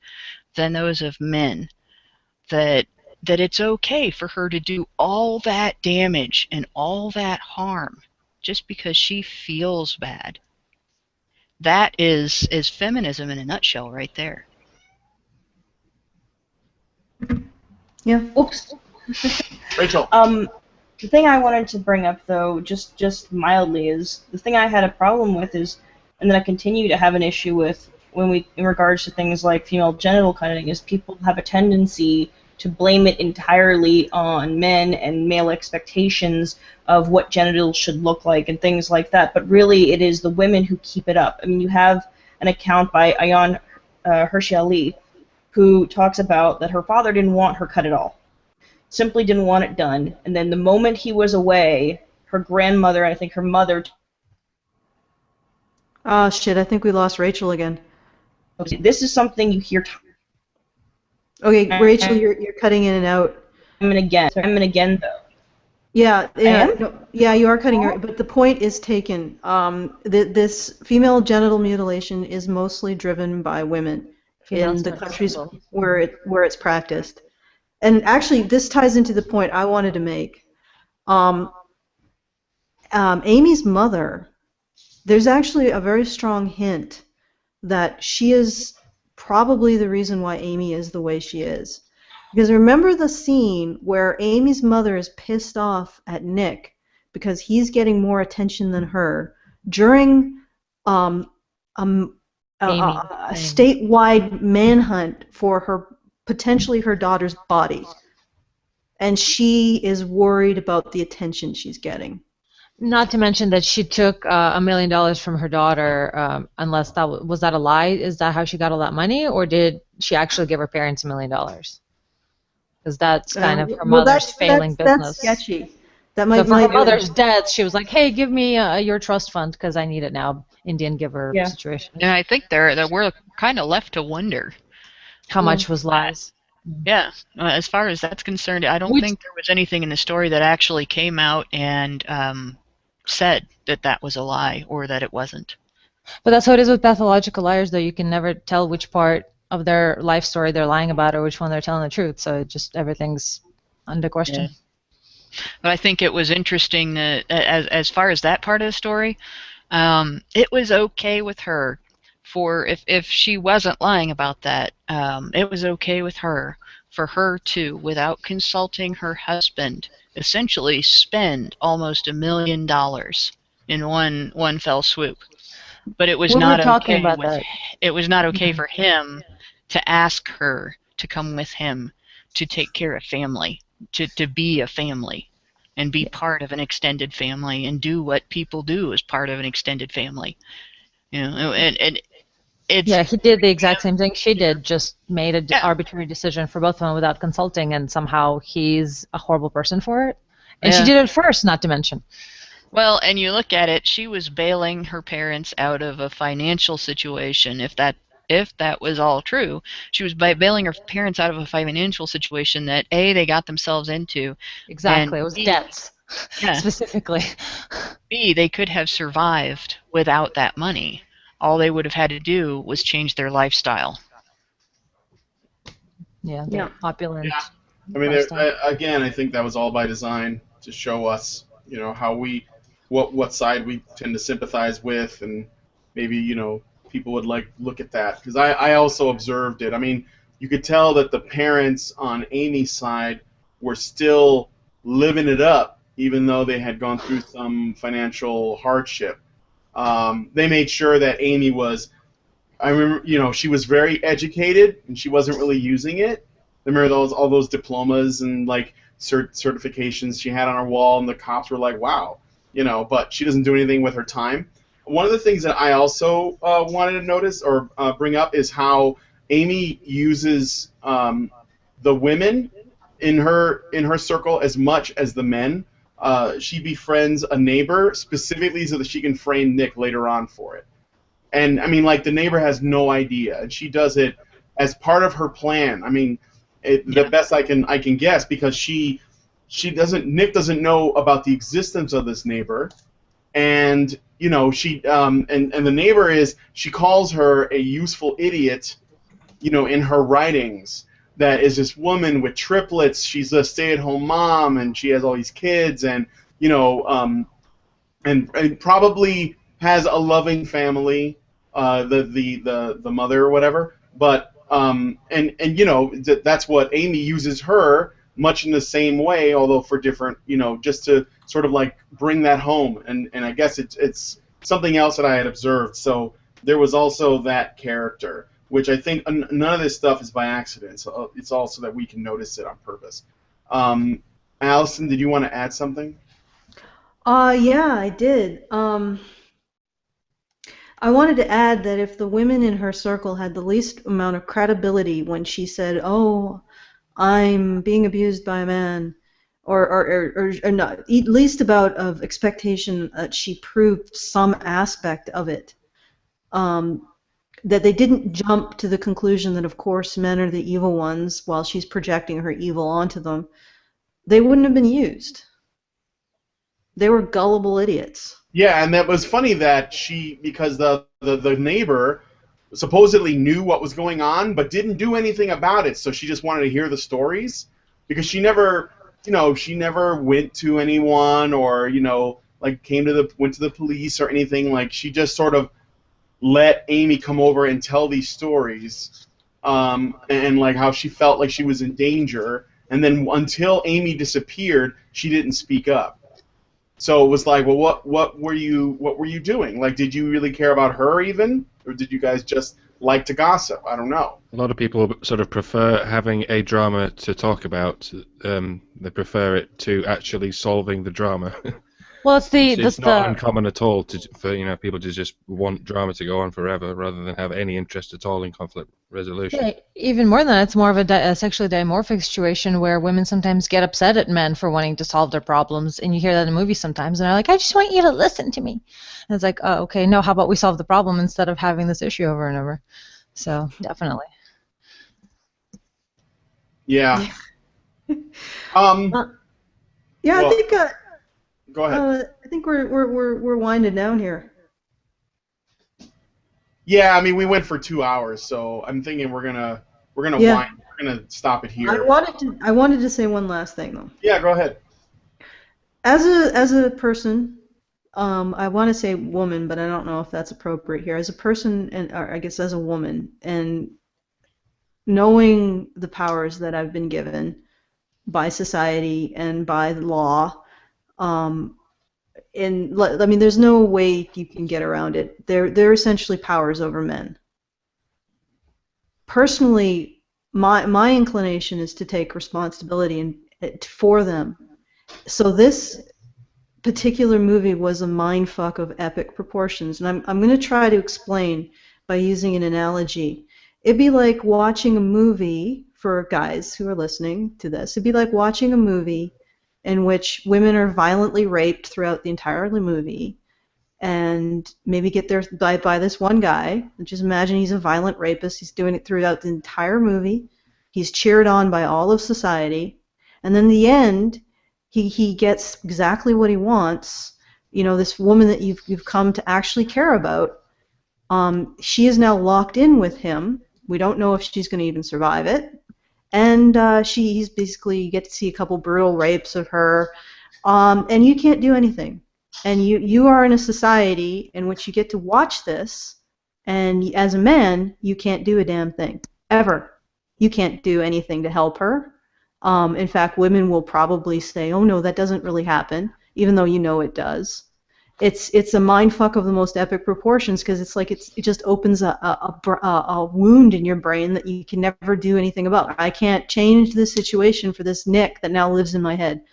Speaker 4: than those of men, that it's okay for her to do all that damage and all that harm just because she feels bad. That is feminism in a nutshell right there.
Speaker 2: yeah.
Speaker 3: Oops.
Speaker 1: Rachel.
Speaker 3: The thing I wanted to bring up, though, just mildly, is the thing I had a problem with is, and that I continue to have an issue with in regards to things like female genital cutting, is people have a tendency to blame it entirely on men and male expectations of what genitals should look like and things like that. But really, it is the women who keep it up. I mean, you have an account by Ayan Hershey Ali, who talks about that her father didn't want her cut at all. Simply didn't want it done. And then the moment he was away, her grandmother, I think her mother...
Speaker 2: Oh, shit, I think we lost Rachel again.
Speaker 3: This is something you hear
Speaker 2: Okay, Rachel, you're cutting in and out.
Speaker 3: time and again, though.
Speaker 2: Yeah,
Speaker 3: I
Speaker 2: yeah,
Speaker 3: am?
Speaker 2: no, yeah, you are cutting your, but the point is taken. This female genital mutilation is mostly driven by women
Speaker 5: Female
Speaker 2: in the
Speaker 5: sex
Speaker 2: countries
Speaker 5: symbol.
Speaker 2: where it's practiced. And actually, this ties into the point I wanted to make. Um, Amy's mother, there's actually a very strong hint that she is probably the reason why Amy is the way she is. Because remember the scene where Amy's mother is pissed off at Nick because he's getting more attention than her during um, um,
Speaker 5: Amy.
Speaker 2: a statewide manhunt for potentially her daughter's body. And she is worried about the attention she's getting.
Speaker 5: Not to mention that she took $1 million from her daughter. Unless that was that a lie? Is that how she got all that money, or did she actually give her parents $1 million? Because that's kind of her
Speaker 2: Well,
Speaker 5: mother's failing
Speaker 2: that's
Speaker 5: business.
Speaker 2: sketchy. That
Speaker 5: So for her
Speaker 2: might
Speaker 5: mother's death, she was like, "Hey, give me your trust fund because I need it now." Indian giver
Speaker 3: Yeah.
Speaker 5: situation.
Speaker 4: And I think that we're kind of left to wonder.
Speaker 5: How much was lies?
Speaker 4: Yeah, as far as that's concerned, I don't
Speaker 5: Which
Speaker 4: think there was anything in the story that actually came out and said that that was a lie or that it wasn't.
Speaker 5: But that's how it is with pathological liars, though. You can never tell which part of their life story they're lying about or which one they're telling the truth. So it just everything's under question.
Speaker 4: But I think it was interesting that as far as that part of the story, it was okay with her for if she wasn't lying about that, it was okay with her for her to, without consulting her husband, essentially spend almost $1 million in one fell swoop. But it was
Speaker 5: We were
Speaker 4: not
Speaker 5: talking
Speaker 4: okay
Speaker 5: about
Speaker 4: with
Speaker 5: that.
Speaker 4: it was not okay for him to ask her to come with him to take care of family, to be a family and be part of an extended family and do what people do as part of an extended family. You know, and it's
Speaker 5: Yeah, he did the exact same thing she did, just made an
Speaker 4: yeah,
Speaker 5: arbitrary decision for both of them without consulting, and somehow he's a horrible person for it. And she
Speaker 4: yeah.
Speaker 5: did it first, not to mention.
Speaker 4: Well, and you look at it, she was bailing her parents out of a financial situation. If that was all true, she was bailing her parents out of a financial situation that A, they got themselves into, and
Speaker 5: Exactly, it was
Speaker 4: B,
Speaker 5: debts,
Speaker 4: yeah,
Speaker 5: specifically.
Speaker 4: B, they could have survived without that money. All they would have had to do was change their lifestyle.
Speaker 5: Yeah,
Speaker 2: Yeah.
Speaker 5: the opulent
Speaker 1: Yeah. I mean,
Speaker 5: lifestyle.
Speaker 1: again, I think that was all by design to show us, how what side we tend to sympathize with, and maybe, people would like look at that because I also observed it. I mean, you could tell that the parents on Amy's side were still living it up, even though they had gone through some financial hardship. They made sure that Amy was. I remember, she was very educated and she wasn't really using it. I remember all those diplomas and like certifications she had on her wall, and the cops were like, "Wow," But she doesn't do anything with her time. One of the things that I also wanted to notice or bring up is how Amy uses the women in her circle as much as the men. She befriends a neighbor specifically so that she can frame Nick later on for it. And I mean, like the neighbor has no idea, and she does it as part of her plan. I mean, the best I can guess because she doesn't Nick doesn't know about the existence of this neighbor, and she and the neighbor she calls her a useful idiot, in her writings. That is this woman with triplets. She's a stay-at-home mom, and she has all these kids, and and probably has a loving family, the mother or whatever. But and that's what Amy uses her much in the same way, although for different, just to sort of like bring that home. And I guess it's something else that I had observed. So there was also that character, which I think none of this stuff is by accident. So it's also that we can notice it on purpose. Allison, did you want to add something?
Speaker 2: Yeah, I did. I wanted to add that if the women in her circle had the least amount of credibility when she said, "Oh, I'm being abused by a man," or not, at least about of expectation that she proved some aspect of it, that they didn't jump to the conclusion that of course men are the evil ones while she's projecting her evil onto them, they wouldn't have been used. They were gullible idiots.
Speaker 1: Yeah, and that was funny that because the neighbor supposedly knew what was going on, but didn't do anything about it. So she just wanted to hear the stories, because she never, she never went to anyone, or like went to the police or anything. Like, she just sort of let Amy come over and tell these stories, and like how she felt like she was in danger, and then until Amy disappeared, she didn't speak up. So it was like, well, what were you doing? Like, did you really care about her even, or did you guys just like to gossip? I don't know.
Speaker 6: A lot of people sort of prefer having a drama to talk about. They prefer it to actually solving the drama.
Speaker 5: Well,
Speaker 6: It's not uncommon at all for people to just want drama to go on forever rather than have any interest at all in conflict resolution.
Speaker 5: Yeah, even more than that, it's more of a sexually dimorphic situation where women sometimes get upset at men for wanting to solve their problems, and you hear that in movies sometimes, and they're like, I just want you to listen to me. And it's like, oh, okay, no, how about we solve the problem instead of having this issue over and over? So, definitely.
Speaker 1: Yeah.
Speaker 2: Yeah,
Speaker 1: Well,
Speaker 2: I think.
Speaker 1: Go ahead.
Speaker 2: I think we're winding down here.
Speaker 1: Yeah, I mean, we went for 2 hours, so I'm thinking we're gonna
Speaker 2: Yeah.
Speaker 1: stop it here.
Speaker 2: I wanted to say one last thing though.
Speaker 1: Yeah, go ahead.
Speaker 2: As a person, I want to say woman, but I don't know if that's appropriate here. As a person, or I guess as a woman, and knowing the powers that I've been given by society and by the law, there's no way you can get around it. They're essentially powers over men. Personally, my inclination is to take responsibility for them. So this particular movie was a mindfuck of epic proportions, and I'm going to try to explain by using an analogy. It'd be like watching a movie, for guys who are listening to this, it'd be like watching a movie in which women are violently raped throughout the entire movie, and maybe get there by this one guy. Just imagine he's a violent rapist. He's doing it throughout the entire movie. He's cheered on by all of society, and then in the end, he gets exactly what he wants. This woman that you've come to actually care about. She is now locked in with him. We don't know if she's going to even survive it. And he's basically, you get to see a couple brutal rapes of her, and you can't do anything. And you are in a society in which you get to watch this, and as a man, you can't do a damn thing, ever. You can't do anything to help her. In fact, women will probably say, oh no, that doesn't really happen, even though you know it does. It's a mindfuck of the most epic proportions, because it's like it just opens a wound in your brain that you can never do anything about. I can't change the situation for this Nick that now lives in my head,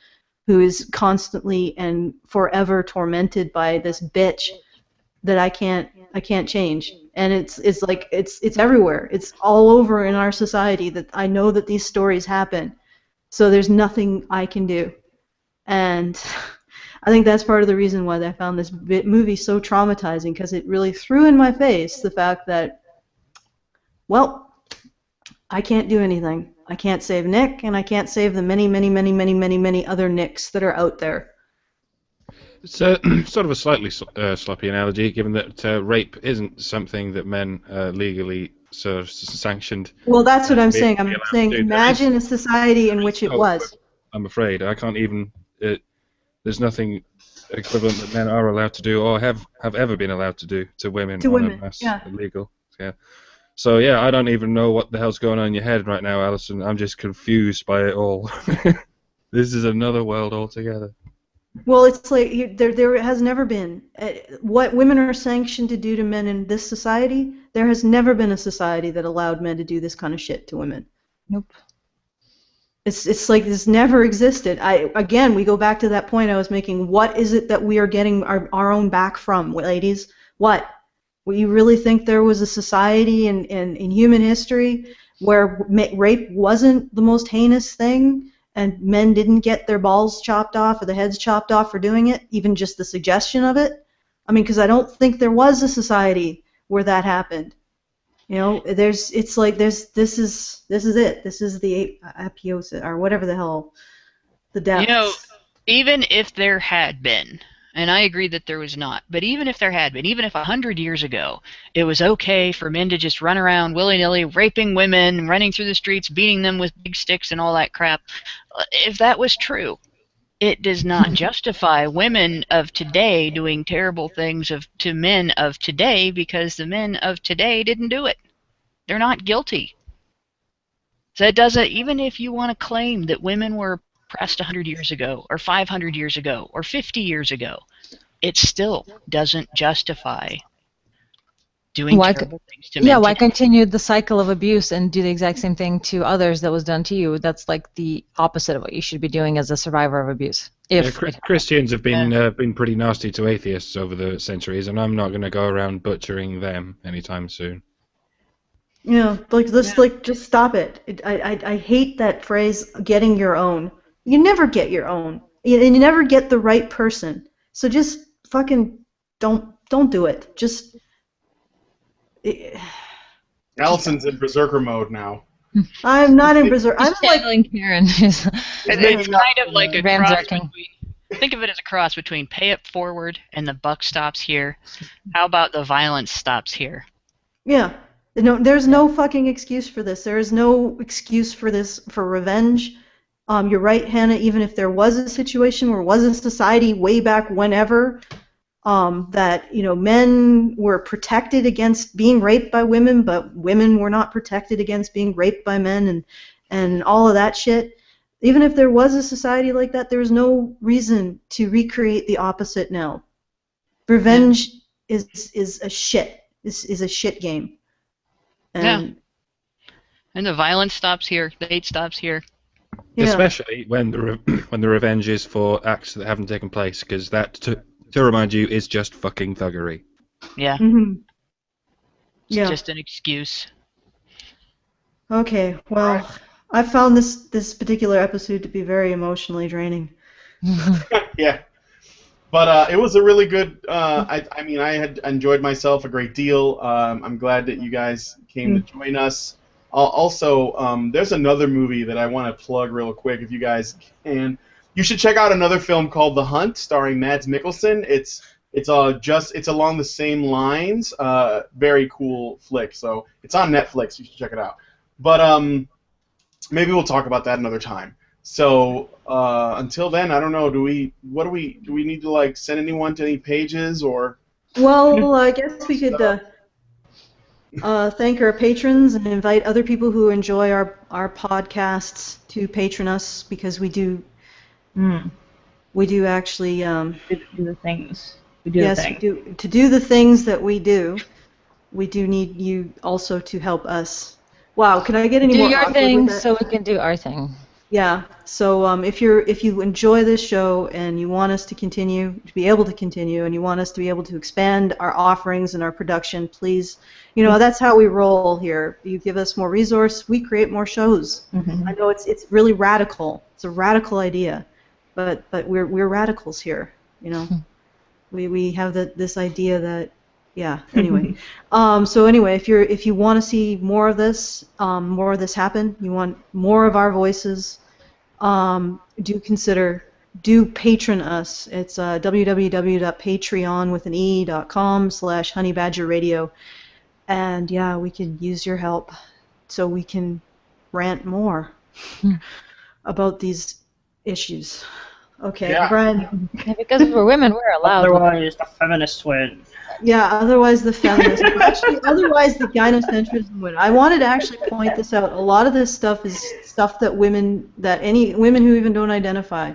Speaker 2: who is constantly and forever tormented by this bitch that I can't change. And it's like it's everywhere. It's all over in our society that I know that these stories happen. So there's nothing I can do. And I think that's part of the reason why I found this movie so traumatizing, because it really threw in my face the fact that, well, I can't do anything. I can't save Nick, and I can't save the many, many, many, many, many, many other Nicks that are out there.
Speaker 6: It's sort of a slightly sloppy analogy, given that rape isn't something that men legally sort of sanctioned.
Speaker 2: Well, that's what I'm saying. I'm saying imagine a society in which it was.
Speaker 6: I'm afraid I can't even. There's nothing equivalent that men are allowed to do or have ever been allowed to do to women.
Speaker 2: Yeah.
Speaker 6: Illegal. Yeah. So yeah, I don't even know what the hell's going on in your head right now, Alison. I'm just confused by it all. This is another world altogether.
Speaker 2: Well, it's like there has never been what women are sanctioned to do to men in this society. There has never been a society that allowed men to do this kind of shit to women.
Speaker 5: Nope.
Speaker 2: It's like this never existed. Again, we go back to that point I was making. What is it that we are getting our own back from, ladies? What? Well, you really think there was a society in human history where rape wasn't the most heinous thing, and men didn't get their balls chopped off or their heads chopped off for doing it, even just the suggestion of it? I mean, because I don't think there was a society where that happened. This is it. This is the apiosis or whatever the hell the depths.
Speaker 4: even if there had been, and I agree that there was not, but even if there had been, even if 100 years ago it was okay for men to just run around willy-nilly raping women, running through the streets, beating them with big sticks and all that crap, if that was true, it does not justify women of today doing terrible things to men of today, because the men of today didn't do it. They're not guilty. So it doesn't, even if you want to claim that women were oppressed 100 years ago, or 500 years ago, or 50 years ago, it still doesn't justify doing terrible things to men
Speaker 5: Yeah, why
Speaker 4: today.
Speaker 5: continue the cycle of abuse and do the exact same thing to others that was done to you? That's like the opposite of what you should be doing as a survivor of abuse.
Speaker 6: Christians have been pretty nasty to atheists over the centuries, and I'm not going to go around butchering them anytime soon.
Speaker 2: Yeah, just stop it. I hate that phrase, getting your own. You never get your own. And you never get the right person. So just fucking don't do it. Just...
Speaker 1: Allison's in berserker mode now.
Speaker 2: I'm not in berserk. I'm like...
Speaker 5: channeling Karen.
Speaker 4: It's kind of like a cross
Speaker 5: Ramsarking.
Speaker 4: think of it as a cross between pay it forward and the buck stops here. How about the violence stops here?
Speaker 2: Yeah. No, there's no fucking excuse for this. There is no excuse for this, for revenge. You're right, Hannah, even if there was a situation where was a society way back whenever that, men were protected against being raped by women, but women were not protected against being raped by men, and all of that shit. Even if there was a society like that, there's no reason to recreate the opposite now. Revenge is a shit. This is a shit game. And
Speaker 4: the violence stops here. The hate stops here.
Speaker 2: Yeah.
Speaker 6: Especially when the revenge is for acts that haven't taken place, because that, to remind you, is just fucking thuggery.
Speaker 4: Yeah.
Speaker 2: Mm-hmm.
Speaker 4: It's just an excuse.
Speaker 2: Okay, well, I found this particular episode to be very emotionally draining.
Speaker 1: Yeah. But it was a really good. I had enjoyed myself a great deal. I'm glad that you guys came to join us. Also, there's another movie that I want to plug real quick, if you guys can. You should check out another film called The Hunt, starring Mads Mikkelsen. It's along the same lines. Very cool flick. So it's on Netflix. You should check it out. But maybe we'll talk about that another time. So until then, I don't know. Do we need to send anyone to any pages or?
Speaker 2: Well, I guess we could thank our patrons and invite other people who enjoy our podcasts to patron us, because we do actually
Speaker 3: do the things. We do
Speaker 2: yes,
Speaker 3: the thing.
Speaker 2: we do. To do the things that we do need you also to help us. Wow, can I get any
Speaker 5: do
Speaker 2: more
Speaker 5: your
Speaker 2: awkward
Speaker 5: thing
Speaker 2: with that?
Speaker 5: so we can do our thing.
Speaker 2: Yeah. So if you enjoy this show and you want us to be able to continue, and you want us to be able to expand our offerings and our production, please, that's how we roll here. You give us more resource, we create more shows.
Speaker 3: Mm-hmm.
Speaker 2: I know it's really radical. It's a radical idea, but we're radicals here. We have this idea that. Yeah. Anyway, so anyway, if you want to see more of this happen, you want more of our voices, do patron us. It's www.patreon.com/honeybadgerradio, and yeah, we could use your help so we can rant more about these issues. Okay,
Speaker 1: Yeah.
Speaker 2: Brian.
Speaker 5: Yeah, because we're women, we're allowed.
Speaker 3: Otherwise, the feminists win.
Speaker 2: Yeah, otherwise the feminism. Actually, otherwise the gynocentrism would. I wanted to actually point this out. A lot of this stuff is stuff that any women who even don't identify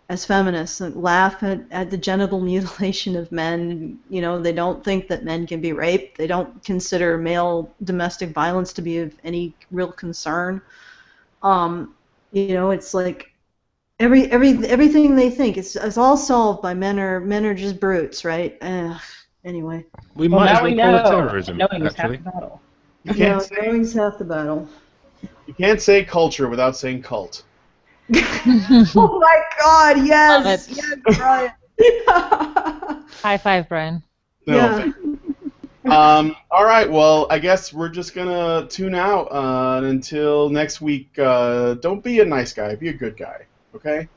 Speaker 2: as feminists laugh at the genital mutilation of men. They don't think that men can be raped. They don't consider male domestic violence to be of any real concern. It's like everything they think it's all solved by men are just brutes, right? Anyway.
Speaker 6: We might as well call it
Speaker 3: know.
Speaker 6: terrorism,
Speaker 3: Knowing is half
Speaker 6: actually.
Speaker 3: the battle.
Speaker 2: Knowing's half the battle.
Speaker 1: You can't say culture without saying cult.
Speaker 2: Oh my God! Yes,
Speaker 5: Love it.
Speaker 2: yes, Brian.
Speaker 5: High five, Brian.
Speaker 1: No,
Speaker 2: Yeah.
Speaker 1: all right. Well, I guess we're just gonna tune out until next week. Don't be a nice guy. Be a good guy. Okay.